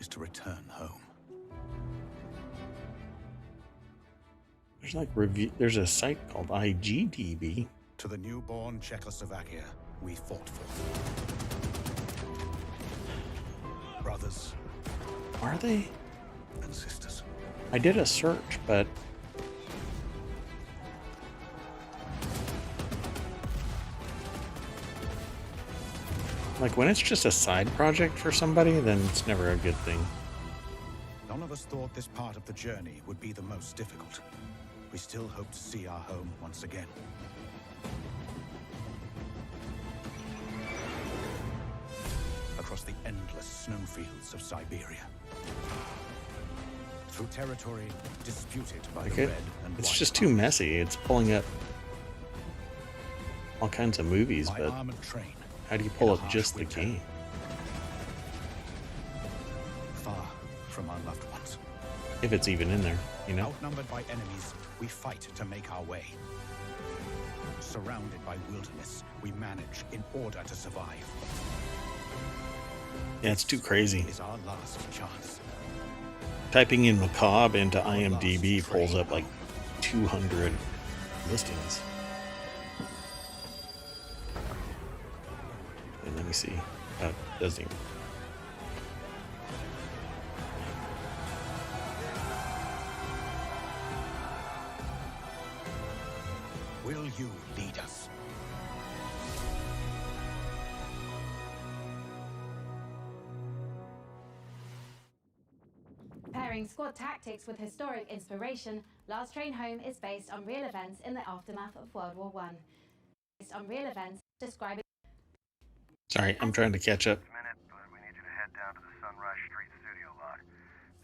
is to return home. There's like review. There's a site called IGDB. To the newborn Czechoslovakia we fought for. Brothers Are they? and sisters. I did a search, but like when it's just a side project for somebody, then it's never a good thing. None of us thought this part of the journey would be the most difficult. We still hope to see our home once again. Across the endless snowfields of Siberia. Through territory disputed by Like the it, red and it's white just too messy. It's pulling up all kinds of movies, by but armored train how do you pull in a up harsh just the winter. game? Far from our loved ones. If it's even in there, you know? Outnumbered by enemies, we fight to make our way. Surrounded by wilderness, we manage in order to survive. Yeah, it's too crazy. Is our last chance. Typing in macabre into IMDb pulls up like 200 listings. And let me see. Oh, it doesn't even. Will you lead us? Pairing squad tactics with historic inspiration, Last Train Home is based on real events in the aftermath of World War I. Based on real events describing... Sorry, I'm trying to catch up. We need you to head down to the Sunrise Street studio lot.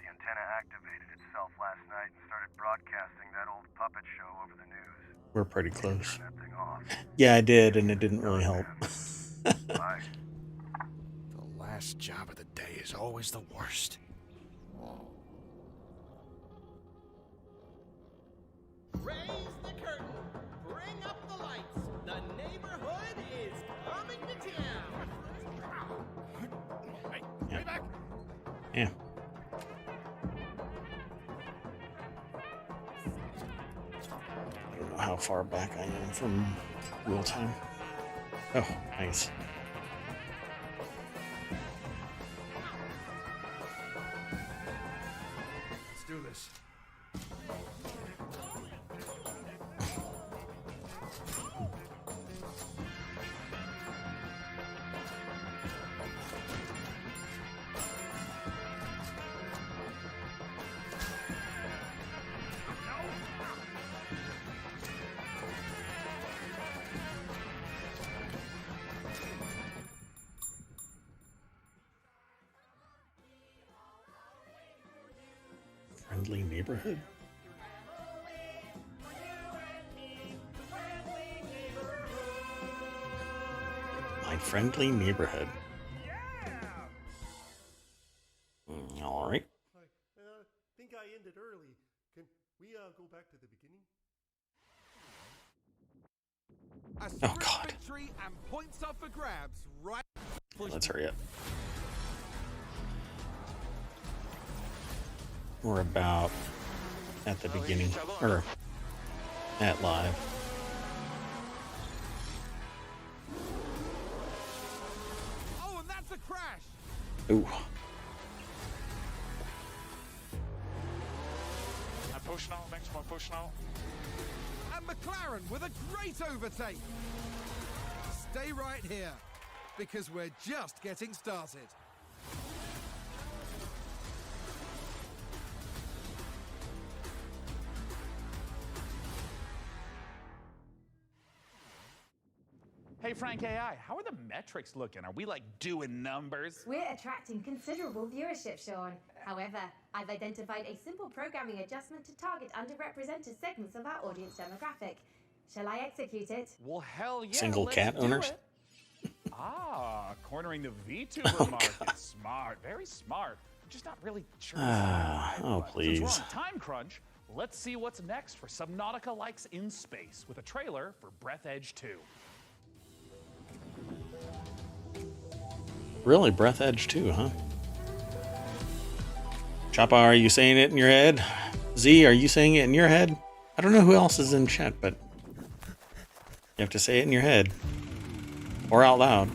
The antenna activated itself last night and started broadcasting that old puppet show over the news. We're pretty close. Turn that thing off. Yeah, I did, and it didn't really help. Bye. The last job of the day is is always the worst. Raise the curtain. Bring up the lights. The neighborhood is coming to town. Hey, Yeah. back. Yeah. I don't know how far back I am from real time. Oh, nice. Let's do this. Friendly neighborhood. My friendly neighborhood. All right. I think I ended early. Can we go back to the beginning? A Oh, God. victory and points up for grabs right. Let's hurry up. We're about at the beginning, or at live. Oh, and that's a crash. Ooh. I'm pushing out, next one, pushing out. And McLaren with a great overtake. Stay right here, because we're just getting started. Hey, Frank AI, how are the metrics looking? Are we like doing numbers? We're attracting considerable viewership, Sean. However, I've identified a simple programming adjustment to target underrepresented segments of our audience demographic. Shall I execute it? Well, hell yeah. Single let's cat do owners? it. Cornering the VTuber market. Smart, very smart. I'm just not really sure. Oh, Since please. we're on time crunch, let's see what's next for Subnautica Likes in Space with a trailer for Breath Edge 2. Really, Breath Edge 2, huh? Choppa, are you saying it in your head? Z, are you saying it in your head? I don't know who else is in chat, but you have to say it in your head. Or out loud.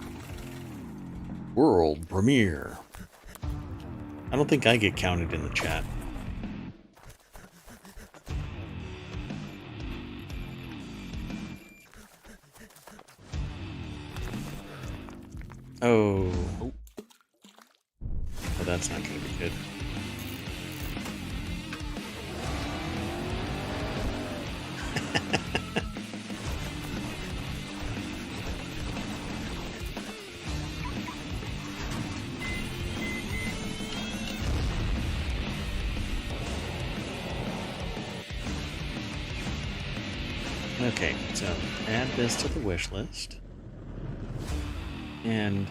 World premiere. I don't think I get counted in the chat. Oh. Well, that's not going to be good. Okay, so add this to the wish list. And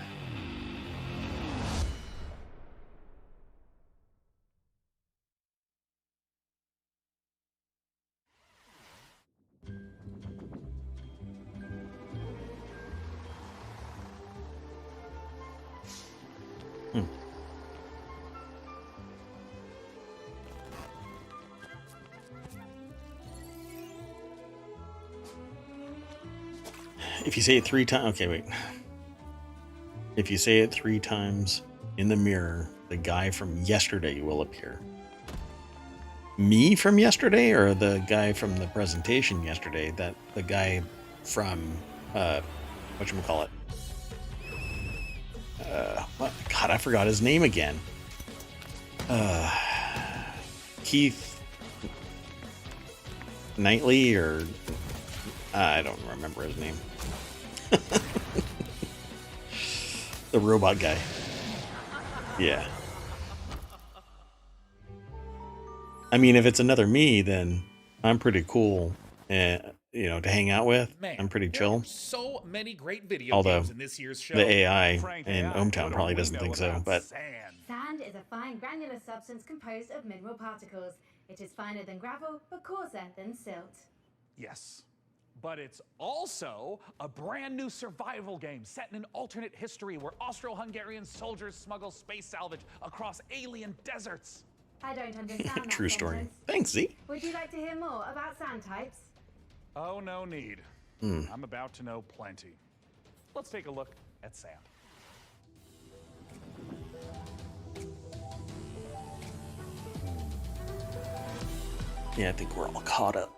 if you say it 3 times, okay, wait. If you say it 3 times in the mirror, the guy from yesterday will appear. Me from yesterday, or the guy from the presentation yesterday? That the guy from whatchamacallit? What? God, I forgot his name again. Keith Knightley, or I don't remember his name. The robot guy. Yeah. I mean, if it's another me, then I'm pretty cool. to hang out with. Man, I'm pretty there chill. are so many great video Although games in this year's show. the AI Frank in AI, ohmTown what do probably we doesn't know think so. about But sand? Sand is a fine granular substance composed of mineral particles. It is finer than gravel, but coarser than silt. Yes. But it's also a brand new survival game set in an alternate history where Austro-Hungarian soldiers smuggle space salvage across alien deserts. I don't understand that true story. sentence. Thanks, Z. Would you like to hear more about sand types? Oh, no need. Hmm. I'm about to know plenty. Let's take a look at sand. Yeah, I think we're all caught up.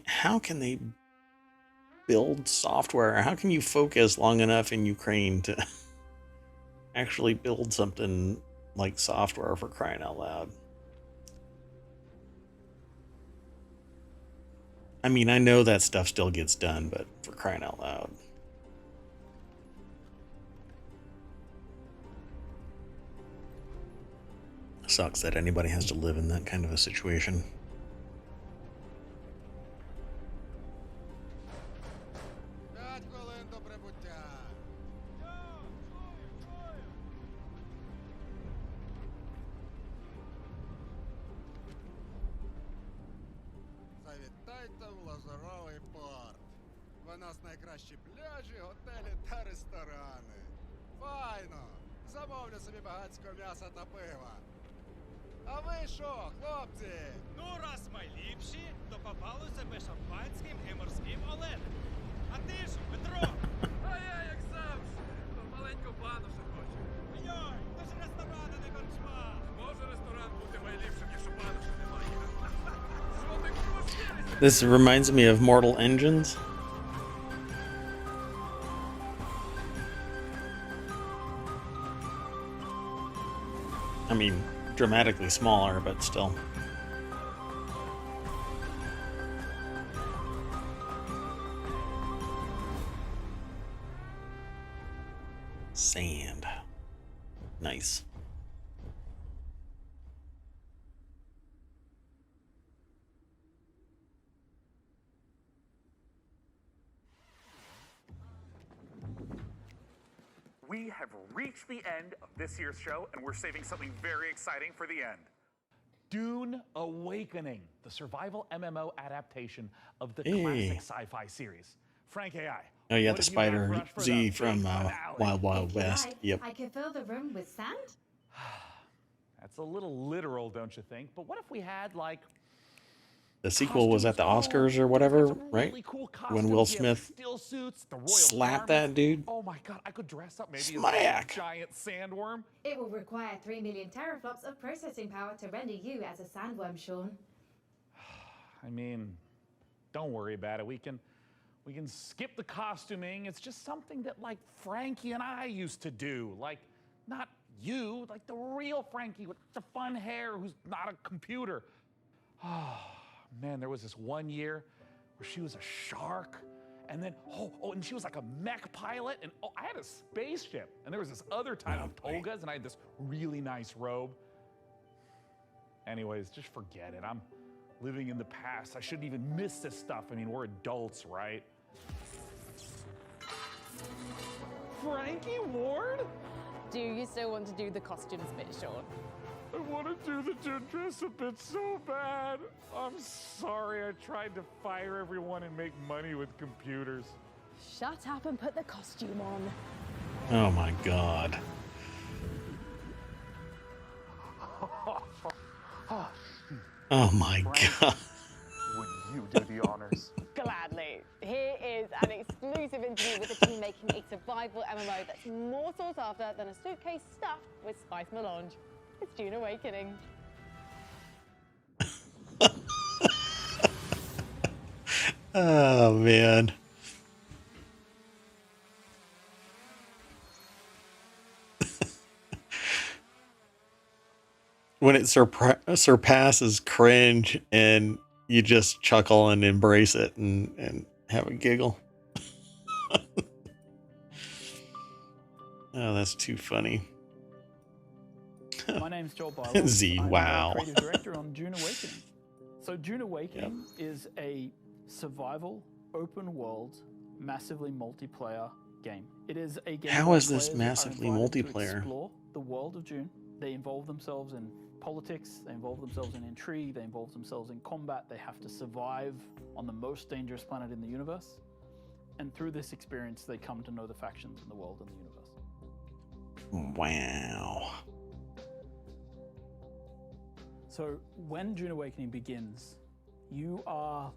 How can they build software? How can you focus long enough in Ukraine to actually build something like software, for crying out loud? I mean, I know that stuff still gets done, but for crying out loud. Sucks that anybody has to live in that kind of a situation. Завітайте в Лазуровий порт. У нас найкращі пляжі, готелі та ресторани. Файно! Замовлю собі багатського м'яса та пива. А ви що, хлопці? Ну, раз ми ліпші, то попали себе шампанським і морським оленем. А ти ж, Петро? А я, як завжди, маленьку бану ще хочу. Йой, то ж ресторан, а не корчма. Може ресторан бути найліпшим, якщо бану ще немає. Жодних можливостей. This reminds me of Mortal Engines. I mean, dramatically smaller, but still. Sand. Nice. We have reached the end of this year's show, and we're saving something very exciting for the end. Dune Awakening, the survival MMO adaptation of the classic sci-fi series. Frank AI. Oh yeah, what the have you got Spider for us for Z the from finale? Wild Wild West. Yep. I could fill the room with sand? That's a little literal, don't you think? But what if we had, like, The sequel was at the Oscars or whatever, right? really cool When Will costumes, yeah, Smith still suits, the royal slapped garments. that dude. Oh my god, I could dress up maybe as a Smack. giant sandworm. It will require 3 million teraflops of processing power to render you as a sandworm, Sean. I mean, don't worry about it. We can skip the costuming. It's just something that, like, Frankie and I used to do. Like, not you, like the real Frankie with the fun hair who's not a computer. Oh, man, there was this one year where she was a shark. And then, and she was like a mech pilot. And I had a spaceship. And there was this other time with togas, and I had this really nice robe. Anyways, just forget it. I'm living in the past. I shouldn't even miss this stuff. I mean, we're adults, right? Frankie Ward? Do you still want to do the costumes bit, Sean? I want to do the dress up bit so bad. I'm sorry. I tried to fire everyone and make money with computers. Shut up and put the costume on. Oh my god. Oh my god. Would you do the honors? Gladly. Here is an exclusive interview with the team making a survival MMO that's more sought after than a suitcase stuffed with spice melange. It's Dune Awakening. Oh man. When it surpasses cringe and you just chuckle and embrace it and have a giggle. Oh, that's too funny. My name's Joel Byler. Z, I'm wow. the creative director on Dune Awakening. So Dune Awakening is a survival, open world, massively multiplayer game. It is a game. How where is this players are massively invited to multiplayer? explore the world of Dune. They involve themselves in politics, they involve themselves in intrigue, they involve themselves in combat, they have to survive on the most dangerous planet in the universe. And through this experience, they come to know the factions in the world and the universe. Wow. So when Dune Awakening begins, you are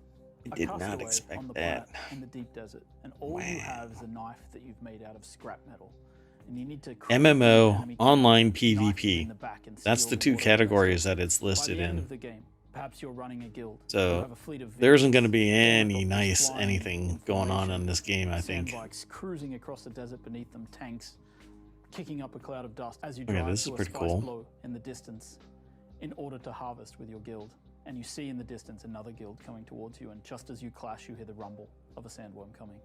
I a did not castaway expect on the that. planet in the deep desert, and all you have is a knife that you've made out of scrap metal, and you need to MMO, online PvP. That's the two categories that it's listed By the end in. of the game, perhaps you're running a guild. You So have a fleet of there isn't vehicles, going to be any helicopters nice flying, anything going on in information, this game, I think. Sandbikes cruising across the desert beneath them, tanks kicking up a cloud of dust as you Okay, drive this is to a pretty spice cool. blow in the distance in order to harvest with your guild. And you see in the distance another guild coming towards you, and just as you clash, you hear the rumble of a sandworm coming.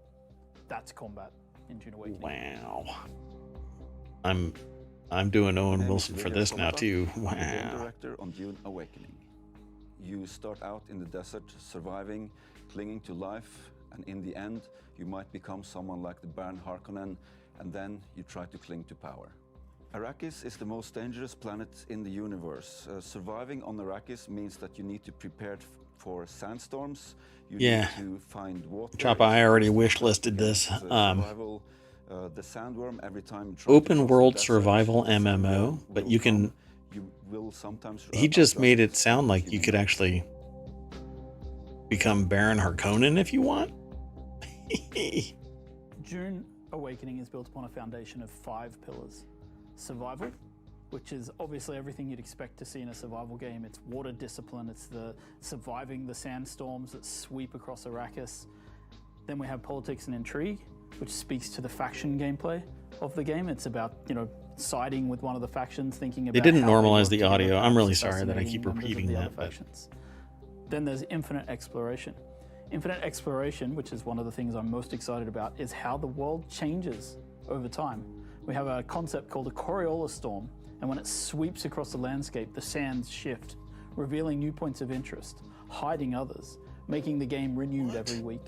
That's combat in Dune Awakening. Wow. I'm doing Owen Wilson for this now too. Game Wow. director on Dune Awakening. You start out in the desert, surviving, clinging to life, and in the end, you might become someone like the Baron Harkonnen, and then you try to cling to power. Arrakis is the most dangerous planet in the universe. Surviving on Arrakis means that you need to prepare for sandstorms. You Yeah. need to find water. Choppa, I already wish listed this. Survival, the sandworm every time you try to Open cross world the desert, survival the sandworm MMO, but will you can. come. You will sometimes He just made it sound like you could actually become Baron Harkonnen if you want. Dune Awakening is built upon a foundation of 5 pillars. Survival, which is obviously everything you'd expect to see in a survival game. It's water discipline, it's the surviving the sandstorms that sweep across Arrakis. Then we have politics and intrigue, which speaks to the faction gameplay of the game. It's about, siding with one of the factions, thinking about They didn't how normalize work the together, audio. I'm really perhaps sorry that I assassinating keep members of repeating the that, other but- factions. Then there's infinite exploration. Infinite exploration, which is one of the things I'm most excited about, is how the world changes over time. We have a concept called a Coriolis storm, and when it sweeps across the landscape, the sands shift, revealing new points of interest, hiding others, making the game renewed every week.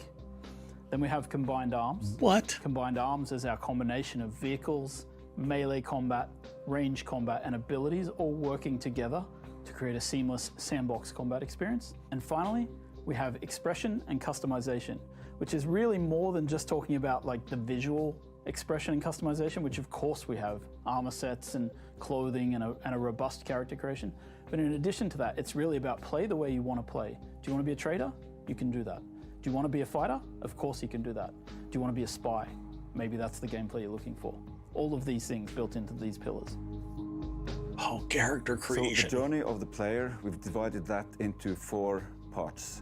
Then we have combined arms. What? Combined arms is our combination of vehicles, melee combat, range combat, and abilities all working together to create a seamless sandbox combat experience. And finally, we have expression and customization, which is really more than just talking about like the visual expression and customization, which of course we have armor sets and clothing and a robust character creation. But in addition to that, it's really about play the way you want to play. Do you want to be a trader? You can do that. Do you want to be a fighter? Of course you can do that. Do you want to be a spy? Maybe that's the gameplay you're looking for. All of these things built into these pillars. Oh, character creation. So the journey of the player, we've divided that into 4 parts.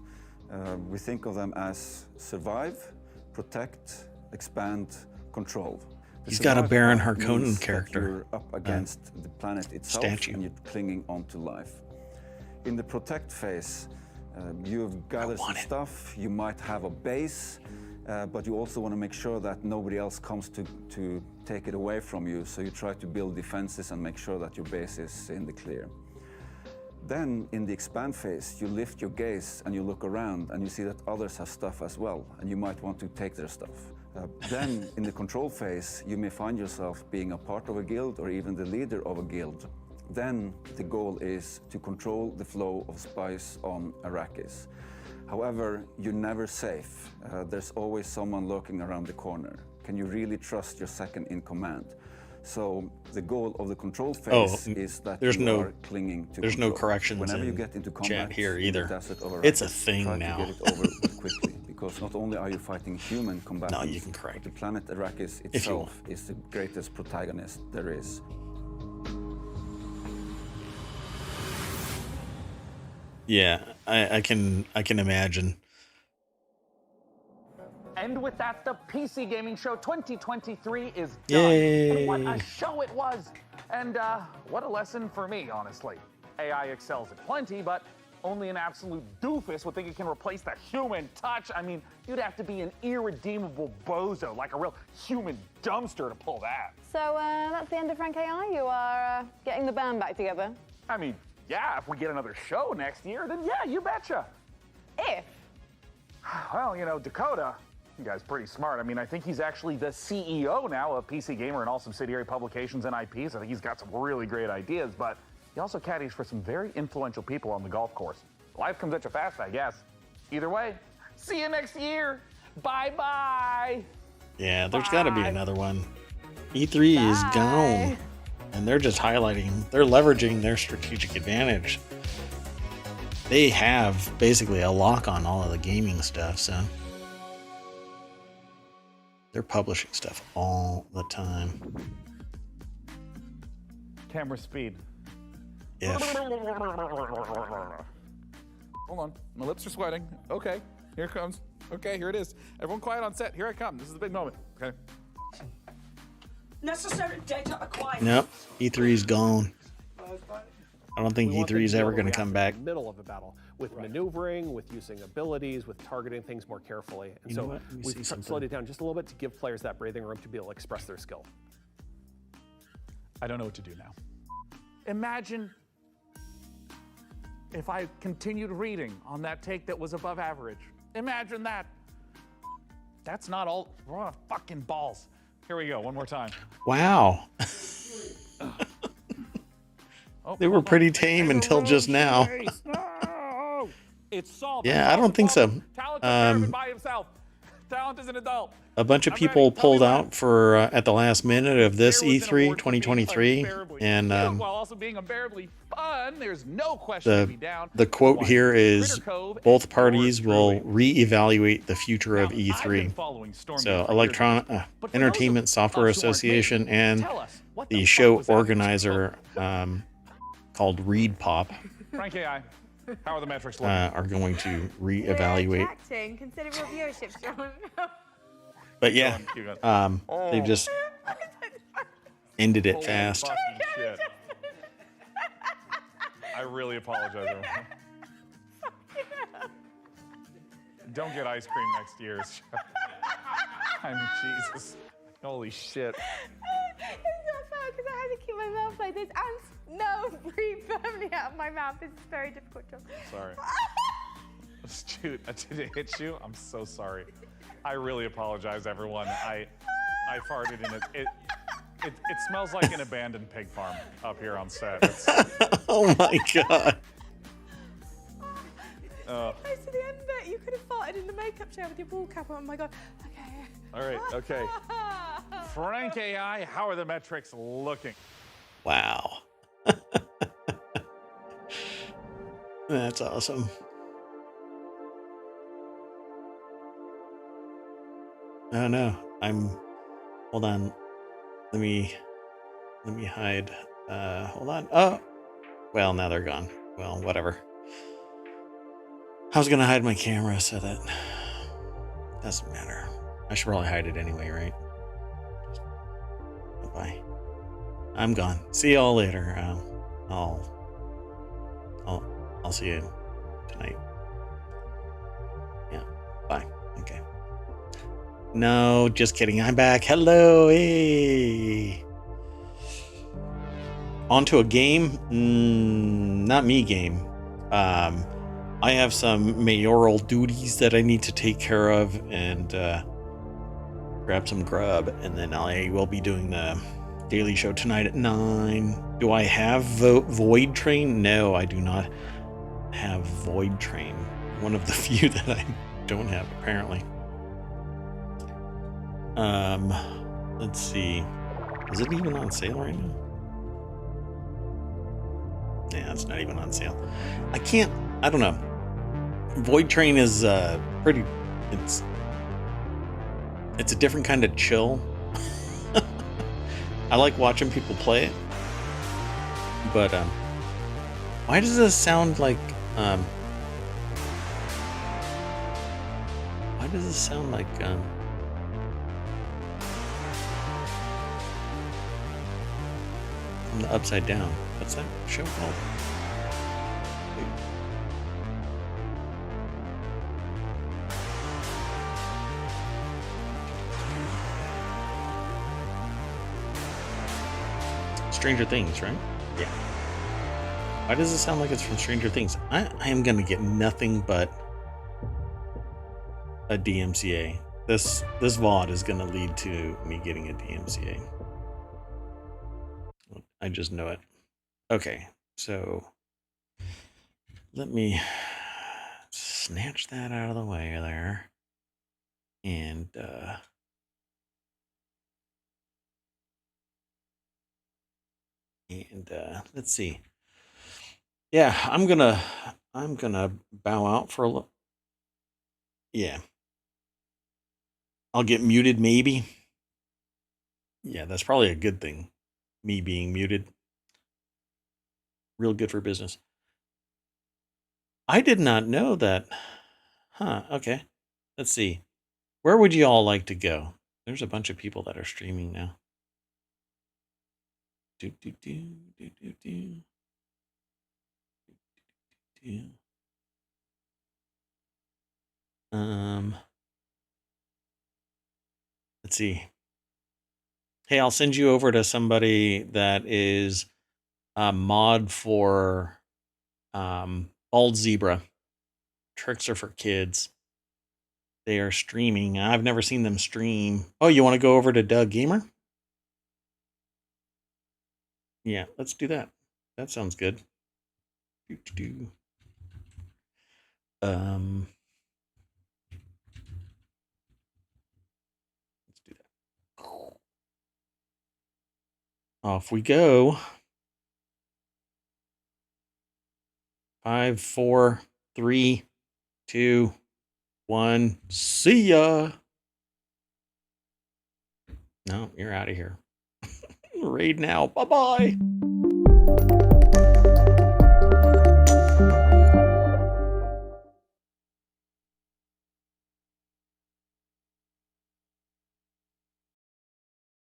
We think of them as survive, protect, expand, control. The He's got a survive Baron part Harkonnen means that character. You're up against the planet itself statue. and you're clinging onto life. In the protect phase, you've gathered some stuff, you might have a base, but you also want to make sure that nobody else comes to take it away from you, so you try to build defenses and make sure that your base is in the clear. Then, in the expand phase, you lift your gaze and you look around and you see that others have stuff as well, and you might want to take their stuff. Then, in the control phase, you may find yourself being a part of a guild or even the leader of a guild. Then, the goal is to control the flow of spice on Arrakis. However, you're never safe. There's always someone lurking around the corner. Can you really trust your second in command? So the goal of the control phase is that you are clinging to there's no control. corrections Whenever you in get into chat combat here in the either. desert of It's a Arrakis, thing try now. to get it over with quickly, because not only are you fighting human combatants, No, you can correct but the planet Arrakis If you want. itself is the greatest protagonist there is. Yeah, I can imagine. And with that, the PC Gaming Show 2023 is done. Yay. And what a show it was! And what a lesson for me, honestly. AI excels at plenty, but only an absolute doofus would think it can replace the human touch. I mean, you'd have to be an irredeemable bozo, like a real human dumpster to pull that. So that's the end of Frank AI. You are getting the band back together. I mean, yeah, if we get another show next year, then yeah, you betcha. If? Well, you know, Dakota, you guy's pretty smart. I mean, I think he's actually the CEO now of PC Gamer and all subsidiary publications and IPs. I think he's got some really great ideas, but he also caddies for some very influential people on the golf course. Life comes at you fast, I guess. Either way, see you next year. Bye-bye. Yeah, there's got to be another one. E3 is gone. And they're just highlighting, they're leveraging their strategic advantage. They have basically a lock on all of the gaming stuff, so they're publishing stuff all the time. Camera speed. If. Hold on, my lips are sweating. Okay, here it comes. Okay, here it is. Everyone quiet on set. Here I come. This is the big moment. Okay. Necessary data acquired. Nope, E3's gone. I don't think E3 is ever going to come back. Middle of a battle with maneuvering, with using abilities, with targeting things more carefully. And You know so what? Let me see we've something. slowed it down just a little bit to give players that breathing room to be able to express their skill. I don't know what to do now. Imagine if I continued reading on that take that was above average. Imagine that. That's not all. Oh, fucking balls. Here we go, one more time. Wow. They were pretty tame until just now. No! It's solved. Yeah, I don't think so. Talent by himself. Talent is an adult. A bunch of people pulled out for at the last minute of this E3 2023, and While also being unbearably fun, there's no question to be down. the quote here is both parties will reevaluate the future of E3. So Entertainment Software Association and the show organizer called Reed Pop Frank AI, how are the metrics looking? are going to reevaluate. Attracting considerable viewership, Sean. But yeah, Oh. they just ended it fast. Fucking shit. I really apologize, everyone. Don't get ice cream next year's show. I mean, Jesus. Holy shit. It's not fair because I had to keep my mouth like this and no, breathe firmly out of my mouth. This is very difficult job. Sorry. Shoot, did it hit you? I'm so sorry. I really apologize, everyone. I farted in it. It smells like an abandoned pig farm up here on set. Oh my god. Close to the end bit. You could have farted in the makeup chair with your ball cap on. Oh my god. Okay. All right, okay. Frank AI, how are the metrics looking? Wow. That's awesome. Oh no, hold on. Let me hide. Hold on. Oh, well, now they're gone. Well, whatever. I was gonna hide my camera so that doesn't matter. I should probably hide it anyway, right? Bye. I'm gone. See y'all later. I'll see you tonight. Yeah. Bye. Okay. No, just kidding. I'm back. Hello. Hey. Onto a game. Not me game. I have some mayoral duties that I need to take care of and grab some grub, and then I will be doing the daily show tonight at 9. Do I have Void Train? No, I do not have Void Train. One of the few that I don't have, apparently. Let's see. Is it even on sale right now? Yeah, it's not even on sale. I don't know. Void Train is pretty, it's a different kind of chill. I like watching people play it. But why does this sound like from the Upside Down? What's that show called? Stranger Things, right? Yeah. Why does it sound like it's from Stranger Things? I am gonna get nothing but a DMCA. This VOD is gonna lead to me getting a DMCA. I just know it. Okay, so let me snatch that out of the way there. And let's see. Yeah, I'm gonna bow out for a little. Yeah. I'll get muted maybe. Yeah, that's probably a good thing. Me being muted. Real good for business. I did not know that. Huh, okay. Let's see. Where would you all like to go? There's a bunch of people that are streaming now. Do, do, do, do, do, do. Do. Let's see. Hey, I'll send you over to somebody that is a mod for Bald Zebra. Tricks are for kids. They are streaming. I've never seen them stream. Oh, you want to go over to Doug Gamer? Yeah, let's do that. That sounds good. Let's do that. Off we go. 5, 4, 3, 2, 1. See ya. No, you're out of here. Raid now. Bye-bye.